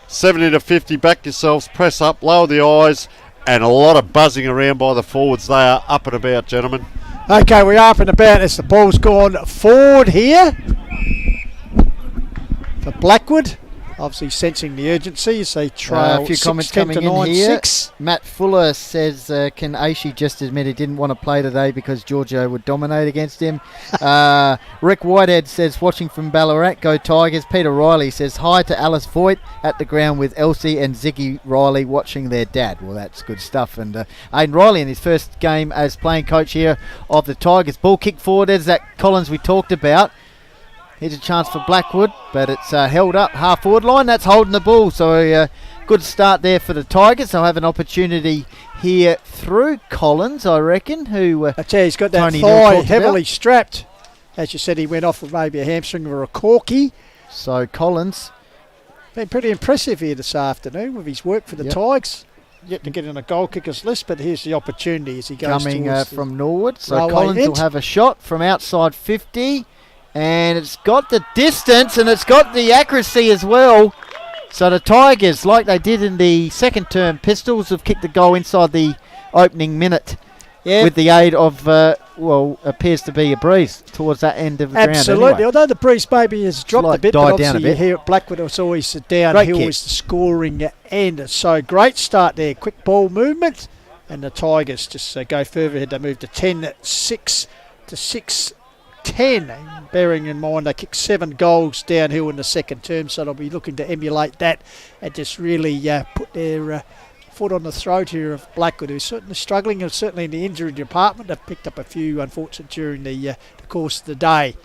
70 to 50, back yourselves, press up, lower the eyes, and a lot of buzzing around by the forwards. They are up and about, gentlemen. Okay, we're up and about as the ball's gone forward here for Blackwood. Obviously sensing the urgency as they trail a few comments 10 coming to 9, in here. 6. Matt Fuller says, can Aishi just admit he didn't want to play today because Giorgio would dominate against him? Rick Whitehead says, watching from Ballarat, go Tigers. Peter Riley says, hi to Alice Voigt at the ground with Elsie and Ziggy Riley watching their dad. Well, that's good stuff. And Aidan Riley in his first game as playing coach here of the Tigers. Ball kick forward, there's that Collins we talked about. Here's a chance for Blackwood, but it's held up half forward line. That's holding the ball. So good start there for the Tigers. They'll have an opportunity here through Collins, I reckon, who I tell you, he's got that Tony thigh talked heavily about. strapped. As you said, he went off with maybe a hamstring or a corky. So Collins, Been pretty impressive here this afternoon with his work for the Yep. Tigers. Yet to get on a goal kickers list, but here's the opportunity as he goes coming towards from Norwood. So railway Collins end. will have a shot from outside 50. And it's got the distance and it's got the accuracy as well. So the Tigers, like they did in the second term, Pistols have kicked the goal inside the opening minute with the aid of, appears to be a breeze towards that end of the ground. Absolutely. Anyway. Although the breeze maybe has dropped Slight a bit, died but down a obviously bit. here at Blackwood it's always the Great downhill kick. is the scoring end. So great start there. Quick ball movement. And the Tigers just go further ahead. They move to 10-6 to 6-10. Bearing in mind they kicked 7 goals downhill in the second term, so they'll be looking to emulate that and just really put their foot on the throat here of Blackwood, who's certainly struggling, and certainly in the injury department. They've picked up a few, unfortunate, during the course of the day.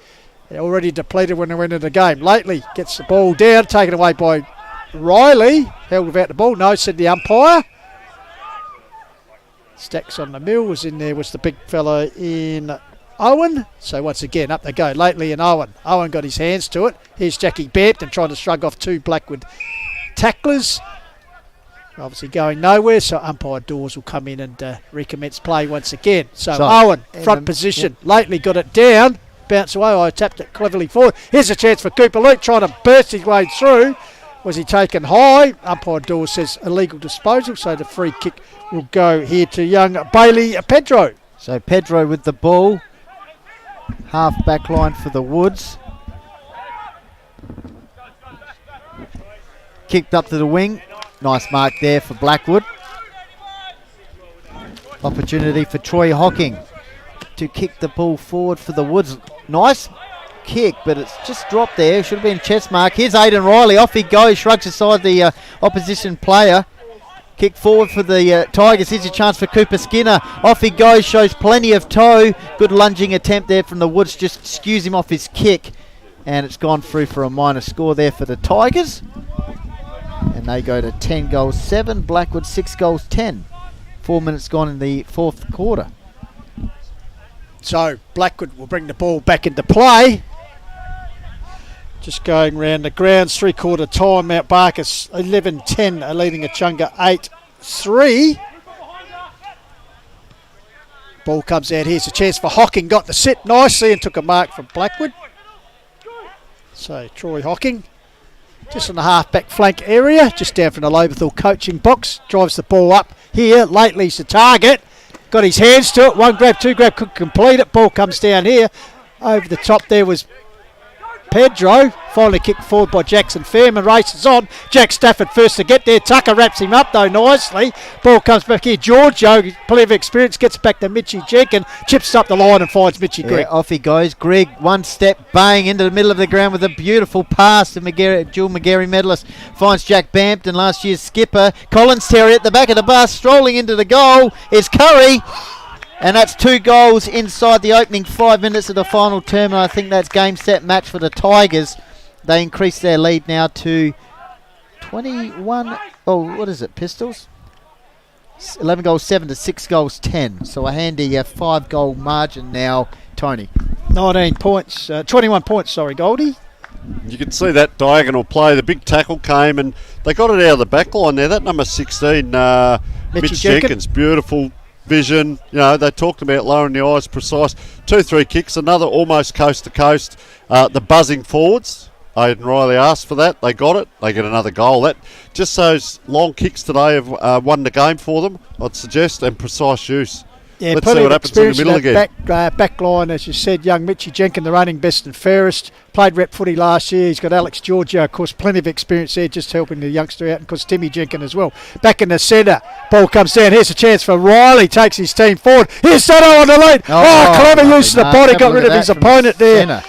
They're already depleted when they went into the game. Lately gets the ball down, taken away by Riley. Held without the ball. No, said the umpire. Stacks on the mill. Was in there, was the big fella in Owen. So once again, up they go. Lately and Owen. Owen got his hands to it. Here's Jackie Bampton trying to shrug off 2 Blackwood tacklers. Obviously going nowhere, so umpire Dawes will come in and recommence play once again. So Owen, front position. Lately got it down. Bounce away. I tapped it cleverly forward. Here's a chance for Cooper Luke trying to burst his way through. Was he taken high? Umpire Dawes says illegal disposal, so the free kick will go here to young Bailey Pedro. So Pedro with the ball. Half back line for the Woods. Kicked up to the wing. Nice mark there for Blackwood. Opportunity for Troy Hocking to kick the ball forward for the Woods. Nice kick, but it's just dropped there. Should have been chest mark. Here's Aidan Riley. Off he goes. Shrugs aside the opposition player. Kick forward for the Tigers. Here's a chance for Cooper Skinner. Off he goes. Shows plenty of toe. Good lunging attempt there from the Woods. Just skews him off his kick. And it's gone through for a minor score there for the Tigers. And they go to 10 goals 7. Blackwood 6 goals 10. 4 minutes gone in the fourth quarter. So Blackwood will bring the ball back into play. Just going round the grounds, 3/4 time. Mount Barkus 11-10 are leading Achunga 8-3. Ball comes out. Here's a chance for Hocking. Got the sit nicely and took a mark from Blackwood. So Troy Hocking just in the half-back flank area, just down from the Lobethal coaching box. Drives the ball up here. Lately's the target. Got his hands to it. 1 grab, 2 grab, couldn't complete it. Ball comes down here. Over the top there was Pedro. Finally kicked forward by Jackson Fairman. Races on. Jack Stafford first to get there. Tucker wraps him up though nicely. Ball comes back here. Giorgio, plenty of experience, gets back to Mitchie Jenkins. Chips up the line and finds Mitchie Greg. Off he goes. Greg, one step, bang, into the middle of the ground with a beautiful pass to Jewel McGarry medalist. Finds Jack Bampton, last year's skipper. Collins Terry at the back of the bus, strolling into the goal is Curry. And that's 2 goals inside the opening 5 minutes of the final term. And I think that's game, set, match for the Tigers. They increase their lead now to 21. Oh, what is it, Pistols? 11 goals 7 to 6 goals 10. So a handy 5-goal margin now, Tony. 19 points, 21 points, sorry, Goldie. You can see that diagonal play. The big tackle came and they got it out of the back line there. That number 16, Mitch Jenkins, beautiful vision. You know, they talked about lowering the eyes, precise. 2-3 kicks, another almost coast to coast. The buzzing forwards. Aidan Riley asked for that. They got it. They get another goal. That just those long kicks today have won the game for them, I'd suggest, and precise use. Yeah, let's see what happens in the middle again. Back line, as you said, young Mitchie Jenkins, the running best and fairest. Played rep footy last year. He's got Alex Giorgio, of course, plenty of experience there, just helping the youngster out, and of course Timmy Jenkins as well. Back in the centre, ball comes down. Here's a chance for Riley, takes his team forward. Here's Sato on the lead. Clever use of the body, got rid of his opponent there.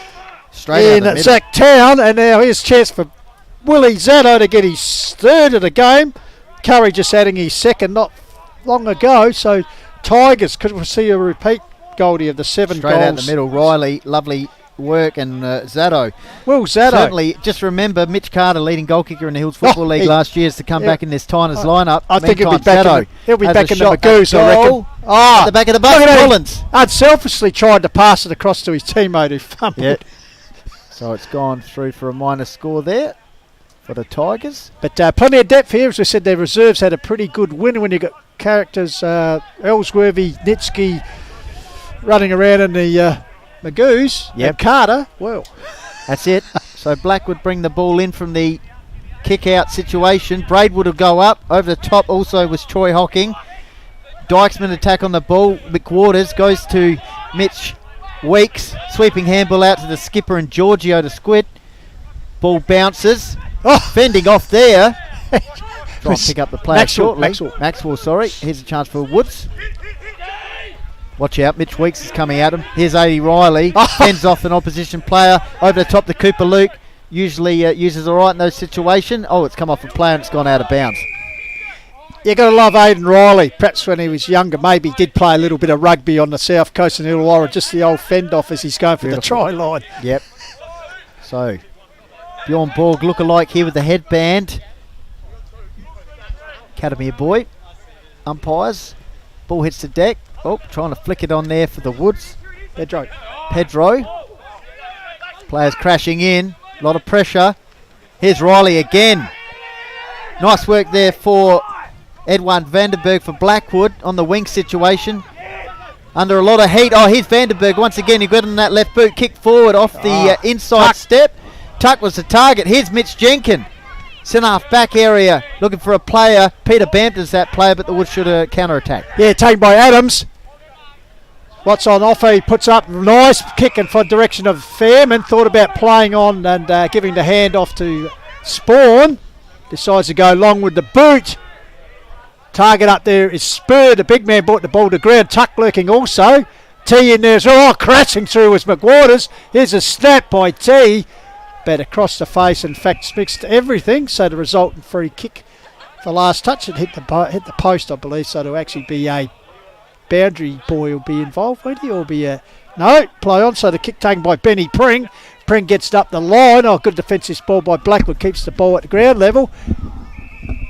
Straight in Zach Town, and now here's a chance for Willie Zato to get his third of the game. Curry just adding his second not long ago, so Tigers, could we see a repeat, Goldie, of the 7 straight goals? Out the middle, Riley, lovely work, and Zato. Well, Zato. Certainly, just remember, Mitch Carter, leading goal kicker in the Hills Football League last year, is to come back in this Tiners lineup. I think he'll be back. He'll be back in the shot Magoos, I reckon. At the back of the bus, Collins. Unselfishly tried to pass it across to his teammate who fumbled. Yeah. So it's gone through for a minor score there for the Tigers. But plenty of depth here. As we said, their reserves had a pretty good win when you got characters Ellsworthy, Nitsky running around in the Magoos. And Carter, well. That's it. So Blackwood bring the ball in from the kick-out situation. Braidwood will go up. Over the top also was Troy Hocking. Dykesman attack on the ball. McWaters goes to Mitch Weeks. Sweeping handball out to the skipper and Giorgio to Squid. Ball bounces. Fending off there. Try to pick up the player shortly. Maxwell, sorry. Here's a chance for Woods. Watch out, Mitch Weeks is coming at him. Here's 80 Riley. Fends off an opposition player. Over the top to Cooper Luke. Usually uses all right in those situations. Oh, it's come off a player and it's gone out of bounds. You got to love Aidan Riley. Perhaps when he was younger, maybe did play a little bit of rugby on the south coast in Illawarra. Just the old fend off as he's going for the try line. Yep. So, Bjorn Borg look-alike here with the headband. Academy boy. Umpires. Ball hits the deck. Oh, trying to flick it on there for the Woods. Pedro. Players crashing in. A lot of pressure. Here's Riley again. Nice work there for Edwin Vandenberg for Blackwood on the wing situation. Under a lot of heat. Oh, here's Vandenberg once again. He got in that left boot. Kick forward off the inside step. Tuck was the target. Here's Mitch Jenkins. Centre half back area. Looking for a player. Peter Bampton's that player, but the Woods should counter attack. Yeah, taken by Adams. What's on offer? He puts up nice kick in for direction of Fairman. Thought about playing on and giving the hand off to Spawn. Decides to go long with the boot. Target up there is Spur. The big man brought the ball to ground. Tuck lurking also. T in there as well. Oh, crashing through was McWaters. Here's a snap by T. But across the face, in fact, mixed everything. So the resultant free kick for last touch. It hit the post, I believe. So to actually be a boundary boy will be involved, won't he? Or be a no play on. So the kick taken by Benny Pring. Pring gets it up the line. Oh, good defensive ball by Blackwood. Keeps the ball at the ground level.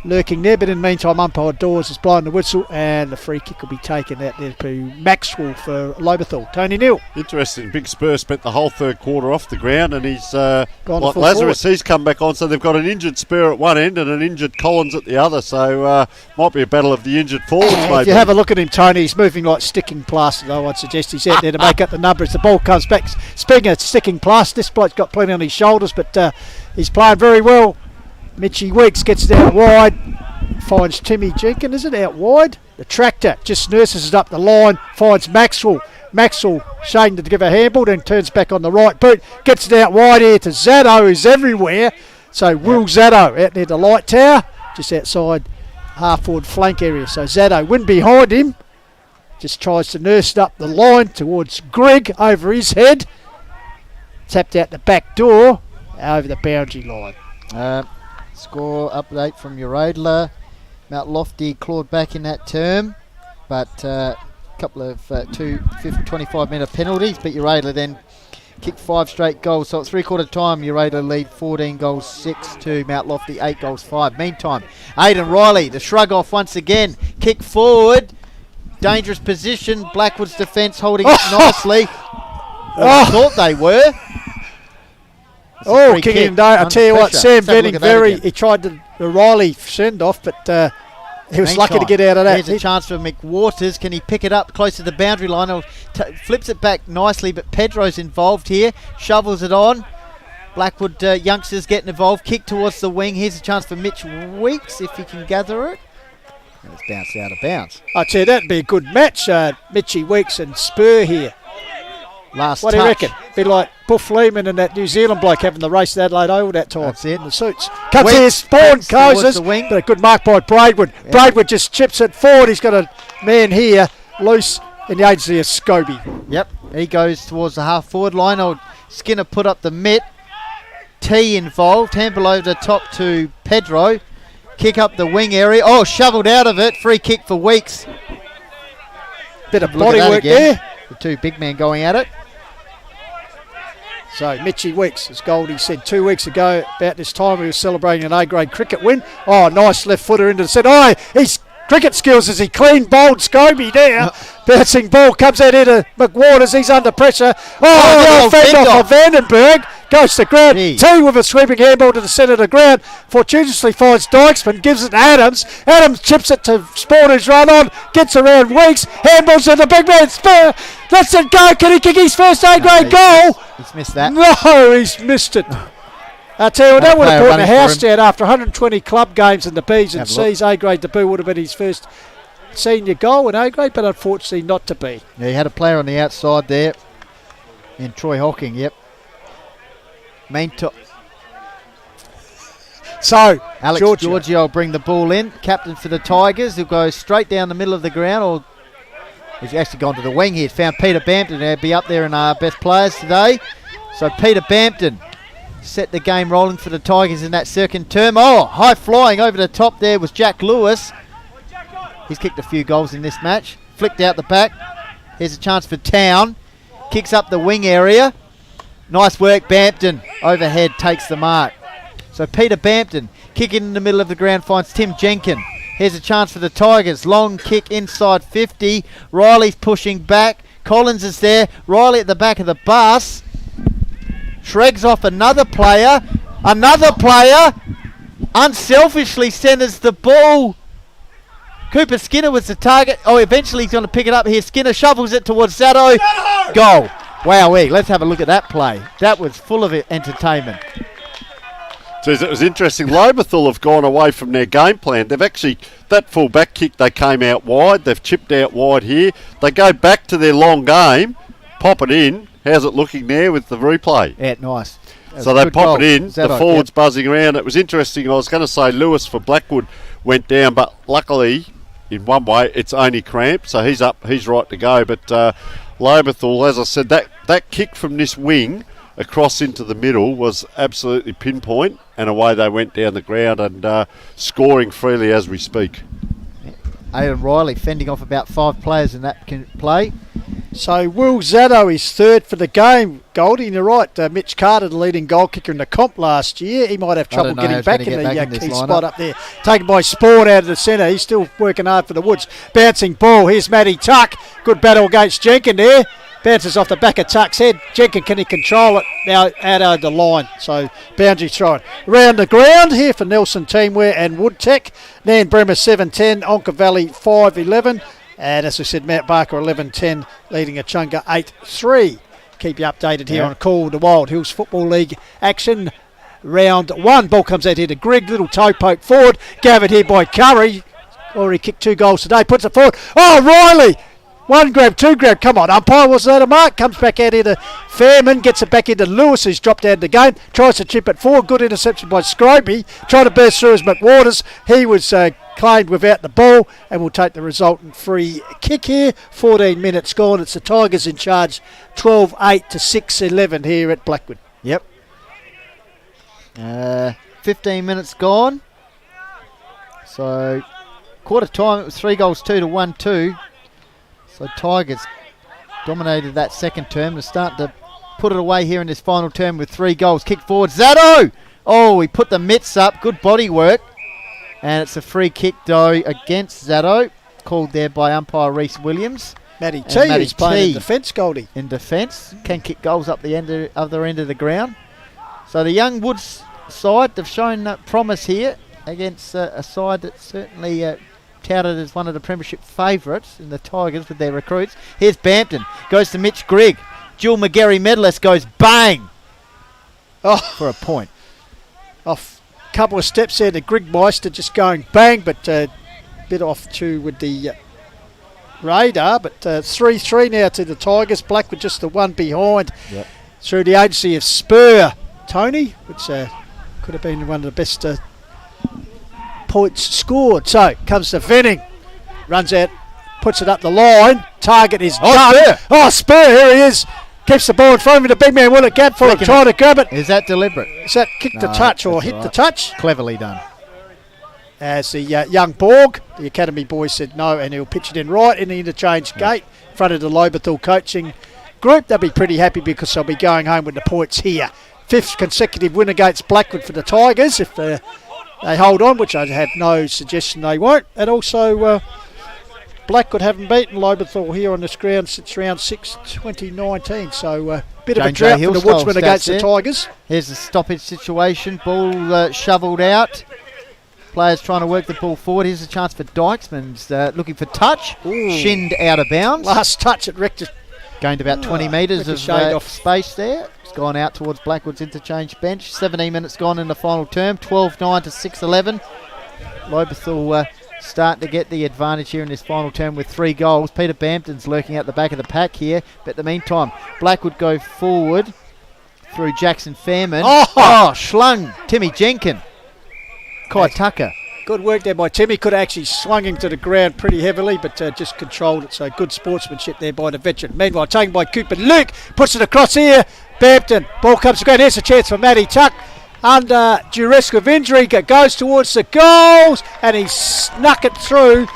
Lurking there, but in the meantime, umpire Dawes is blowing the whistle, and the free kick will be taken out there to Maxwell for Lobethal. Tony Neal. Interesting. Big Spur spent the whole third quarter off the ground, and he's like forward. Lazarus. He's come back on, so they've got an injured Spur at one end and an injured Collins at the other. So might be a battle of the injured forwards. If you have a look at him, Tony, he's moving like sticking plaster. Though I'd suggest he's out there to make up the number as the ball comes back. Speaking of sticking plaster, this bloke's got plenty on his shoulders, but he's playing very well. Mitchie Weeks gets it out wide, finds Timmy Jenkins, is it out wide? The tractor just nurses it up the line, finds Maxwell. Maxwell shading to give a handball, then turns back on the right boot, gets it out wide here to Zaddo, who's everywhere. So Will Zaddo out near the light tower, just outside half-forward flank area. So Zaddo win behind him, just tries to nurse it up the line towards Greg over his head. Tapped out the back door over the boundary line. Score update from Uradler. Mount Lofty clawed back in that term, but couple of 25-minute penalties, but Uradler then kicked 5 straight goals. So at 3/4 time, Uradler lead 14 goals 6 to Mount Lofty 8 goals 5. Meantime, Aidan Riley, the shrug off once again, kick forward, dangerous position. Blackwood's defence holding it nicely. I thought they were. Kicking down. I tell you what, Sam Venning he tried the Riley send off, but he was lucky to get out of that. Here's a chance for McWaters. Can he pick it up close to the boundary line? Flips it back nicely, but Pedro's involved here. Shovels it on. Blackwood youngsters getting involved. Kick towards the wing. Here's a chance for Mitch Weeks if he can gather it. And it's bounced out of bounds. I tell you, that'd be a good match, Mitchy Weeks and Spur here. Last what touch. do you reckon? Be like Buff Lehman and that New Zealand bloke having the race at Adelaide Oval that time. That's it. In the suits. Comes Weeks here, Spawn closes. But a good mark by Braidwood. Yeah. Braidwood just chips it forward. He's got a man here loose in the agency of Scobie. Yep. He goes towards the half-forward line. Old Skinner put up the mitt. T involved. Handball over the top to Pedro. Kick up the wing area. Oh, shoveled out of it. Free kick for Weeks. Bit of body work there. The two big men going at it. So Mitchy Weeks, as Goldie said 2 weeks ago, about this time he was celebrating an A-grade cricket win. Oh, nice left footer into the centre. Oh, his cricket skills as he clean bowled Scobie there. Bouncing ball comes out here to McWaters. He's under pressure. Oh, the fend off of Vandenberg. Goes to ground. T with a sweeping handball to the centre of the ground. Fortuitously finds Dykesman. Gives it to Adams. Adams chips it to Spawn who's run on. Gets around Weeks. Handballs to the big man Spur. Lets it go. Can he kick his first A-grade goal? He's missed that. No, he's missed it. I tell you what, that would have brought the house down after 120 club games in the B's and C's. A-grade debut would have been his first senior goal in A-grade, but unfortunately not to be. Yeah, he had a player on the outside there in Troy Hocking, yep. So, Alex Giorgio will bring the ball in. Captain for the Tigers. He'll go straight down the middle of the ground. Or he's actually gone to the wing here. Found Peter Bampton. He'll be up there in our best players today. So Peter Bampton set the game rolling for the Tigers in that second term. Oh, high flying over the top there was Jack Lewis. He's kicked a few goals in this match. Flicked out the back. Here's a chance for Town. Kicks up the wing area. Nice work, Bampton. Overhead takes the mark. So Peter Bampton kicking in the middle of the ground finds Tim Jenkin. Here's a chance for the Tigers. Long kick inside 50. Riley's pushing back. Collins is there. Riley at the back of the bus. Shregs off another player. Another player unselfishly centres the ball. Cooper Skinner was the target. Oh, eventually he's going to pick it up here. Skinner shovels it towards Zaddo. Goal. Wowee, let's have a look at that play. That was full of entertainment. Jeez, it was interesting. Lobethal have gone away from their game plan. They've actually, that full back kick, they came out wide. They've chipped out wide here. They go back to their long game, pop it in. How's it looking there with the replay? Yeah, nice. So they pop it in, the forward's buzzing around. It was interesting. I was going to say Lewis for Blackwood went down, but luckily, in one way, it's only cramp, so he's up, he's right to go. But Lobethal, as I said, that kick from this wing across into the middle was absolutely pinpoint, and away they went down the ground and scoring freely as we speak. Aidan Riley fending off about 5 players in that play. So Will Zaddo is third for the game, Goldie. And you're right, Mitch Carter, the leading goal kicker in the comp last year. He might have trouble getting back in the key spot up there. Taken by Sport out of the centre. He's still working hard for the Woods. Bouncing ball. Here's Matty Tuck. Good battle against Jenkin there. Bounces off the back of Tuck's head. Jenkin, can he control it? Now out over the line. So boundary throw it. Around the ground here for Nelson Teamwear and Woodtech. Nan Bremer 7-10. Onka Valley 5-11. And as I said, Mount Barker 11-10, leading Achunga 8-3. Keep you updated here on Call the Wild Hills Football League action. Round 1. Ball comes out here to Greg. Little toe poke forward. Gathered here by Curry. Already kicked 2 goals today. Puts it forward. Oh, Riley! One grab, two grab. Come on, umpire, was that a mark? Comes back out into Fairman, gets it back into Lewis, who's dropped out of the game. Tries to chip it forward. Good interception by Scroby. Trying to burst through as McWaters. He was claimed without the ball, and will take the resultant free kick here. 14 minutes gone. It's the Tigers in charge, 12-8 to 6-11 here at Blackwood. Yep. 15 minutes gone. So quarter time, it was 3 goals 2 to 1-2. So Tigers dominated that second term. They're starting to put it away here in this final term with 3 goals. Kick forward, Zato! Oh, he put the mitts up. Good body work. And it's a free kick, though, against Zato. Called there by umpire Reese Williams. Matty T is playing in defence, Goldie. In defence. Can kick goals up the other end of the ground. So the young Woods side, they've shown promise here against a side that certainly touted as one of the premiership favourites in the Tigers with their recruits. Here's Bampton. Goes to Mitch Grigg. Jill McGarry medalist goes bang! For a point. Off a couple of steps there to Grigmeister, just going bang, but a bit off too with the radar. But 3-3 now to the Tigers. Blackwood just the one behind through the agency of Spur, Tony, which could have been one of the best points scored. So comes to Venning, runs out, puts it up the line. Target is done. Spur. Oh, Spur, here he is. Keeps the ball in front of him. The big man will it gap for it, trying to grab it. Is that deliberate? Is that kick the touch or hit the touch? Cleverly done. As the young Borg, the academy boy, said no, and he'll pitch it in right in the interchange gate in front of the Lobethal coaching group. They'll be pretty happy because they'll be going home with the points here. 5th consecutive win against Blackwood for the Tigers if they hold on, which I have no suggestion they won't. And also Blackwood haven't beaten Lobethal here on this ground since round 6 2019. So a bit of a drought for the Woodsmen against the Tigers. Here's the stoppage situation. Ball shoveled out. Players trying to work the ball forward. Here's a chance for Dykesman's looking for touch. Ooh. Shinned out of bounds. Last touch at Rector. Gained about 20 metres of space there. It's gone out towards Blackwood's interchange bench. 17 minutes gone in the final term. 12-9 to 6-11. Lobethal starting to get the advantage here in this final term with 3 goals. Peter Bampton's lurking out the back of the pack here. But in the meantime, Blackwood go forward through Jackson Fairman. Schlung Timmy Jenkin. Kai Tucker. Good work there by Timmy. Could have actually swung him to the ground pretty heavily, but just controlled it. So good sportsmanship there by the veteran. Meanwhile, taken by Cooper. Luke puts it across here. Bampton. Ball comes to ground. Here's a chance for Matty Tuck. Under duress of injury, goes towards the goals, and he snuck it through.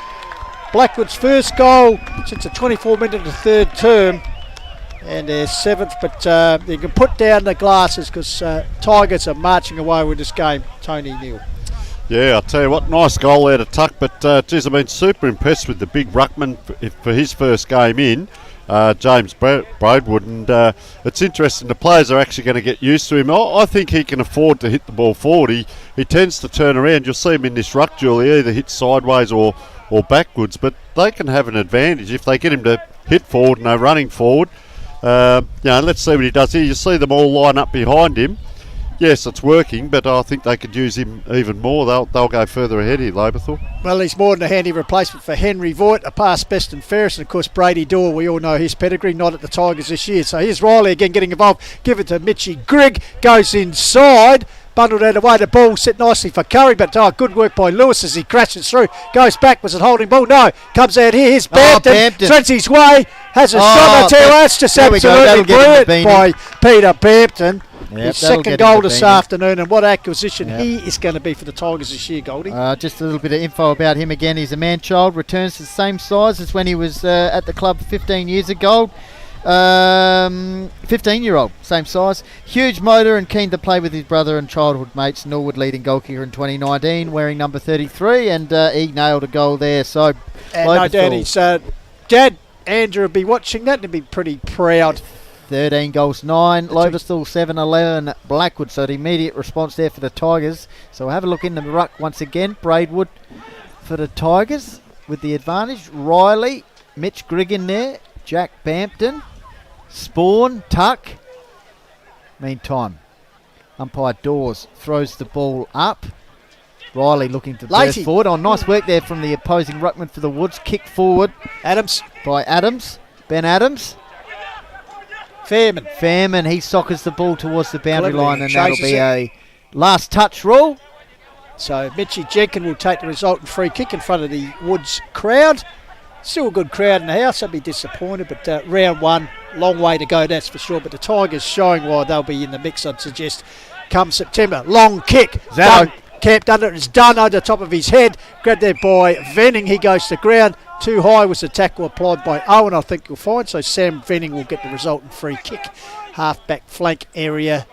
Blackwood's first goal since the 24-minute of the third term, and their 7th. But you can put down the glasses because Tigers are marching away with this game. Tony Neal. Yeah, I'll tell you what, nice goal there to Tuck, but geez, I've been super impressed with the big ruckman for his first game in, James Braidwood, and it's interesting, the players are actually going to get used to him. I think he can afford to hit the ball forward. He tends to turn around. You'll see him in this ruck duel, he either hits sideways or backwards, but they can have an advantage if they get him to hit forward and they're running forward. Let's see what he does here. You see them all line up behind him. Yes, it's working, but I think they could use him even more. They'll go further ahead here, Lobethal. Well, he's more than a handy replacement for Henry Voigt, a past best and fairest, and of course Brady Dorr, we all know his pedigree, not at the Tigers this year. So here's Riley again getting involved. Give it to Mitchy Grigg, goes inside, bundled out of the way, the ball set nicely for Curry, but good work by Lewis as he crashes through, goes back, was it holding ball? No, comes out here, here's Bampton, threads his way, has a shot, I tell you, that's just absolutely brilliant by Peter Bampton. Yep, his second goal this afternoon, and what acquisition he is going to be for the Tigers this year, Goldie. Just a little bit of info about him again. He's a man-child, returns to the same size as when he was at the club 15 years ago. 15-year-old, same size. Huge motor and keen to play with his brother and childhood mates. Norwood leading goal kicker in 2019, wearing number 33, and he nailed a goal there. So, and no doubt his dad, Andrew, will be watching that and be pretty proud. 13 goals, 9. Lobethal 7-11. Blackwood. So the immediate response there for the Tigers. So we'll have a look in the ruck once again. Braidwood for the Tigers with the advantage. Riley, Mitch Grigg in there. Jack Bampton, Spawn, Tuck. Meantime, umpire Dawes throws the ball up. Riley looking to Lacey. burst forward. Oh, nice work there from the opposing ruckman for the Woods. Kick forward Adams. by Adams. Ben Adams. Fairman. He soccers the ball towards the boundary Cleverly line, and that'll chases be it. a last touch rule. So Mitchie Jenkin will take the resultant free kick in front of the Woods crowd. Still a good crowd in the house. I'd be disappointed, but round one, long way to go, that's for sure. But the Tigers showing why they'll be in the mix, I'd suggest, come September. Long kick. Done. Camped under it. It's done over the top of his head. Grabbed there by Venning. He goes to ground. Too high was the tackle applied by Owen, I think you'll find. So Sam Venning will get the resultant free kick. Half-back flank area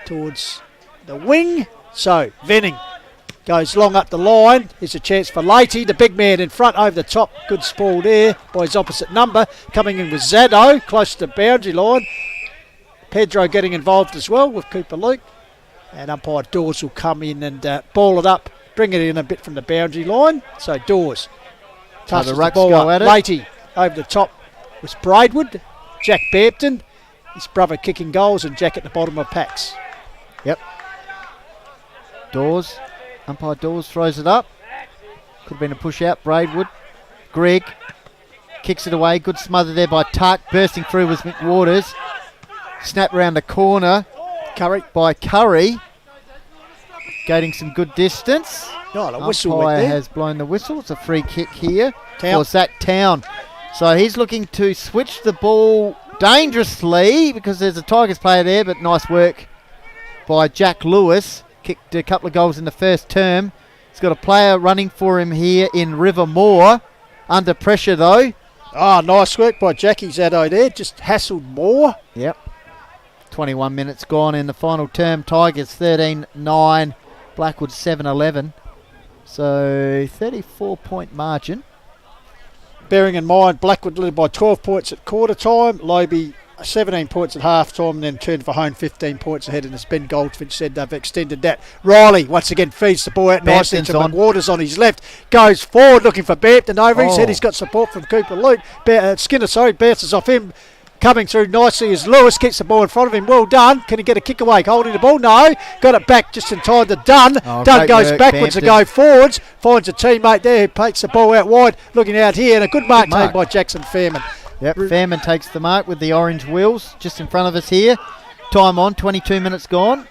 towards the wing. So Venning goes long up the line. Here's a chance for Leahy, the big man in front over the top. Good sprawl there by his opposite number. Coming in with Zado, close to the boundary line. Pedro getting involved as well with Cooper Luke. And umpire Dawes will come in and ball it up, bring it in a bit from the boundary line. So Dawes touches the ball up. Leahy over the top was Braidwood. Jack Bampton, his brother kicking goals, and Jack at the bottom of packs. Yep. Dawes. Umpire Dawes throws it up. Could have been a push out. Braidwood. Greg kicks it away. Good smother there by Tuck. Bursting through was McWaters. Snap round the corner. Curry. By Curry. Gaining some good distance. Oh, the whistle went Umpire there. has blown the whistle. It's a free kick here Town. for Zach Town. So he's looking to switch the ball dangerously because there's a Tigers player there, but nice work by Jack Lewis. Kicked a couple of goals in the first term. He's got a player running for him here in River Moore. Under pressure though. Oh, nice work by Jackie Zado there. Just hassled Moore. Yep. 21 minutes gone in the final term. Tigers 13-9. Blackwood 7-11. So 34-point margin. Bearing in mind, Blackwood led by 12 points at quarter time. Lobe 17 points at half time, and then turned for home 15 points ahead. And as Ben Goldfinch said, they've extended that. Riley once again feeds the ball out nicely to McWaters on his left. Goes forward looking for Bampton over his head. He's got support from Cooper Luke. Skinner bounces off him. Coming through nicely as Lewis kicks the ball in front of him. Well done. Can he get a kick away? Holding the ball? No. Got it back just in time to Dunn. Dunn goes backwards to go forwards. Finds a teammate there who takes the ball out wide. Looking out here. And a good mark taken by Jackson Fairman. Yep, Fairman takes the mark with the orange wheels just in front of us here. Time on, 22 minutes gone.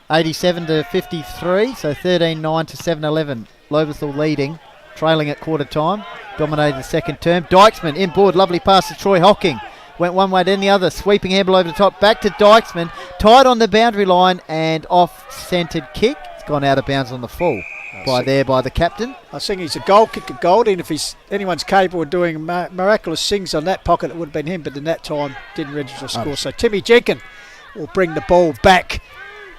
87-53, so 13-9 to 7-11. Lobethal leading, trailing at quarter time. Dominated the second term. Dykesman inboard, lovely pass to Troy Hocking. Went one way then the other, sweeping handball over the top, back to Dykesman, tied on the boundary line and off-centred kick. It's gone out of bounds on the full by the captain. I think he's a goal kicker, Golding. If anyone's capable of doing miraculous things on that pocket, it would have been him, but in that time didn't register a score. So Timmy Jenkin will bring the ball back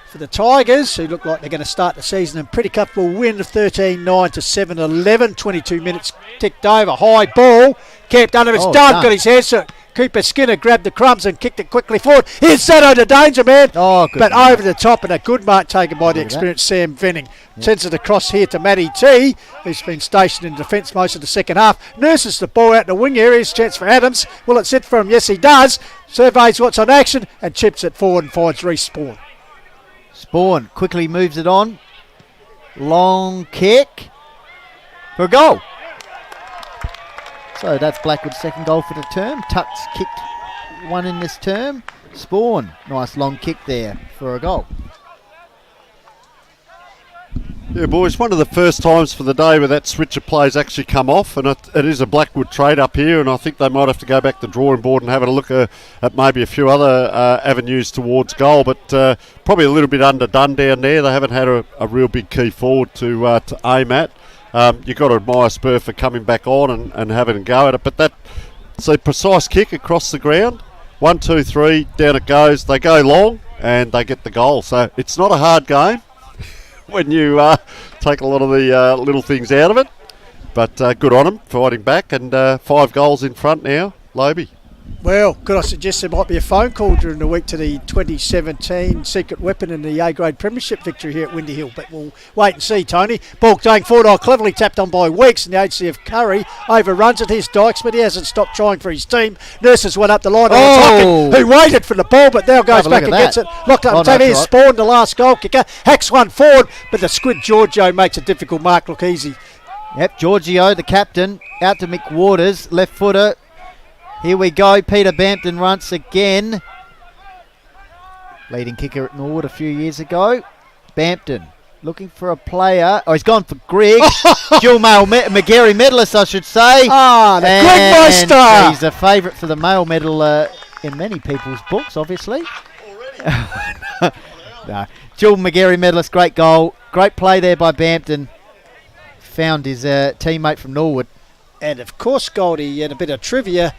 for the Tigers, who look like they're going to start the season in a pretty comfortable win of 13-9 to 7-11. 22 minutes ticked over. High ball. Kept under. It's done. Got his hands to it. Cooper Skinner grabbed the crumbs and kicked it quickly forward. Here's Sato to danger, man. But over the top, and a good mark taken by the experienced Sam Venning. Sends it across here to Matty T, who's been stationed in defence most of the second half. Nurses the ball out in the wing area. Here's a chance for Adams. Will it sit for him? Yes, he does. Surveys what's on action and chips it forward and finds Reece Spawn. Spawn quickly moves it on. Long kick for a goal. So that's Blackwood's second goal for the term. Tuck's kicked one in this term. Spawn, nice long kick there for a goal. Yeah, boys, one of the first times for the day where that switch of plays actually come off, and it is a Blackwood trade up here, and I think they might have to go back to the drawing board and have a look at maybe a few other avenues towards goal, but probably a little bit underdone down there. They haven't had a real big key forward to aim at. You've got to admire Spur for coming back on and having a go at it, but that's a precise kick across the ground. 1, 2, 3, down it goes. They go long and they get the goal, so it's not a hard game when you take a lot of the little things out of it. But good on them, fighting back, and 5 goals in front now, Lobie. Well, could I suggest there might be a phone call during the week to the 2017 secret weapon in the A-grade premiership victory here at Windy Hill, but we'll wait and see, Tony. Ball going forward, cleverly tapped on by Weeks, and the HCF Curry overruns it. Here's Dykes, but he hasn't stopped trying for his team. Nurses went up the line, who waited for the ball, but now goes back and gets it. Locked up, here's right. Spawn, the last goal kicker, hacks one forward, but the squid Giorgio makes a difficult mark look easy. Yep, Giorgio, the captain, out to Mick Waters, left footer. Here we go, Peter Bampton once again. Leading kicker at Norwood a few years ago. Bampton looking for a player. Oh, he's gone for Greg. Dual male McGarry medalist, I should say. Ah, the Greg Meister. He's a favourite for the male medal in many people's books, obviously. No. Dual McGarry medalist, great goal. Great play there by Bampton. Found his teammate from Norwood. And of course, Goldie, and a bit of trivia,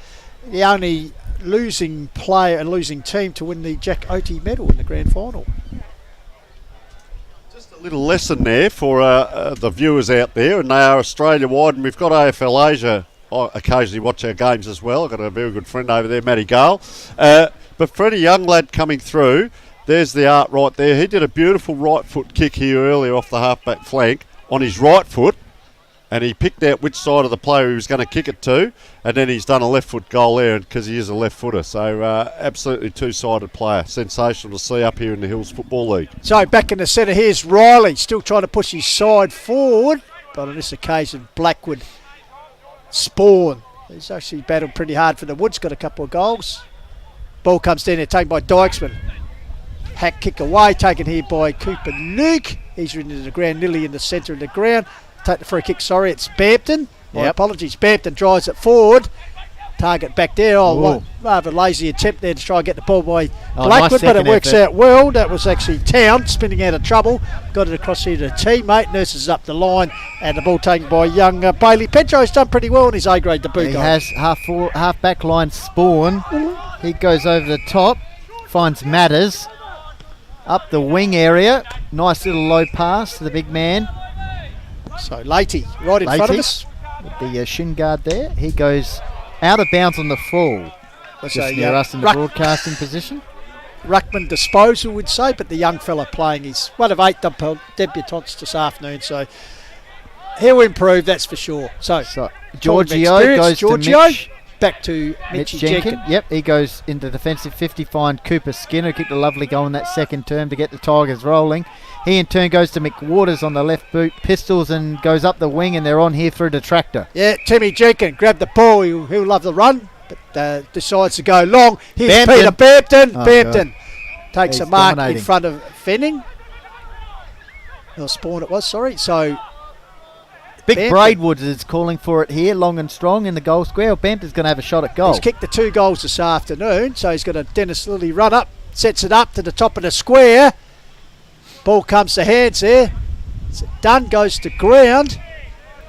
the only losing player and losing team to win the Jack Oatey medal in the grand final. Just a little lesson there for the viewers out there, and they are Australia-wide, and we've got AFL Asia. I occasionally watch our games as well. I've got a very good friend over there, Matty Gale. But for any young lad coming through, there's the art right there. He did a beautiful right foot kick here earlier off the half-back flank on his right foot, and he picked out which side of the player he was going to kick it to, and then he's done a left foot goal there because he is a left footer. So absolutely two-sided player. Sensational to see up here in the Hills Football League. So back in the centre, here's Riley, still trying to push his side forward, but on this occasion Blackwood Spawn. He's actually battled pretty hard for the Woods, got a couple of goals. Ball comes down there, taken by Dykesman. Hack kick away, taken here by Cooper Nuke. He's ridden into the ground, nearly in the centre of the ground. Take the free kick, sorry, it's Bampton. My apologies, Bampton drives it forward. Target back there. Rather lazy attempt there to try and get the ball by Blackwood, but it works out well. That was actually Town spinning out of trouble. Got it across here to the teammate. Nurses up the line, and the ball taken by young Bailey Pedro's done pretty well in his A-grade debut. He has half back line Spawn. He goes over the top, finds Matters. Up the wing area. Nice little low pass to the big man. So Leahy, right in front of us. With the shin guard there. He goes out of bounds on the full. Just near us in the broadcasting position. Ruckman disposal, would say, but the young fella playing is one of 8 debutants this afternoon, so he'll improve, that's for sure. So Giorgio goes to Mitch. Back to Mitch Jenkins. Yep, he goes into defensive 50, find Cooper Skinner, kicked a lovely goal in that second term to get the Tigers rolling. He in turn goes to Mick Waters on the left boot, pistols and goes up the wing, and they're on here through the tractor. Yeah, Timmy Jenkins grabbed the ball, he'll love the run, but decides to go long. Here's Peter Bampton. Bampton takes a mark in front of Fenning. Or Spawn it was, sorry. So Big Braidwood is calling for it here, long and strong in the goal square. Bampton's going to have a shot at goal. He's kicked the 2 goals this afternoon, so he's got a Dennis Lilly run up, sets it up to the top of the square. Ball comes to hands there. It's done, goes to ground.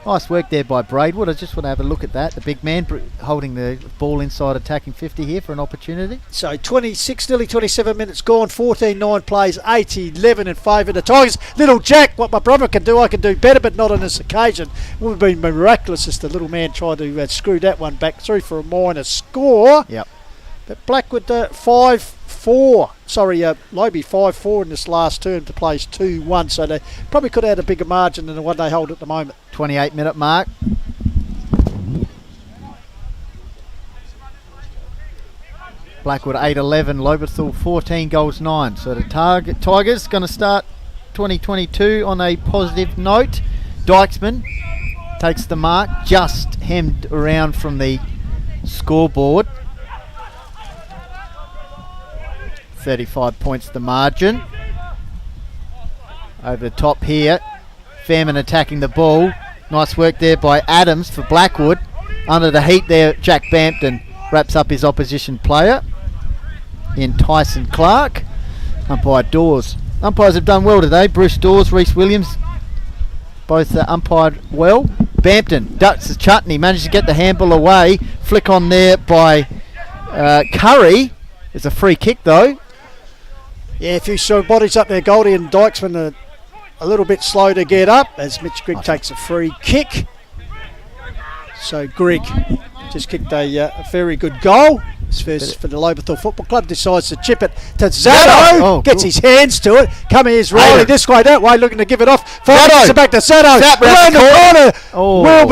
Nice work there by Braidwood. I just want to have a look at that. The big man holding the ball inside attacking 50 here for an opportunity. So 26, nearly 27 minutes gone. 14-9 plays, 8-11 in favour of the Tigers. Little Jack, what my brother can do, I can do better, but not on this occasion. It would have been miraculous as the little man tried to screw that one back through for a minor score. Yep. But Blackwood 5-4. Sorry, Lobie 5-4 in this last term to plays 2-1, so they probably could have had a bigger margin than the one they hold at the moment. 28-minute mark. Blackwood 8-11, Lobethal 14 goals 9. So the Tigers going to start 2022 on a positive note. Dykesman takes the mark, just hemmed around from the scoreboard. 35 points the margin. Over the top here, Fairman attacking the ball. Nice work there by Adams for Blackwood. Under the heat there, Jack Bampton wraps up his opposition player in Tyson Clark. Umpire Dawes. Umpires have done well today. Bruce Dawes, Reece Williams, both umpired well. Bampton ducks the chutney, managed to get the handball away. Flick on there by Curry. It's a free kick though. Yeah, a few short bodies up there. Goldie and Dykesman are a little bit slow to get up as Mitch Grigg takes a free kick. So Grigg just kicked a very good goal. It's first for the Lobethal Football Club. Decides to chip it to Zato. Gets his hands to it. Come here's Riley this way, that way, looking to give it off. Finds it back to Zato. Around the corner. Well,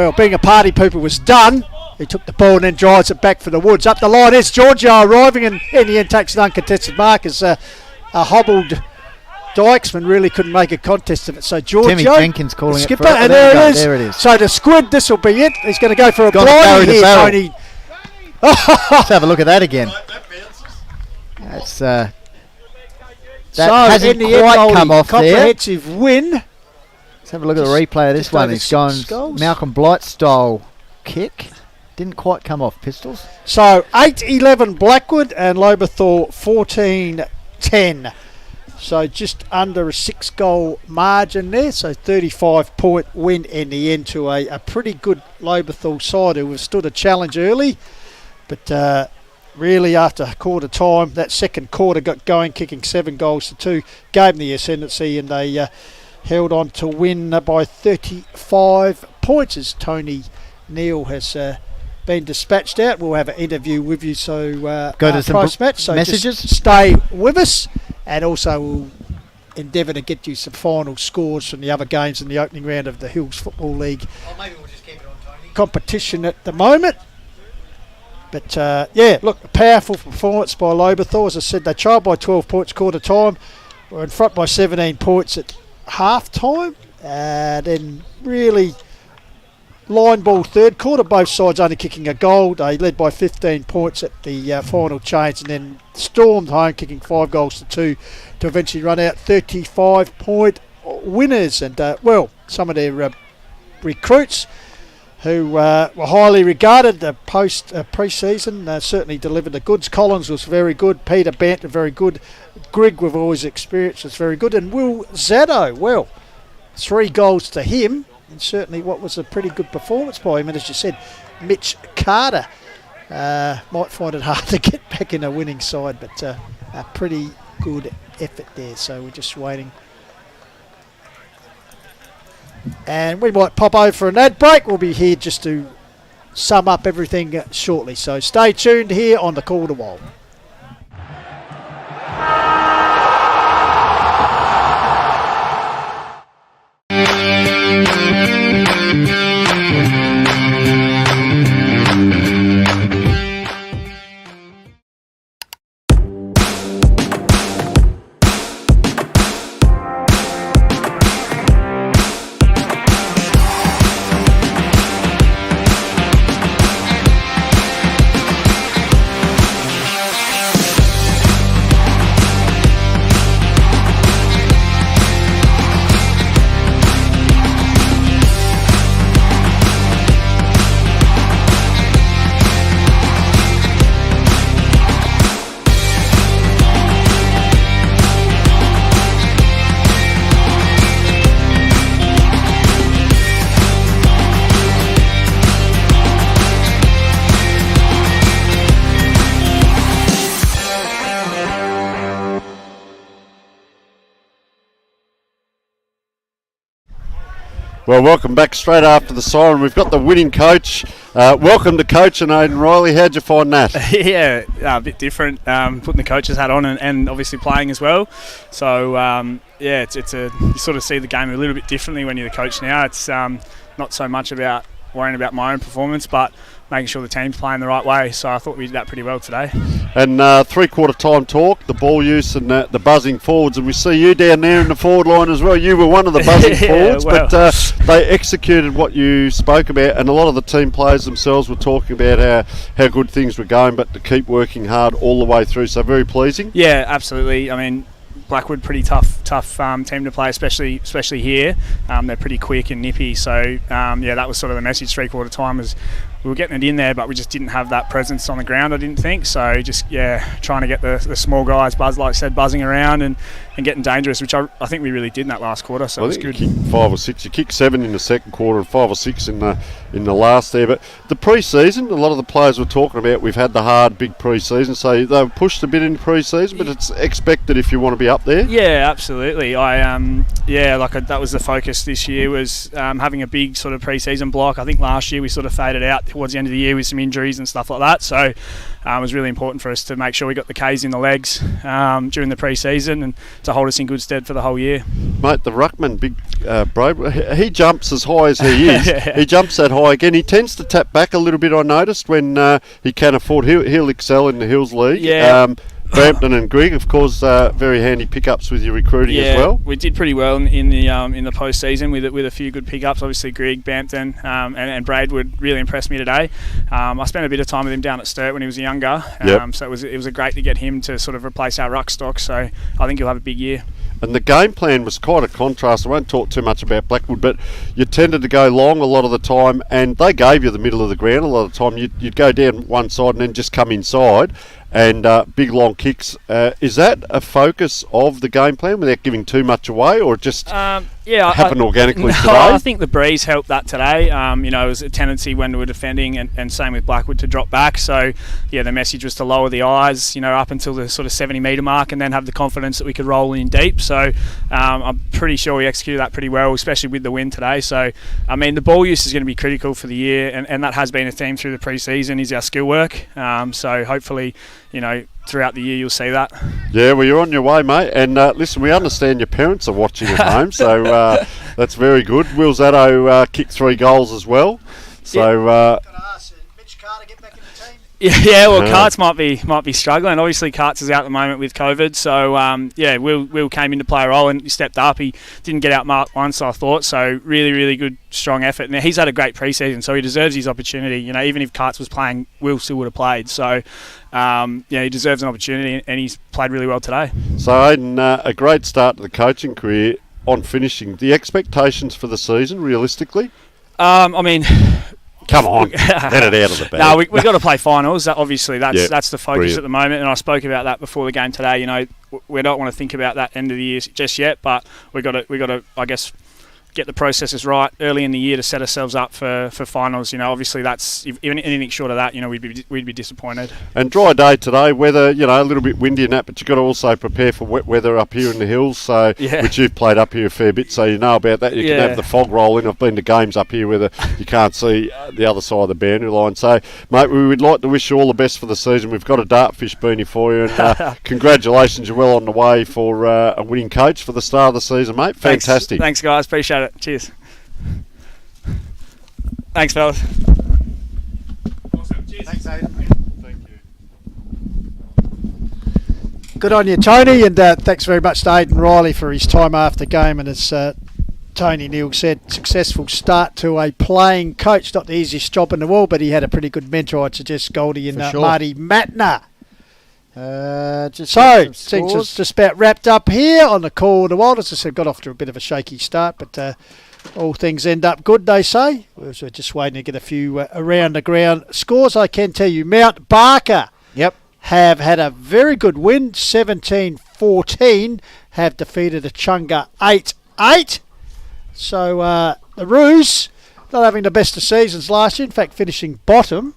but being a party pooper was done. He took the ball and then drives it back for the Woods. Up the line is Giorgio arriving, and in the end takes an uncontested mark as a hobbled Dykesman really couldn't make a contest of it. So Giorgio, Timmy Jenkins calling it skipper, for it. and there it is. So the Squid, this will be it. He's going to go for a blind here, Tony. Let's have a look at that again. That's that hasn't quite come off there. Comprehensive win. Let's have a look at the replay of this one. It's gone Malcolm Blight style kick. Didn't quite come off, Pistols. So 8-11 Blackwood and Lobethal 14-10. So just under a 6-goal margin there. So 35-point win in the end to a pretty good Lobethal side who have stood a challenge early. But really after quarter time, that second quarter got going, kicking 7 goals to 2. Gave them the ascendancy and they held on to win by 35 points as Tony Neal has been dispatched out. We'll have an interview with you, so go to some post-match, so messages. Just stay with us, and also we'll endeavour to get you some final scores from the other games in the opening round of the Hills Football League competition at the moment. But look, a powerful performance by Lobethal. As I said, they trailed by 12 points quarter time, were in front by 17 points at half time, then really line ball third quarter, both sides only kicking a goal. They led by 15 points at the final change and then stormed home, kicking 5 goals to 2 to eventually run out 35-point winners. And some of their recruits who were highly regarded post pre-season certainly delivered the goods. Collins was very good, Peter Banter very good, Grigg with all his experience was very good, and Will Zato, 3 goals to him. And certainly what was a pretty good performance by him. And as you said, Mitch Carter might find it hard to get back in a winning side, but a pretty good effort there. So we're just waiting. And we might pop over for an ad break. We'll be here just to sum up everything shortly. So stay tuned here on the Call to Wall. Well, welcome back straight after the siren. We've got the winning coach. Welcome to coach and Aidan Riley. How'd you find that? Yeah, a bit different. Putting the coach's hat on and obviously playing as well. So it's you sort of see the game a little bit differently when you're the coach now. It's not so much about worrying about my own performance, but making sure the team's playing the right way. So I thought we did that pretty well today. And three-quarter time talk, the ball use and the buzzing forwards. And we see you down there in the forward line as well. You were one of the buzzing forwards, but they executed what you spoke about. And a lot of the team players themselves were talking about how good things were going, but to keep working hard all the way through. So very pleasing. Yeah, absolutely. I mean, Blackwood pretty tough team to play, especially here. They're pretty quick and nippy. So that was sort of the message three-quarter time was we were getting it in there, but we just didn't have that presence on the ground, I didn't think. So just, trying to get the small guys, buzzing around and getting dangerous, which I think we really did in that last quarter. So it was good. You kicked 5 or 6. You kicked 7 in the second quarter and 5 or 6 in the last there. But the pre-season, a lot of the players were talking about, we've had the hard, big pre-season. So they were pushed a bit in pre-season, but it's expected if you want to be up up there? Yeah, absolutely. That was the focus this year, was having a big sort of pre-season block. I think last year we sort of faded out towards the end of the year with some injuries and stuff like that. So it was really important for us to make sure we got the Ks in the legs during the pre-season and to hold us in good stead for the whole year. Mate, the ruckman, big bro, he jumps as high as he is. He jumps that high again. He tends to tap back a little bit, I noticed, when he can afford. He'll excel in the Hills League. Yeah. Brampton and Grigg, of course, very handy pickups with your recruiting as well. We did pretty well in the post-season with a few good pickups. Obviously, Grigg, Brampton, and Braidwood really impressed me today. I spent a bit of time with him down at Sturt when he was younger, so it was great to get him to sort of replace our ruck stock. So I think he'll have a big year. And the game plan was quite a contrast. I won't talk too much about Blackwood, but you tended to go long a lot of the time, and they gave you the middle of the ground a lot of the time. You'd go down one side and then just come inside, and big long kicks. Is that a focus of the game plan without giving too much away, or just happened organically today? I think the breeze helped that today. It was a tendency when we were defending, and same with Blackwood, to drop back. So the message was to lower the eyes, up until the sort of 70 metre mark, and then have the confidence that we could roll in deep. So I'm pretty sure we executed that pretty well, especially with the win today. So the ball use is going to be critical for the year, and that has been a theme through the pre-season, is our skill work. So hopefully, throughout the year you'll see that. Yeah, well, you're on your way, mate. And listen, we understand your parents are watching at home, so that's very good. Will Zatto kicked 3 goals as well. So Mitch Carter get back in the team. Yeah, well, Carts might be struggling. Obviously, Carts is out at the moment with COVID, so Will came in to play a role and he stepped up. He didn't get out marked once, I thought, so really, really good, strong effort. Now, he's had a great pre-season, so he deserves his opportunity. Even if Carts was playing, Will still would have played. So, he deserves an opportunity, and he's played really well today. So, Aidan, a great start to the coaching career on finishing. The expectations for the season, realistically? Come on, get it out of the bag. No, we've got to play finals. Obviously, that's the focus brilliant. at the moment, and I spoke about that before the game today. We don't want to think about that end of the year just yet, but we got to, I guess, get the processes right early in the year to set ourselves up for finals. Obviously, that's if anything short of that, we'd be disappointed. And dry day today, weather, a little bit windy and that, but you've got to also prepare for wet weather up here in the hills, so which you've played up here a fair bit, so you know about that. You can have the fog roll in. I've been to games up here where you can't see the other side of the boundary line. So, mate, we would like to wish you all the best for the season. We've got a dartfish beanie for you, and congratulations, you're well on the way for a winning coach for the start of the season, mate. Fantastic. Thanks, guys. Appreciate it. Cheers. Thanks, fellas. Awesome. Cheers. Thanks, Aidan. Thank you. Good on you, Tony, and thanks very much to Aidan Riley for his time after the game. And as Tony Neal said, successful start to a playing coach. Not the easiest job in the world, but he had a pretty good mentor, I'd suggest, Goldie and Marty Matner. Things are just about wrapped up here on the Call of the Wild. As I said, got off to a bit of a shaky start, but all things end up good, they say. We're just waiting to get a few around the ground scores. I can tell you, Mount Barker have had a very good win, 17-14, have defeated Achunga 8-8. So the Roos, not having the best of seasons last year, in fact finishing bottom.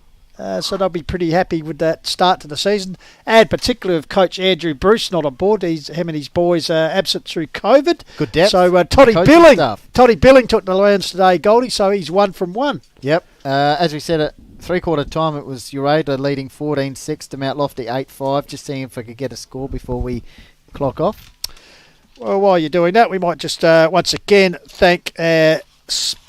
So they'll be pretty happy with that start to the season, and particularly with Coach Andrew Bruce not on board. Him and his boys are absent through COVID. Good depth. So Toddy Billing took the rounds today, Goldie, so he's 1 from 1. Yep. As we said at three-quarter time, it was Ureda leading 14-6 to Mount Lofty 8-5. Just seeing if I could get a score before we clock off. Well, while you're doing that, we might just once again thank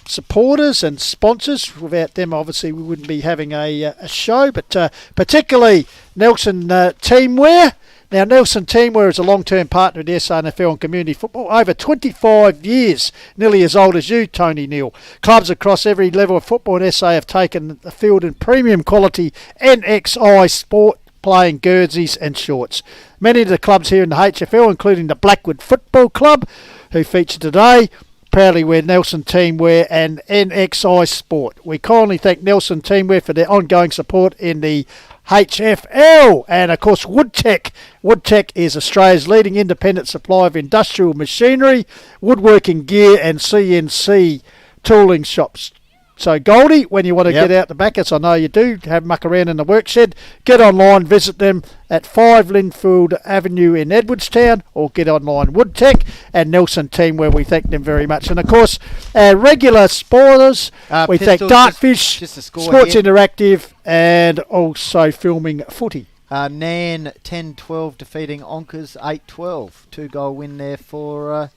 supporters and sponsors. Without them, obviously, we wouldn't be having a show, but particularly Nelson Teamwear. Now, Nelson Teamwear is a long-term partner in the SANFL and community football, over 25 years, nearly as old as you, Tony Neal. Clubs across every level of football in SA have taken the field in premium quality NXI sport playing jerseys and shorts. Many of the clubs here in the HFL, including the Blackwood Football Club, who feature today, proudly wear Nelson Teamwear and NXI Sport. We kindly thank Nelson Teamwear for their ongoing support in the HFL. And of course, Woodtech. Woodtech is Australia's leading independent supplier of industrial machinery, woodworking gear and CNC tooling shops. So Goldie, when you want to Yep. get out the back, as I know you do, have muck around in the work shed, get online, visit them at 5 Linfield Avenue in Edwardstown, or get online Woodtech and Nelson team, where we thank them very much. And of course, our regular sponsors, we thank Pistols, Dartfish, just a score Sports here. Interactive, and also Filming Footy. Nan 10-12 defeating Onkers 8-12. 2-goal win there for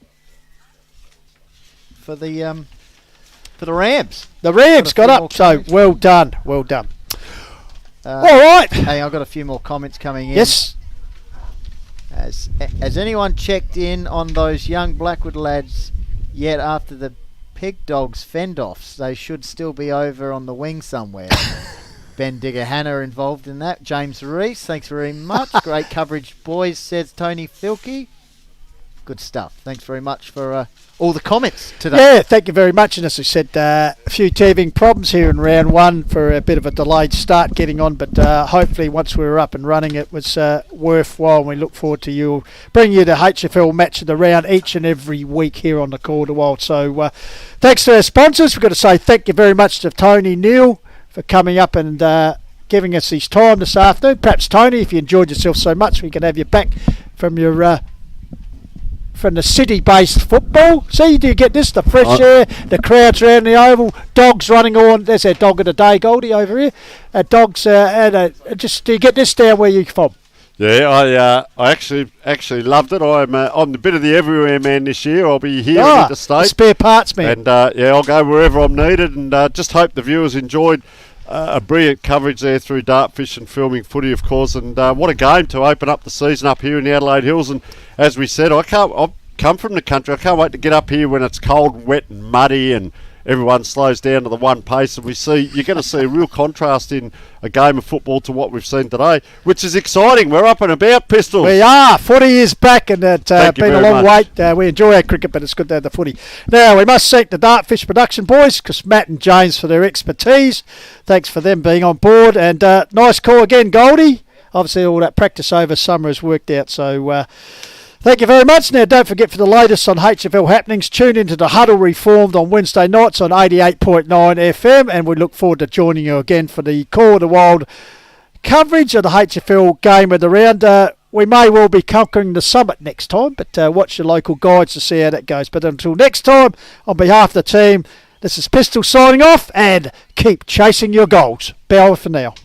the Rams. The Rams Got a got few more up, so comments. well done, well done. Uh, All right. Hey, I've got a few more comments coming in. Yes. Has anyone checked in on those young Blackwood lads yet after the pig dogs fend-offs? They should still be over on the wing somewhere. Ben Digger Hannah involved in that. James Reese, thanks very much. Great coverage, boys, says Tony Filkey. Good stuff. Thanks very much for all the comments today. Yeah, thank you very much. And as I said, a few teething problems here in round one for a bit of a delayed start getting on, but hopefully once we were up and running, it was worthwhile, and we look forward to you bringing you the HFL match of the round each and every week here on the Quarter Wild. So thanks to our sponsors. We've got to say thank you very much to Tony Neal for coming up and giving us his time this afternoon. Perhaps, Tony, if you enjoyed yourself so much, we can have you back from your from the city-based football. See, do you get this? The fresh air, the crowds around the oval, dogs running on. There's our dog of the day, Goldie, over here. Dogs, just do you get this down where you're from? Yeah, I actually loved it. I'm a bit of the everywhere man this year. I'll be here in interstate. Spare parts man. And I'll go wherever I'm needed, and just hope the viewers enjoyed a brilliant coverage there through Dartfish and Filming Footy, of course. And what a game to open up the season up here in the Adelaide Hills. And as we said, I've come from the country. I can't wait to get up here when it's cold, wet and muddy, and everyone slows down to the one pace, and you're going to see a real contrast in a game of football to what we've seen today, which is exciting. We're up and about, Pistols. We are. Footy is back, and it's Thank you been a very long much. wait. We enjoy our cricket, but it's good to have the footy. Now, we must thank the Dartfish production boys, because Matt and James for their expertise. Thanks for them being on board. And nice call again, Goldie. Obviously, all that practice over summer has worked out, so thank you very much. Now, don't forget, for the latest on HFL happenings, tune into the Huddle Reformed on Wednesday nights on 88.9 FM, and we look forward to joining you again for the Call of the Wild coverage of the HFL game of the round. We may well be conquering the summit next time, but watch your local guides to see how that goes. But until next time, on behalf of the team, this is Pistol signing off, and keep chasing your goals. Bow for now.